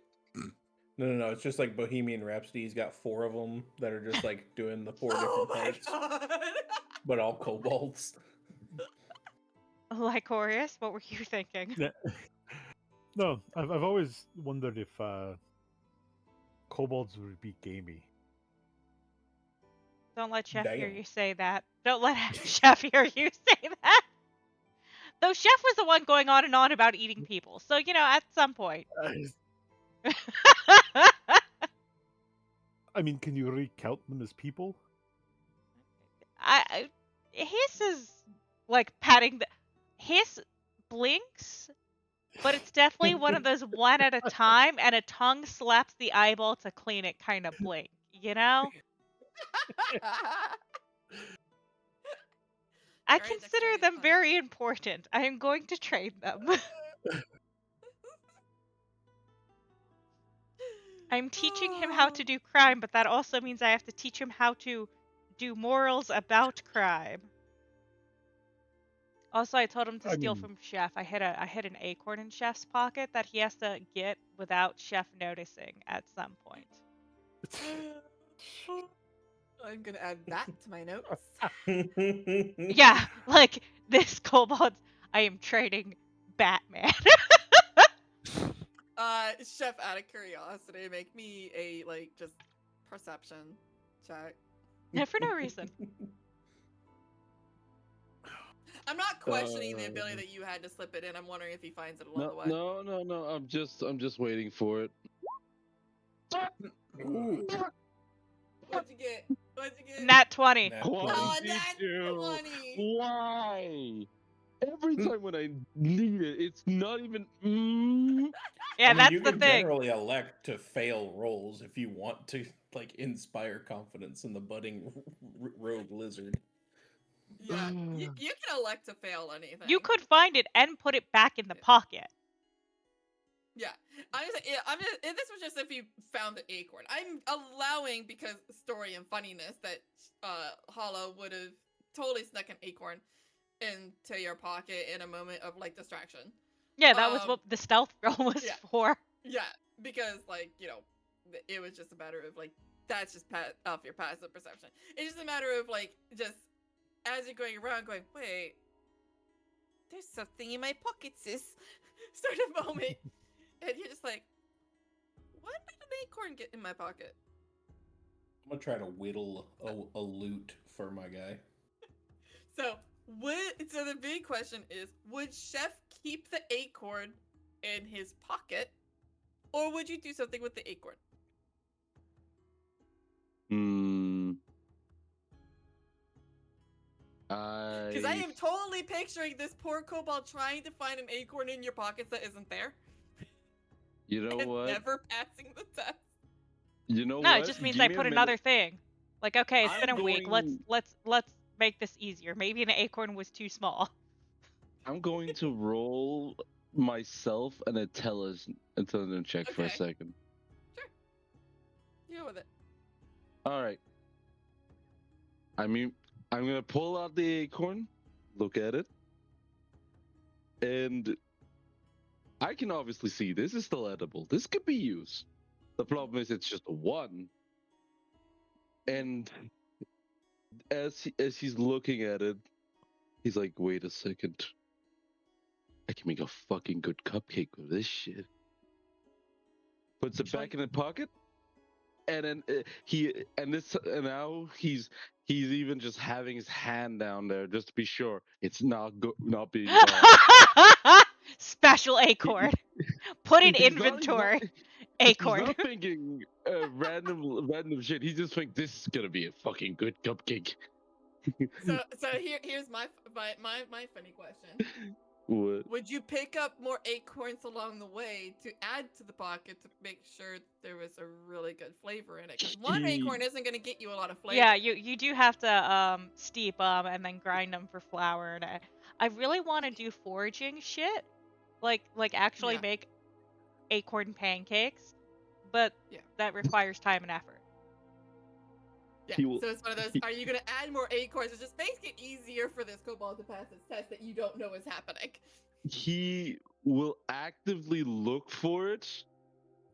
No. It's just like Bohemian Rhapsody. He's got 4 of them that are just like doing the 4 Oh different my parts, god! but all kobolds. Lycorius, what were you thinking? Yeah. No, I've always wondered if kobolds would be gamey. Don't let Chef hear Damn. you say that. Don't let Chef hear you say that. Though Chef was the one going on and on about eating people, so at some point. I mean, can you really count them as people? His is like patting the. His blinks, but it's definitely one of those one at a time, and a tongue slaps the eyeball to clean it kind of blink. I Very consider dexterous them punch. very important. I am going to train them. I'm teaching him how to do crime, but that also means I have to teach him how to do morals about crime. Also, I told him to steal from Chef. I hid an acorn in Chef's pocket that he has to get without Chef noticing at some point. I'm gonna add that to my notes. Yeah, like this kobold, I am training Batman. Chef, out of curiosity, make me a just perception check. Yeah, for no reason. I'm not questioning the ability that you had to slip it in. I'm wondering if he finds it along the way. No. I'm just waiting for it. Ooh. What'd you get? Nat 20. Nat Oh, 20. that's 20. Why? Every time when I need it, it's not even. Yeah, I mean, that's you the can thing. generally elect to fail rolls if you want to inspire confidence in the budding rogue lizard. Yeah, you can elect to fail anything. You could find it and put it back in the pocket. Yeah, this was just if you found the acorn. I'm allowing, because story and funniness, that Hollow would have totally snuck an acorn into your pocket in a moment of distraction. Yeah, that was what the stealth roll was for. Yeah, because it was just a matter of that's just off your passive perception. It's just a matter of just as you're going around, going, wait, there's something in my pocket, sis. Sort of moment. And you're just like, when did an acorn get in my pocket? I'm gonna try to whittle a loot for my guy. So the big question is, would Chef keep the acorn in his pocket, or would you do something with the acorn? Because I am totally picturing this poor kobold trying to find an acorn in your pockets that isn't there. You know and what? never passing the test. You know No, what? it just means Give I me a put minute. another thing. Like, okay, it's been a week. going- Let's make this easier. Maybe an acorn was too small. I'm going to roll myself an intelligence check for a Okay. second. Sure. Deal with it. All right. I mean, I'm gonna pull out the acorn, look at it, and I can obviously see this is still edible. This could be used. The problem is it's just a 1. And as he's looking at it, he's like, "Wait a second. I can make a fucking good cupcake with this shit." Puts it back in the pocket, and then now he's even just having his hand down there just to be sure it's not being gone. Special acorn. Put in He's not- inventory. He's Acorn. not thinking random shit. He just thinks this is gonna be a fucking good cupcake. So here's my funny question. What? Would you pick up more acorns along the way to add to the pocket to make sure there was a really good flavor in it? Because one acorn isn't going to get you a lot of flavor. Yeah, you do have to steep them and then grind them for flour. And I really want to do foraging shit, like actually Yeah. make acorn pancakes, but Yeah. that requires time and effort. Yeah. He will- So it's one of those. Are you going to add more acorns? It just makes it easier for this kobold to pass its test that you don't know is happening. He will actively look for it,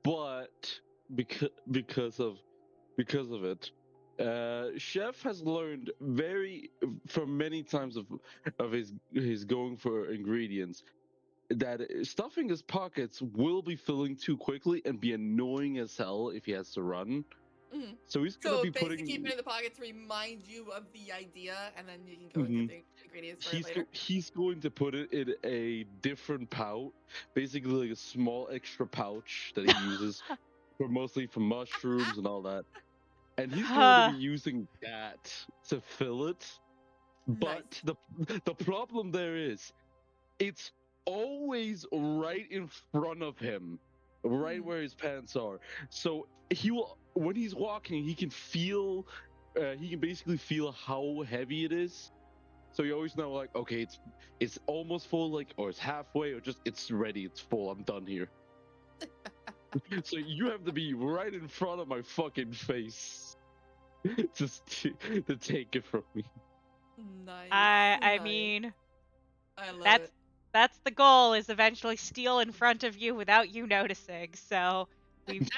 but because of it, Chef has learned from many times of his going for ingredients that stuffing his pockets will be filling too quickly and be annoying as hell if he has to run. Mhm. So he's gonna So be basically putting. keep it in the pocket to remind you of the idea, and then you can go and Mhm. get the ingredients for it later. He's going to put it in a different pouch, basically like a small extra pouch that he uses mostly for mushrooms and all that. And he's going to be using that to fill it. But the problem there is, it's always right in front of him, right where his pants are. So he will, when he's walking, he can basically feel how heavy it is. So you always know, like, okay, it's almost full, like, or it's halfway, or just it's ready, it's full, I'm done here. So you have to be right in front of my fucking face just to take it from me. Nice. I nice. mean, I love that's it. that's the goal, is eventually steal in front of you without you noticing. So we The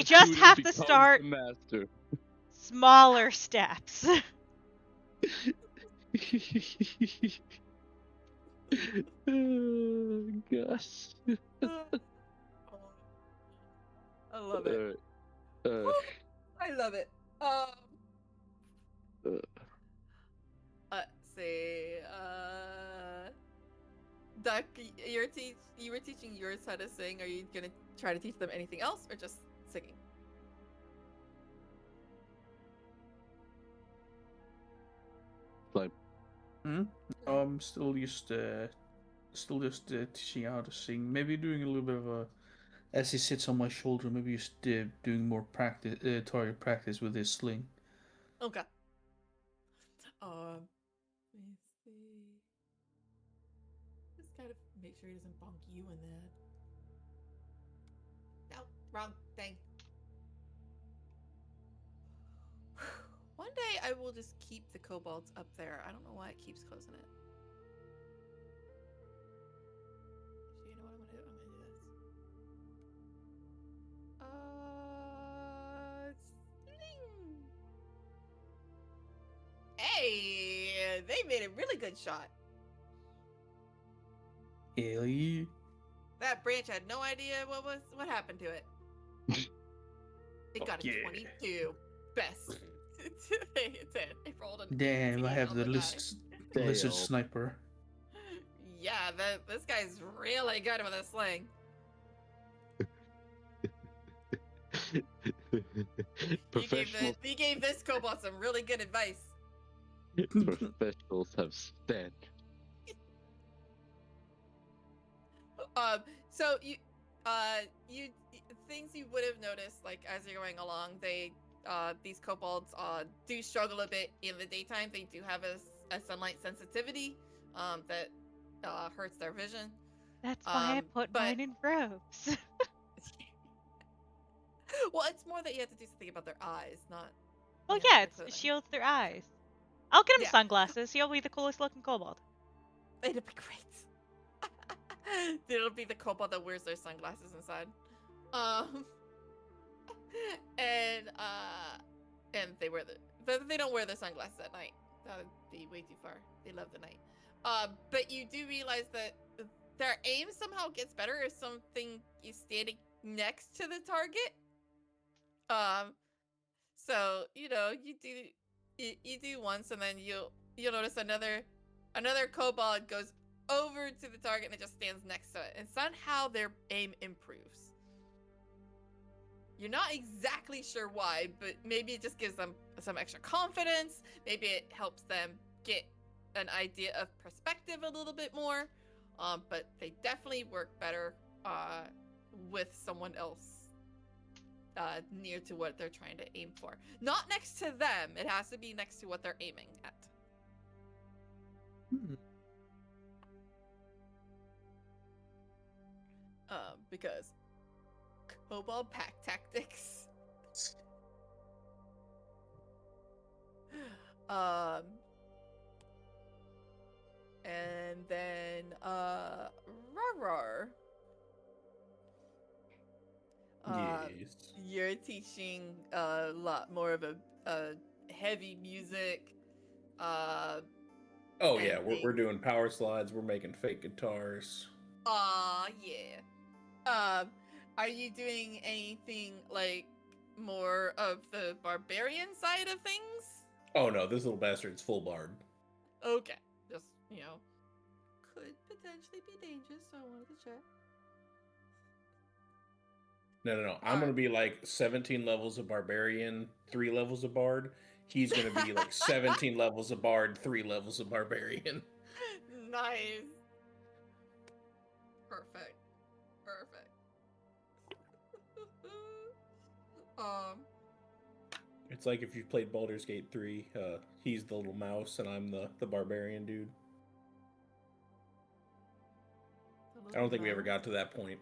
just student have to becomes start- the master. smaller steps. Oh, gosh. I love it. Uh, I love it. Let's see. Duck, you were teaching yours how to sing. Are you gonna try to teach them anything else, or just singing? like, Still just teaching how to sing. Maybe doing a little bit of a, as he sits on my shoulder. Maybe just doing more practice, target practice with his sling. Okay. Let me see. Just kind of make sure he doesn't bonk you in the head. No, wrong thing. One day I will just keep the kobolds up there. I don't know why it keeps closing it. So you know what I'm gonna do? I'm gonna do this. Hey, they made a really good shot. Ellie. That branch had no idea what happened to it. It got a 22. Best. It rolled a Damn, I 19 have on the die. lizard sniper. Yeah, this guy's really good with a sling. professionals, He gave this kobold some really good advice. professionals have standards. So you things you would have noticed, like as you're going along, these kobolds do struggle a bit in the daytime. They do have a sunlight sensitivity that hurts their vision. That's why I put mine in robes. Well, it's more that you have to do something about their eyes, not. Well, you know, yeah, their it clothing. shields their eyes. I'll get him Yeah. sunglasses. He'll be the coolest looking kobold. It'll be great. It'll be the kobold that wears their sunglasses inside. And they don't wear their sunglasses at night. That would be way too far. They love the night. But you do realize that their aim somehow gets better if something is standing next to the target. So you know you do once, and then you'll notice another kobold goes over to the target and it just stands next to it, and somehow their aim improves. You're not exactly sure why, but maybe it just gives them some extra confidence. Maybe it helps them get an idea of perspective a little bit more. But they definitely work better with someone else near to what they're trying to aim for. Not next to them. It has to be next to what they're aiming at. Because Kobold pack tactics. And then Rar. Yes. You're teaching a lot more of a heavy music. Oh yeah, and we're doing power slides. We're making fake guitars. Yeah. Are you doing anything like more of the barbarian side of things? Oh no, this little bastard's full bard. Okay. Just, could potentially be dangerous, so I wanted to check. No. I'm gonna be like 17 levels of barbarian, 3 levels of bard. He's gonna be like 17 levels of bard, 3 levels of barbarian. Nice. Perfect. It's like if you've played Baldur's Gate 3, he's the little mouse and I'm the barbarian dude. I don't think we ever got to that point.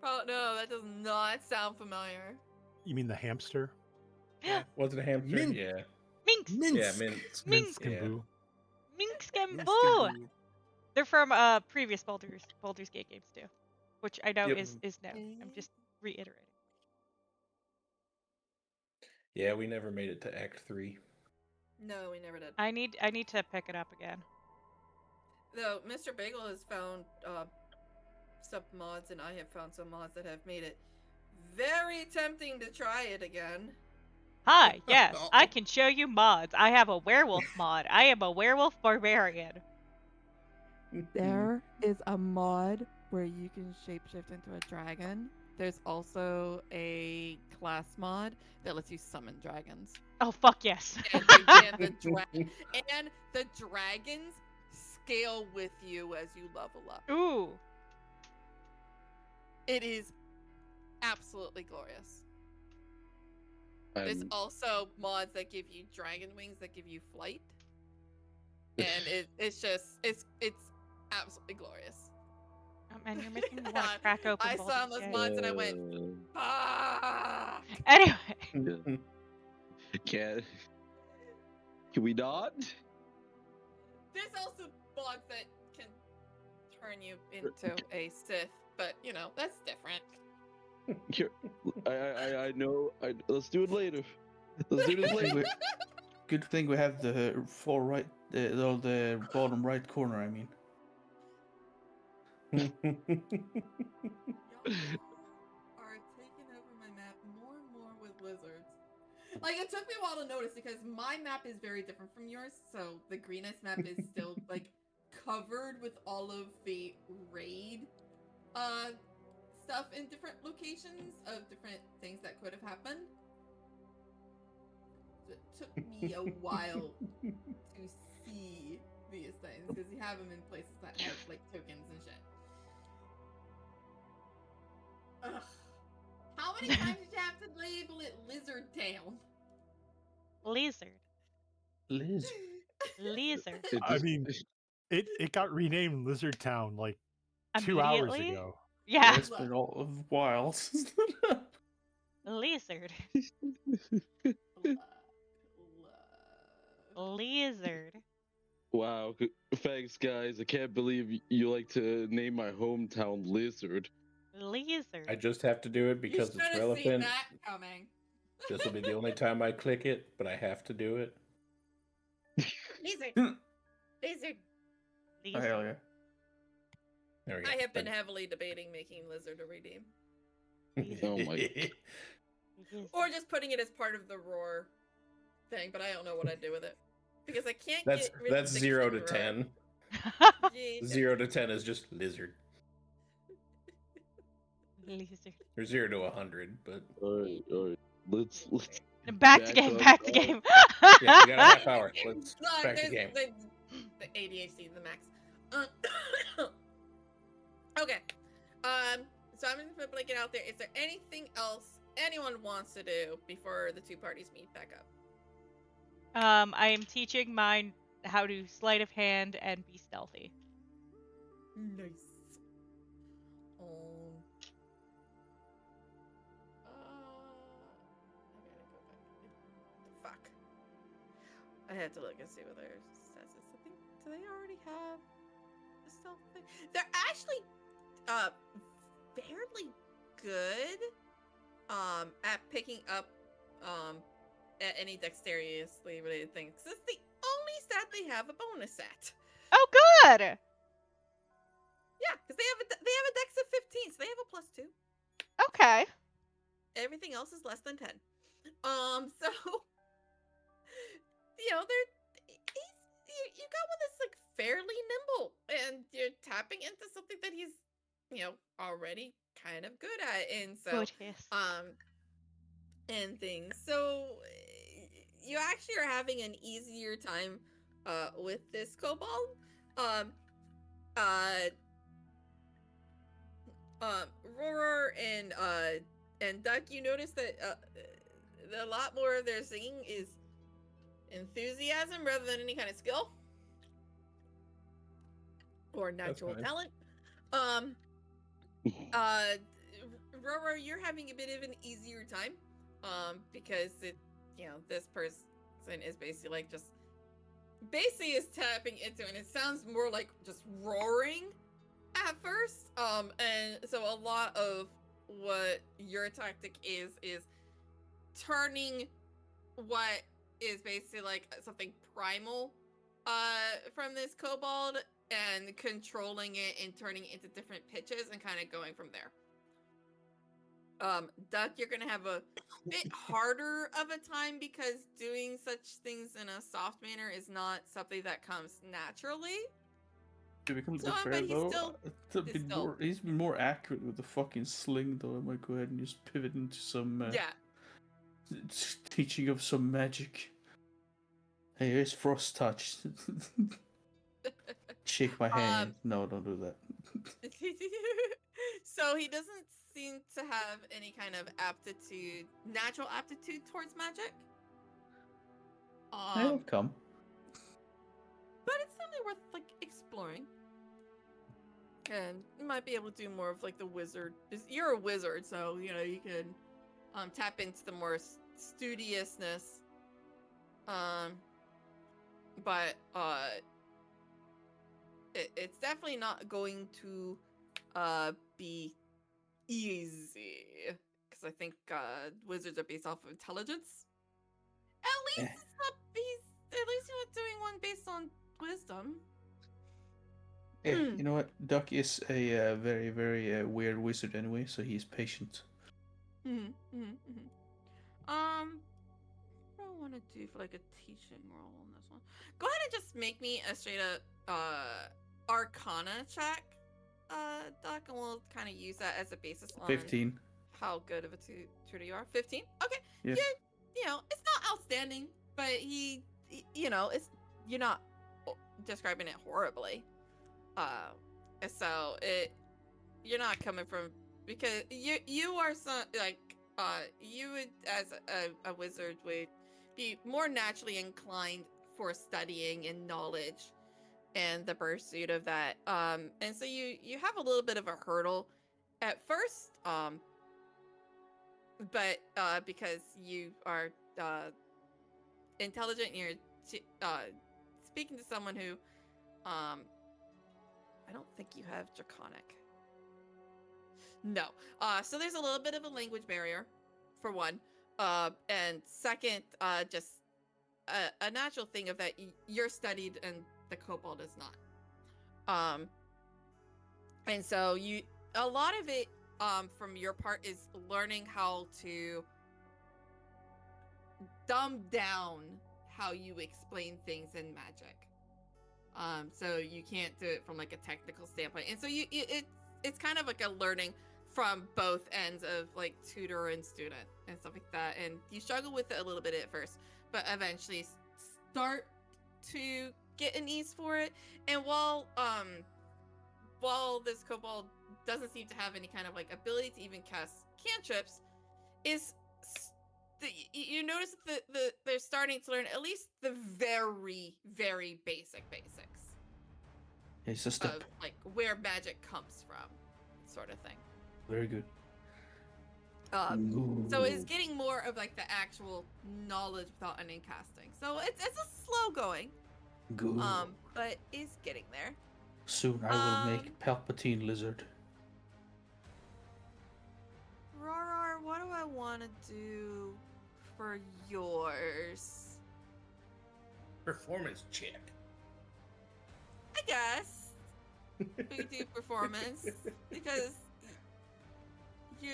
Oh no, that does not sound familiar. You mean the hamster? Was it a hamster? Mint. Yeah. Minx! Minsk. Yeah, mint. Minx! Yeah. Minx Minsk and and Boo! Boo. They're from previous Baldur's Gate games too, which I know Yep. is known. I'm just reiterating. Yeah, we never made it to Act 3. No, we never did. I need to pick it up again. Though Mr. Bagel has found some mods, and I have found some mods that have made it very tempting to try it again. Hi, yes, I can show you mods. I have a werewolf mod. I am a werewolf barbarian. There is a mod where you can shapeshift into a dragon. There's also a class mod that lets you summon dragons. Oh fuck yes. And the dragons scale with you as you level up. Ooh. It is absolutely glorious. There's also mods that give you dragon wings that give you flight. And it's absolutely glorious. Oh man, you're making me want to crack open I saw Baldur's those Gate. mods and I went, ah! Anyway. Can we not? There's also mods that can turn you into a Sith, but that's different. Here, I know. Let's do it later. Let's do this later. Good thing we have the far right, the bottom right corner. I mean. Y'all are taking over my map more and more with lizards. Like, it took me a while to notice because my map is very different from yours. So the greenest map is still like covered with all of the raid stuff in different locations of different things that could have happened. So it took me a while to see these things because you have them in places that have like tokens and shit. Ugh. How many times did you have to label it Lizard Town? Lizard. Liz. Lizard. I mean, it got renamed Lizard Town like 2 hours Immediately? ago. Yeah. It's been a while. Lizard. Lizard. Wow, thanks guys. I can't believe you like to name my hometown Lizard. Lizard. I just have to do it because you it's should have seen relevant. that coming. This will be the only time I click it, but I have to do it. Lizard. Lizard. Oh, hell yeah. There we go. I have been heavily debating making Lizard a redeem. Oh my Lizard. Or just putting it as part of the roar thing, but I don't know what I'd do with it. Because I can't That's get rid of 0 to roar. 10. Jeez. 0 to 10 is just lizard. Lizard. Or 0 to 100, but all right. Let's Back to game, up. back to game. yeah, we got a half hour. Let's Look, back to game. the ADHD to the max. Okay. So I'm just gonna put it out there. Is there anything else anyone wants to do before the two parties meet back up? I am teaching mine how to sleight of hand and be stealthy. Nice. I gotta go back. Fuck. I had to look and see whether it says this. I think, do they already have the stealth thing? They're actually fairly good at picking up at any dexterously related things. It's the only stat they have a bonus at. Oh, good. Yeah, because they have a dex of 15, so they have a +2. Okay. Everything else is less than 10. So you know, you got one that's like fairly nimble, and you're tapping into something that he's, you know, already kind of good at, and so Good hiss. and things. So you actually are having an easier time with this kobold. Roar and Duck, you notice that a lot more of their singing is enthusiasm rather than any kind of skill or natural talent. Roar, you're having a bit of an easier time because it, you know, this person is basically like just is tapping into it, and it sounds more like just roaring at first. And so a lot of what your tactic is turning what is basically like something primal from this kobold and controlling it and turning it into different pitches and kind of going from there. Duck, you're gonna have a bit harder of a time because doing such things in a soft manner is not something that comes naturally. To become So, fair but he's though, still- he's been more accurate with the fucking sling though. I might go ahead and just pivot into some Yeah. teaching of some magic. Hey, here's frost touch. Shake my hand. No, don't do that. So he doesn't seem to have any kind of natural aptitude towards magic. It'll come. But it's something worth like exploring. And you might be able to do more of like the wizard. You're a wizard, so you know you can tap into the more studiousness. But it's definitely not going to be easy, because I think wizards are based off of intelligence. At least it's not at least you're not doing one based on wisdom. Yeah, you know what? Duck is a very, very weird wizard anyway, so he's patient. What do I want to do for like a teaching role on this one? Go ahead and just make me a straight up Arcana check, Duck, and we'll kind of use that as a basis on 15. how good of a tutor you are. 15. Okay. Yeah. You know, it's not outstanding, but you know, you're not describing it horribly. So you're not coming from, because you are some like you would, as a wizard, would be more naturally inclined for studying and knowledge and the pursuit of that. And so you have a little bit of a hurdle at first, but because you are intelligent and you're speaking to someone who I don't think you have Draconic. No. So there's a little bit of a language barrier, for one. And second, just a natural thing of that you're studied and the kobold is not. And so a lot of it from your part is learning how to dumb down how you explain things in magic. So you can't do it from like a technical standpoint, and so it's kind of like a learning from both ends of like tutor and student and stuff like that. And you struggle with it a little bit at first, but eventually start to get an ease for it. And while this kobold doesn't seem to have any kind of like ability to even cast cantrips, you notice that they're starting to learn at least the very, very basics It's a step. of like where magic comes from, sort of thing. Very good. So it's getting more of like the actual knowledge without any casting. So it's a slow going, Good. but it's getting there. Soon I will make Palpatine lizard. Rorar, what do I want to do for yours? Performance check. I guess we do performance because you're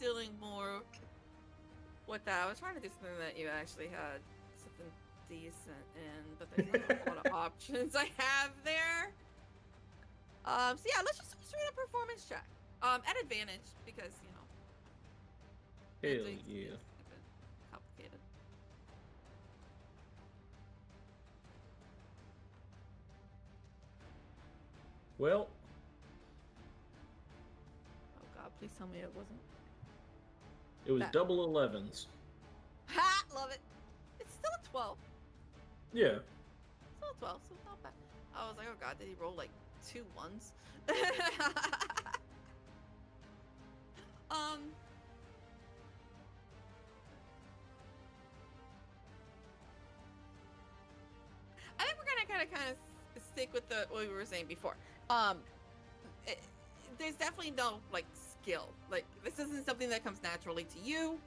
dealing more with that. I was trying to do something that you actually had something decent in, but there's not a lot of options I have there. So yeah, let's just do a straight up performance check. At advantage because Hell it's yeah. a bit complicated. Well, Oh god, please tell me it wasn't. it was That- double 11s. Ha! Love it. It's still a 12. Yeah. Still a 12, so not bad. I was like, oh god, did he roll like 2 ones? I think we're gonna kind of stick with what we were saying before. There's definitely no like skill. Like this isn't something that comes naturally to you.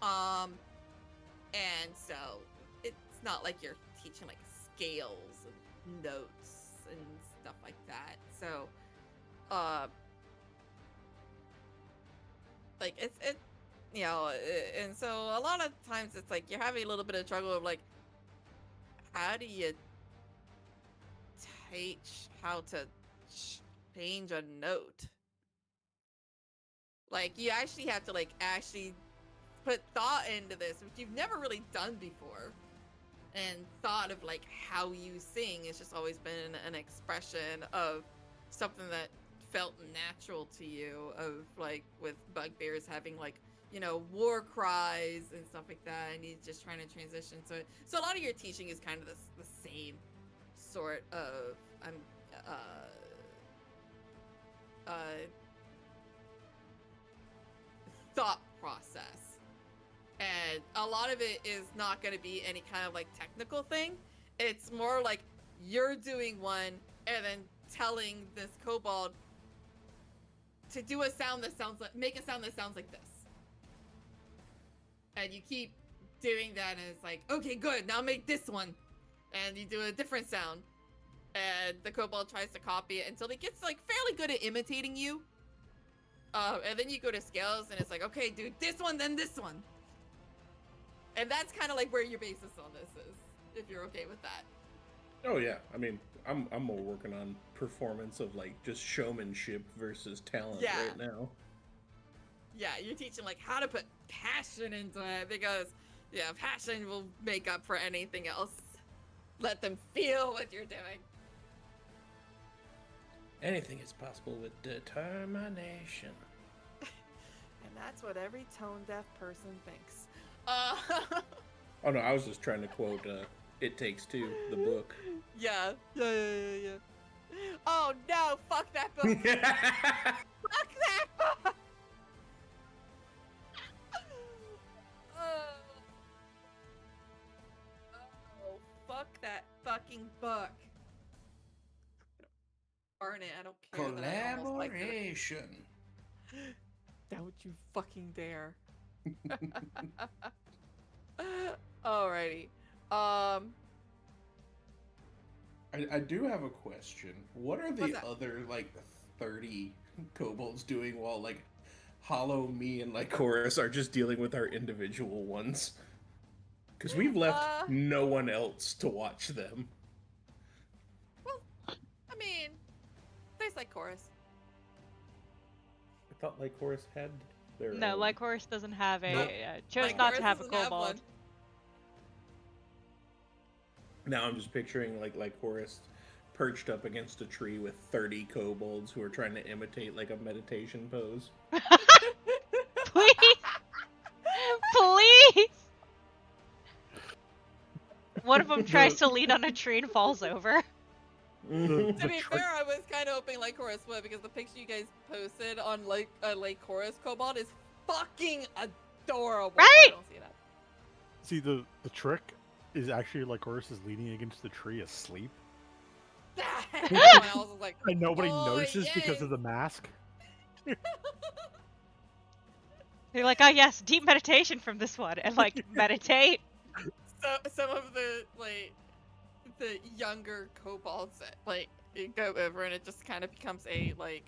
And so it's not like you're teaching like scales and notes and stuff like that. So, like and so a lot of times it's like you're having a little bit of struggle of like, how do you teach how to change a note? Like you actually have to like actually put thought into this, which you've never really done before, and thought of like how you sing. It's just always been an expression of something that felt natural to you, of like with bugbears having like war cries and stuff like that, and he's just trying to transition to it. So a lot of your teaching is kind of the same sort of thought process, and a lot of it is not going to be any kind of like technical thing. It's more like you're doing one and then telling this kobold to do a sound that sounds like, make a sound that sounds like this, and you keep doing that, and it's like, okay, good, now make this one, and you do a different sound, and the kobold tries to copy it until it gets like fairly good at imitating you. And then you go to scales, and it's like, okay, dude, this one, then this one. And that's kind of like where your basis on this is, if you're okay with that. Oh yeah. I mean, I'm more working on performance of like just showmanship versus talent Yeah. right now. Yeah, you're teaching like how to put passion into it, because passion will make up for anything else. Let them feel what you're doing. Anything is possible with determination. And that's what every tone deaf person thinks. Oh no, I was just trying to quote It Takes Two, the book. Yeah. Oh no, fuck that book. Fuck that book. Oh, fuck that fucking book. Burn it, I don't care. that I almost liked it. Collaboration. Don't you fucking dare. Alrighty. I do have a question. What are What's the that? other like 30 kobolds doing while like Hollow, me, and Lycoris are just dealing with our individual ones? Because we've left no one else to watch them. Well, I mean, there's like chorus. I thought Lycoris had their No, own. Lycoris doesn't have a. Nope. Chose not to Lycoris have a doesn't have kobold. one. Now I'm just picturing like Horace perched up against a tree with 30 kobolds who are trying to imitate like a meditation pose. Please, please. One of them tries to lean on a tree and falls over. To be fair, I was kind of hoping like Horace would, because the picture you guys posted on like Lake Horace Kobold is fucking adorable. Right? I don't see that. See, the trick is actually like Horus is leaning against the tree asleep. Everyone else is like, And nobody "Oh, notices because yes." of the mask. They're like, oh yes, deep meditation from this one, and like meditate. So some of the younger kobolds like go over, and it just kind of becomes a like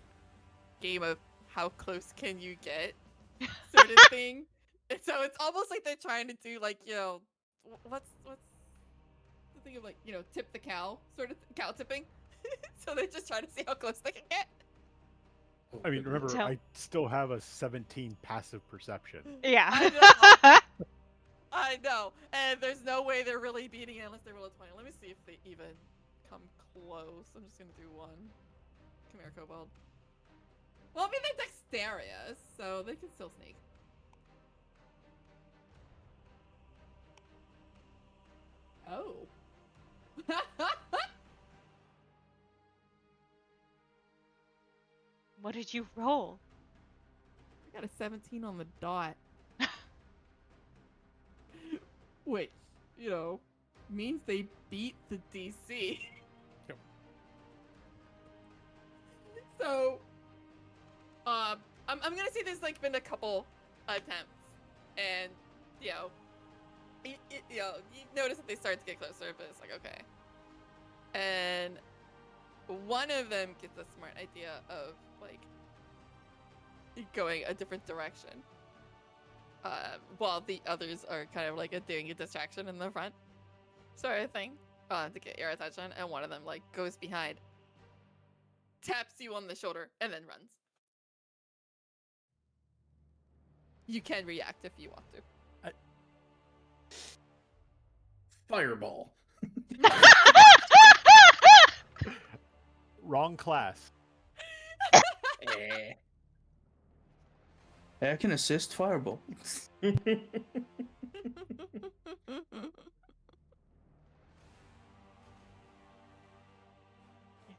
game of how close can you get sort of thing. And so it's almost like they're trying to do like, you know, what's the thing of like, you know, tip the cow sort of cow tipping. So they're just trying to see how close they can get. I mean, remember, So- I still have a 17 passive perception. Yeah. I know, and there's no way they're really beating it unless they roll a 20. Let me see if they even come close. I'm just gonna do one. Come here, kobold. Well, I mean, they're dexterous, so they can still sneak. Oh. What did you roll? I got a 17 on the dot. Which, you know, means they beat the DC. Yep. So, I'm gonna say there's like been a couple attempts, and you know, you notice that they start to get closer, but it's like okay. And one of them gets a smart idea of like going a different direction. While the others are kind of like doing a distraction in the front sort of thing to get your attention, and one of them like goes behind, taps you on the shoulder, and then runs. You can react if you want to. Fireball. Wrong class. Eh. I can assist Fireball. I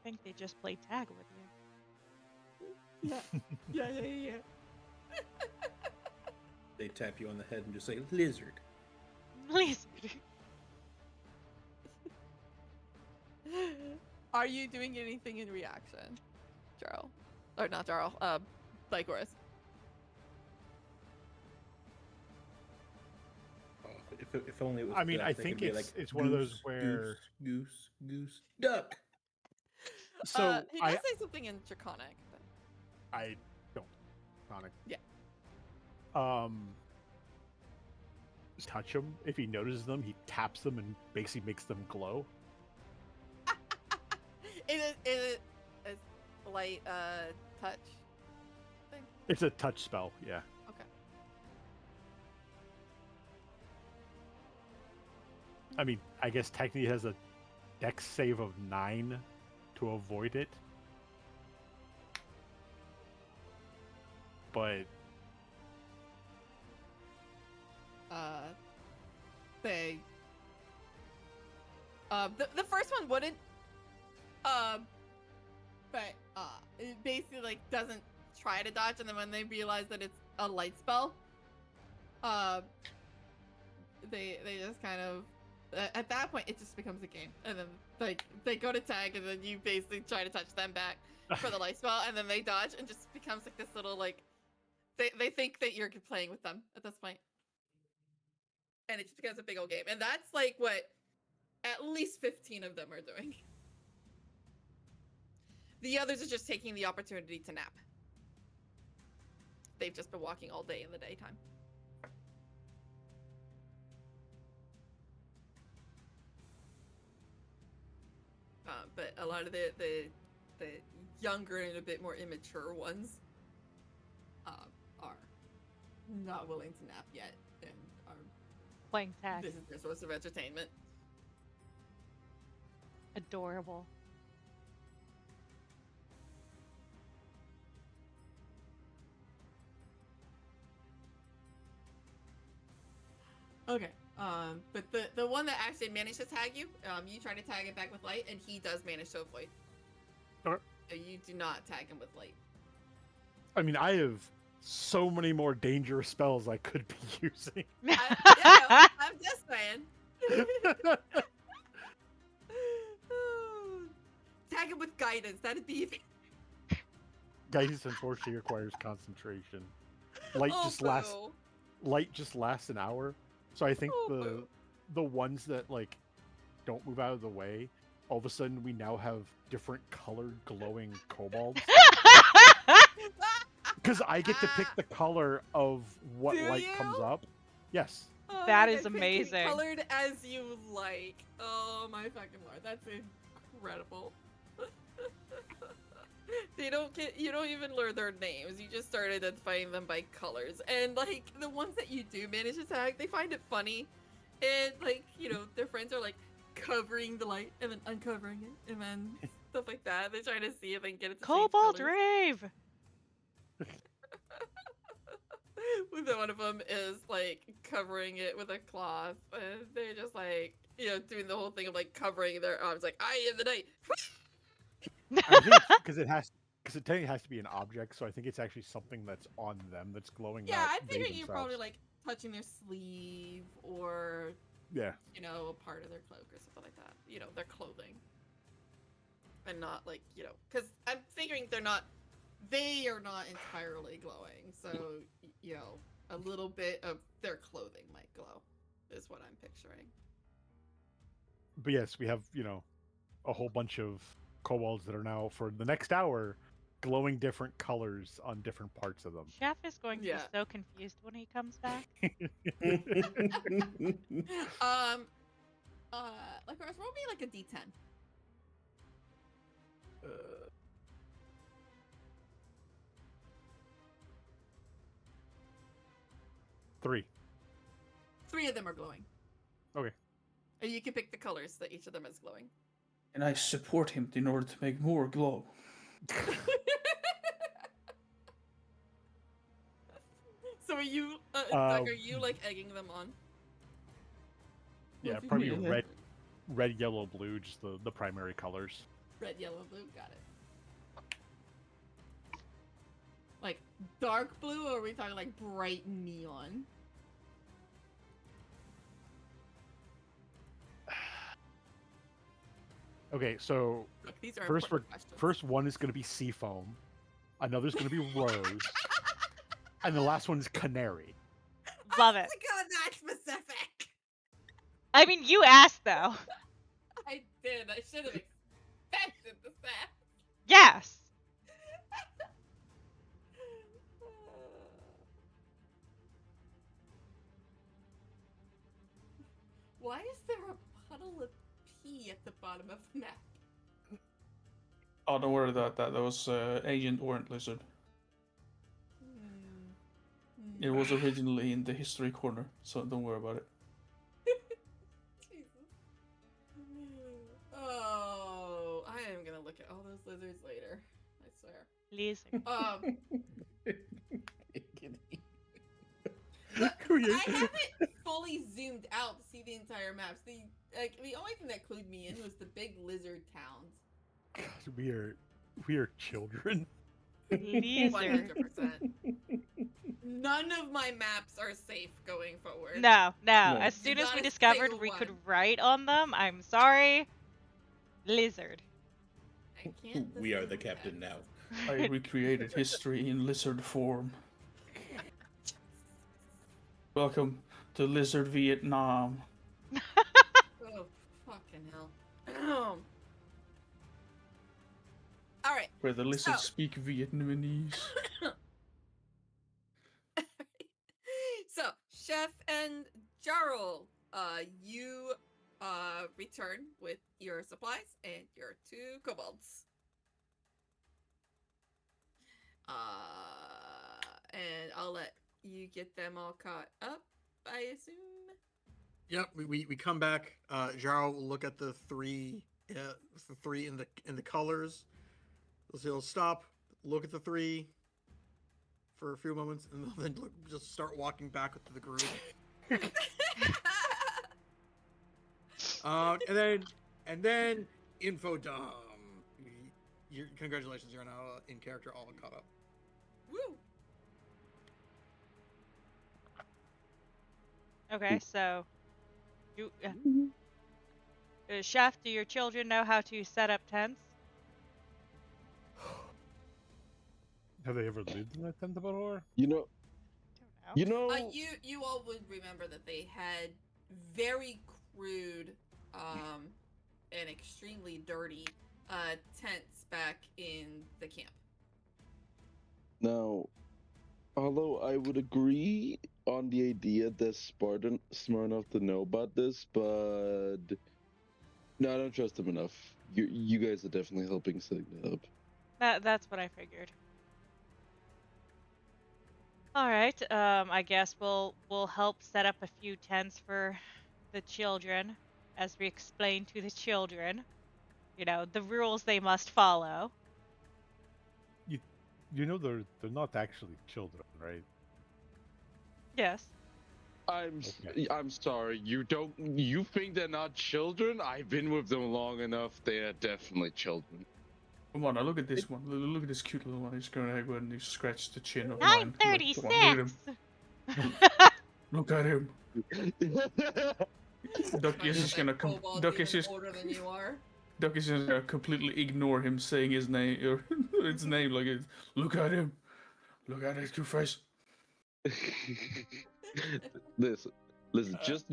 think they just played tag with you. Yeah. They tap you on the head and just say, lizard. Please. Are you doing anything in reaction, Jarl? Or not Jarl, Lycoris. Oh, if only it was. I mean, duck, I they think could be it's one of those where goose, duck. so He does say something in Draconic. But... I don't Sonic. Yeah. Touch him. If he notices them, he taps them and basically makes them glow. Is it a light touch thing? It's a touch spell, yeah. Okay. I mean, I guess technically it has a dex save of 9 to avoid it. But They the first one wouldn't but it basically like doesn't try to dodge, and then when they realize that it's a light spell, they just kind of at that point it just becomes a game, and then like they go to tag, and then you basically try to touch them back for the light spell, and then they dodge, and just becomes like this little like they think that you're playing with them at this point. And it just becomes a big old game. And that's like what at least 15 of them are doing. The others are just taking the opportunity to nap. They've just been walking all day in the daytime. But a lot of the younger and a bit more immature ones are not willing to nap yet, and are Playing tag. this is their source of entertainment. Adorable. Okay. But the one that actually managed to tag you, you try to tag it back with light, and he does manage to avoid. Alright. So you do not tag him with light. I mean, I have so many more dangerous spells I could be using. I'm just saying. Tag him with guidance. That'd be even. Guidance unfortunately requires concentration. Light just lasts an hour. So I think the ones that like don't move out of the way, all of a sudden we now have different colored glowing kobolds. Because I get to pick the color of what Do light you? comes up. Yes. Oh, That like is I pick it amazing. Colored as you like. Oh my fucking lord, that's incredible. You don't even learn their names. You just start identifying them by colors. And like the ones that you do manage to tag, they find it funny. And like, their friends are like covering the light and then uncovering it and then stuff like that. They're trying to see if they can get it to change Cobalt colors. Rave! One of them is like covering it with a cloth, and they're just like, doing the whole thing of like covering their arms, like I am the night. I think because it technically has to be an object, so I think it's actually something that's on them that's glowing. Yeah, not I they figured you're probably themselves. like touching their sleeve or Yeah. a part of their cloak or something like that. Their clothing, and not like because I'm figuring they are not entirely glowing, so a little bit of their clothing might glow, is what I'm picturing. But yes, we have, a whole bunch of kobolds that are now, for the next hour, glowing different colors on different parts of them. Chef is going to be Yeah. so confused when he comes back. Licorice, roll me like a D10. 3. 3 of them are glowing. Okay. And you can pick the colors that each of them is glowing. And I support him in order to make more glow. So are you, Doug, are you like egging them on? Yeah, What do you probably mean? red, yellow, blue, just the primary colors. Red, yellow, blue, got it. Like dark blue, or are we talking like bright neon? Okay, so Look, these are first important questions. first one is going to be seafoam, another's going to be rose, and the last one is canary. Love it. To go that specific. I mean, you asked though. I did. I should have expected the set. Yes. Why is there a puddle of pee at the bottom of the map? Oh, don't worry about that. That was Agent Orange Lizard. It was originally in the history corner, so don't worry about it. Jesus. Oh, I am gonna look at all those lizards later. I swear. Lizard. I haven't fully zoomed out to see the entire maps. The only thing that clued me in was the big lizard towns. God, we are children. Lizard. 100%. None of my maps are safe going forward. No. No. As soon as we Not a discovered single we could one. write on them, I'm sorry. Lizard. I can't. We are listen the to captain that. now. I recreated history in lizard form. Welcome to Lizard Vietnam. Oh, fucking hell. All right. Where the lizards So- speak Vietnamese. So, Chef and Jarl, you return with your supplies and your 2 kobolds. And I'll let you get them all caught up, I assume. Yep, we come back. Jarl will look at the 3 It's the three in the colors. He'll stop, look at the three for a few moments, and then just start walking back with the group. And then info dump. Congratulations, you're now in character, all caught up. Woo! Okay, so Chef, do your children know how to set up tents? Have they ever lived in a tent before? You know, Don't know. You all would remember that they had very crude, and extremely dirty, tents back in the camp. now, although I would agree on the idea that Spartan smart enough to know about this, but no, I don't trust them enough. You guys are definitely helping setting that up. That's what I figured. All right. I guess we'll help set up a few tents for the children, as we explain to the children. You know, the rules they must follow. You know they're not actually children, right? Yes. I'm sorry. You think they're not children? I've been with them long enough. They are definitely children. Come on, now look at this one. Look at this cute little one. He's going to go and he scratched the chin of mine. Look, 936. Look at him. Duck is just gonna Duck is just older than you are. Duck is just gonna completely ignore him saying his name or its name. Like, look at him. Look at his cute face. Listen, just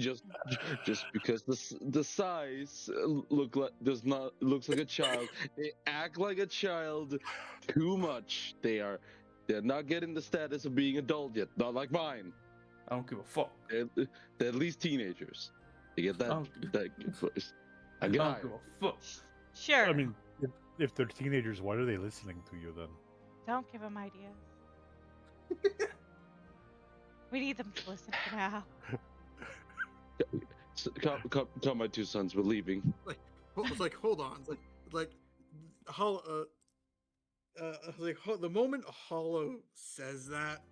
because the size looks like a child, they act like a child too much. They're not getting the status of being adult yet. Not like mine. I don't give a fuck. They're at least teenagers. They get that good first. I don't got give a fuck. Sure. I mean, if they're teenagers, why are they listening to you then? Don't give them ideas. We need them to listen for now. Come, my two sons. We're leaving. It's like, hold on. The moment Hollow says that,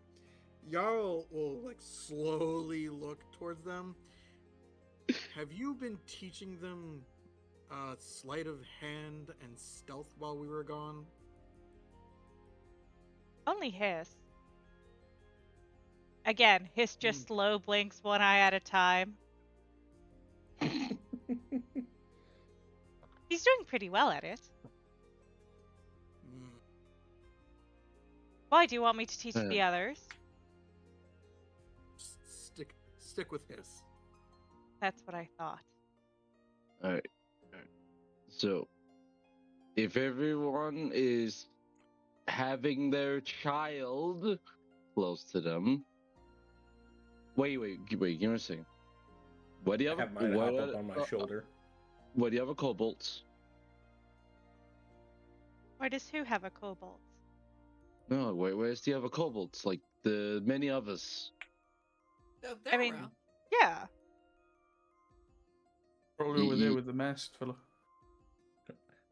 Jarl will like slowly look towards them. Have you been teaching them sleight of hand and stealth while we were gone? Only Hiss. Again, Hiss just slow blinks one eye at a time. He's doing pretty well at it. Why do you want me to teach the others? Stick with Hiss. That's what I thought. All right. So, if everyone is having their child close to them, wait, give me a second. What do you have? Have mine hop up on my shoulder. What do you have a cobalt? Why does who have a cobalt? No, where's the other kobolds? Like the many of us. Oh, they're around. Yeah. Probably over there with the masked fella.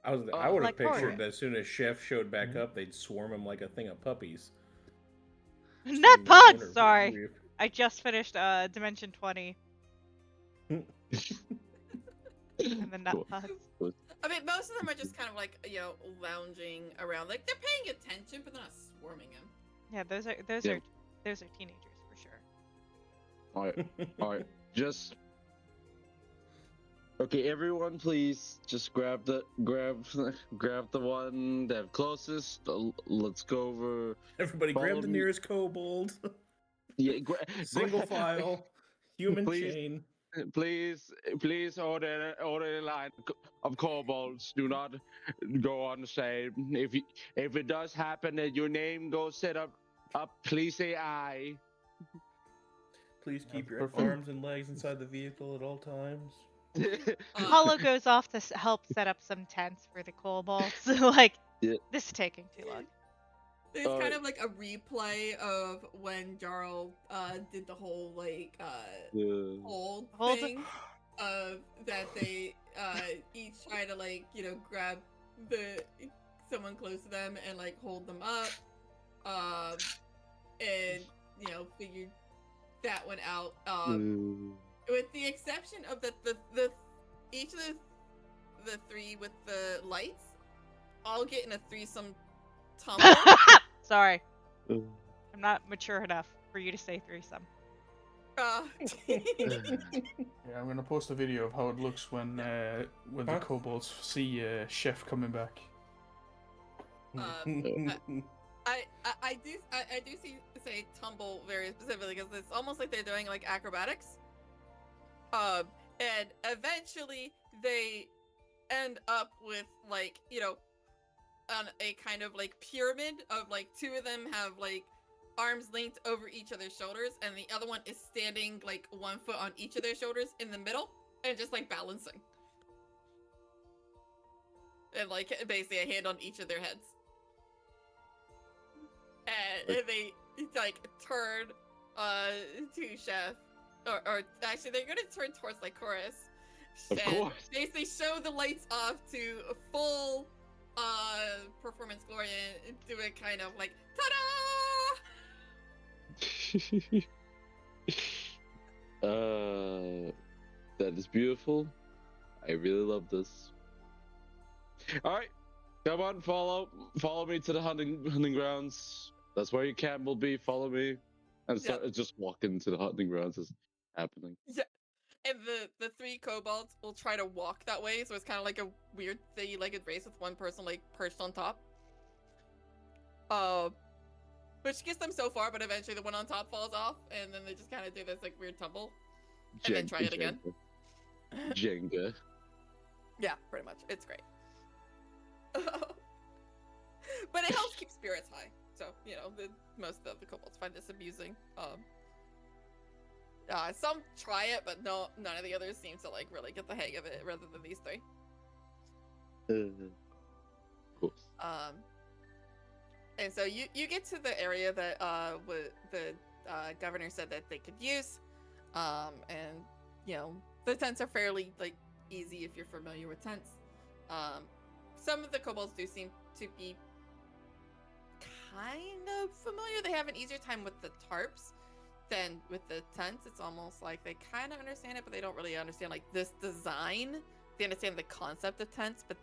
I would have like pictured Corey. that as soon as Chef showed back up, they'd swarm him like a thing of puppies. Not Screaming pugs, owner, sorry. "Grief." I just finished Dimension 20. And the nut Cool. pugs. I mean, most of them are just kind of like, lounging around. Like, they're paying attention, but they're not swarming him. Yeah, those are teenagers for sure. All right. Just okay. Everyone, please just grab the one that closest. Let's go over. Everybody grab Follow the me. nearest kobold. Yeah, Single file. Human Please. chain. Please order a line of kobolds. Do not go on the same. If it does happen that your name goes set up, please say I. Please keep your Perfect. arms and legs inside the vehicle at all times. Hollow goes off to help set up some tents for the kobolds. Like, Yeah. this is taking too long. There's kind of like a replay of when Jarl did the whole, like, hold Hold- thing. that they each try to like grab someone close to them and like hold them up, and figure that one out. With the exception of the each of the three with the lights all get in a threesome tumble. Sorry. I'm not mature enough for you to say threesome. Yeah, I'm gonna post a video of how it looks when the kobolds see Chef coming back. I do say tumble very specifically because it's almost like they're doing like acrobatics. And eventually they end up with like on a kind of like pyramid of like two of them have like arms linked over each other's shoulders, and the other one is standing like 1 foot on each of their shoulders in the middle and just like balancing, and like basically a hand on each of their heads. And they like turn to Chef, or actually they're gonna turn towards like Chorus. Of course. Basically show the lights off to a full performance glory and do a kind of like ta-da! That is beautiful. I really love this. All right, come on, follow me to the hunting grounds. That's where your camp will be. Follow me, and start just walking to the hunting grounds. Is happening. Yeah, and the three kobolds will try to walk that way, so it's kind of like a weird three-legged race with one person like perched on top. Which gets them so far, but eventually the one on top falls off, and then they just kind of do this like weird tumble, and then try it again. Jenga. Yeah, pretty much. It's great. But it helps keep spirits high. So, most of the kobolds find this amusing. Some try it, but none of the others seem to like really get the hang of it, rather than these three. Of course. And so you get to the area that the governor said that they could use, and the tents are fairly like easy if you're familiar with tents. Some of the kobolds do seem to be kind of familiar. They have an easier time with the tarps than with the tents. It's almost like they kind of understand it, but they don't really understand like this design. They understand the concept of tents, but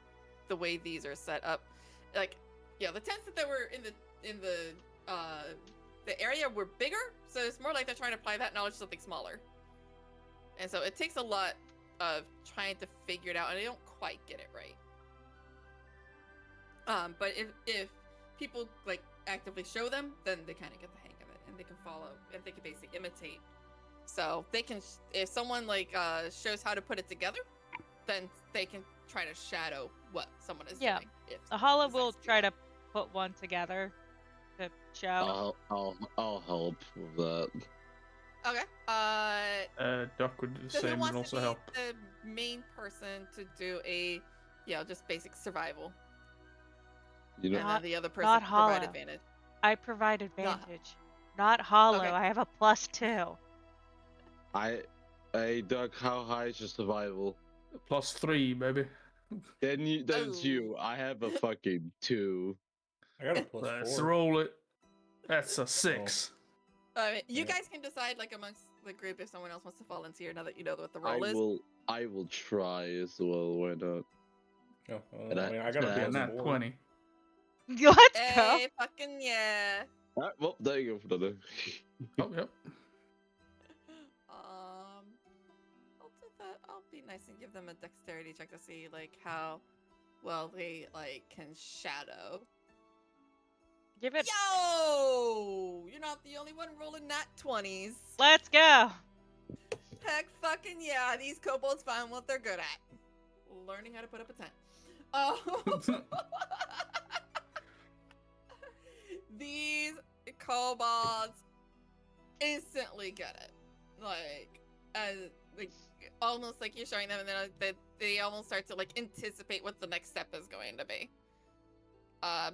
the way these are set up, like the tents that were in the area were bigger, so it's more like they're trying to apply that knowledge to something smaller. And so it takes a lot of trying to figure it out, and they don't quite get it right. But if people like actively show them, then they kind of get the hang of it, and they can follow, and they can basically imitate. So they can, if someone like shows how to put it together, then they can try to shadow what someone is doing. The Hollow will try to put one together to show. I'll help with that. Okay. Duck would do the same and also help. The main person to do a, just basic survival. And then the other person can provide advantage. I provide advantage. Not Hollow. Okay. I have a +2. Hey, Duck, how high is your survival? +3, baby. Then that's you. I have a fucking 2. I got a +4. Let's roll it. That's a 6. You guys can decide, like, amongst the group if someone else wants to volunteer now that you know what the role is. I will try as well. Why not? Oh, well, I got a not 20. Let's go. Hey, fucking yeah. All right, well, there you go for the Oh, yep. I'll be nice and give them a dexterity check to see, like, how well they, like, can shadow. Give it. Yo! You're not the only one rolling nat 20s. Let's go. Heck fucking yeah, these kobolds find what they're good at. Learning how to put up a tent. Oh. These kobolds instantly get it. Like, almost like you're showing them, and then they almost start to, like, anticipate what the next step is going to be.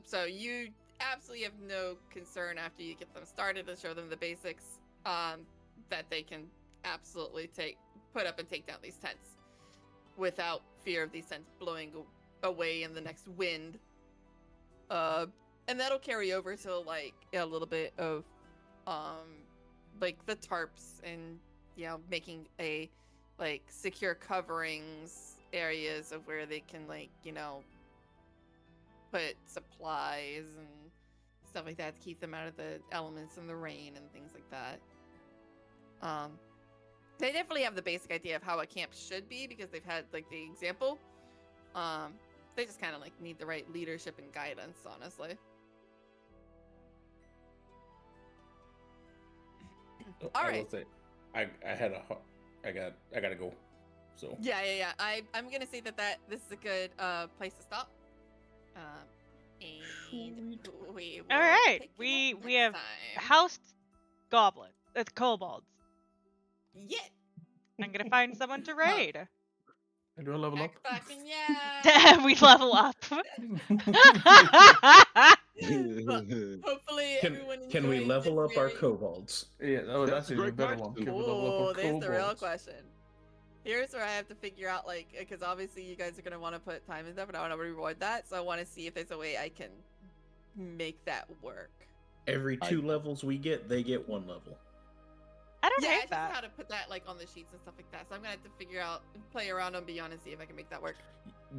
So you absolutely have no concern after you get them started and show them the basics, that they can absolutely put up and take down these tents without fear of these tents blowing away in the next wind. And that'll carry over to like a little bit of like the tarps and making a like secure coverings areas of where they can like put supplies and stuff like that to keep them out of the elements and the rain and things like that. They definitely have the basic idea of how a camp should be because they've had like the example. They just kind of like need the right leadership and guidance, honestly. All right. I will say, I gotta go. So Yeah. I'm gonna say that this is a good place to stop. And we will All right, pick it we up we next have time. housed goblins. It's kobolds. Yeah. I'm gonna find someone to raid. Do I level up? Fucking yeah. We level up. Hopefully everyone Can we enjoys level this up our very- kobolds? Yeah, That's that's a even great better one. question. Can we level up Oh, our there's the real kobolds? question. Here's where I have to figure out, like, because obviously you guys are going to want to put time and stuff, and I want to reward that, so I want to see if there's a way I can make that work. Every 2 levels we get, they get 1 level. I don't Yeah, I hate just know that. how to put that, like, on the sheets and stuff like that, so I'm going to have to figure out, play around on Beyond and see if I can make that work.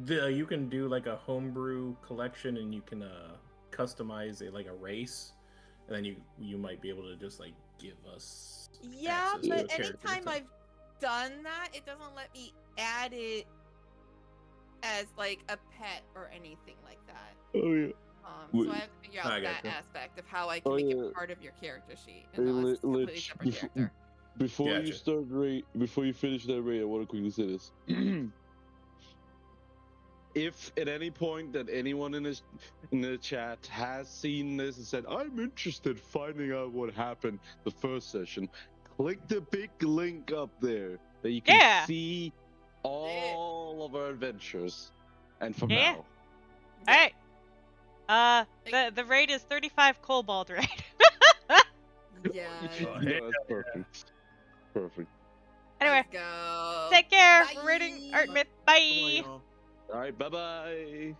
You can do like a homebrew collection, and you can customize a race, and then you might be able to just like give us. Yeah, access to a but character anytime and stuff. I've done that, it doesn't let me add it as like a pet or anything like that. Oh yeah. So I have to figure out I that gotcha. aspect of how I can Oh, make yeah. it part of your character sheet. Hey, And it's a completely Lich, separate character. Before you Gotcha. start before you finish that raid, I want to quickly say this. If at any point that anyone in the chat has seen this and said, "I'm interested in finding out what happened the first session," click the big link up there that you can Yeah. see all of our adventures. And from Yeah. now, Alright. The raid is 35 kobold raid. Yeah. that's perfect. Perfect. Anyway, Let's go. take care. Bye. We're raiding Art Myth. Bye, Bye. y'all. All right. Bye bye.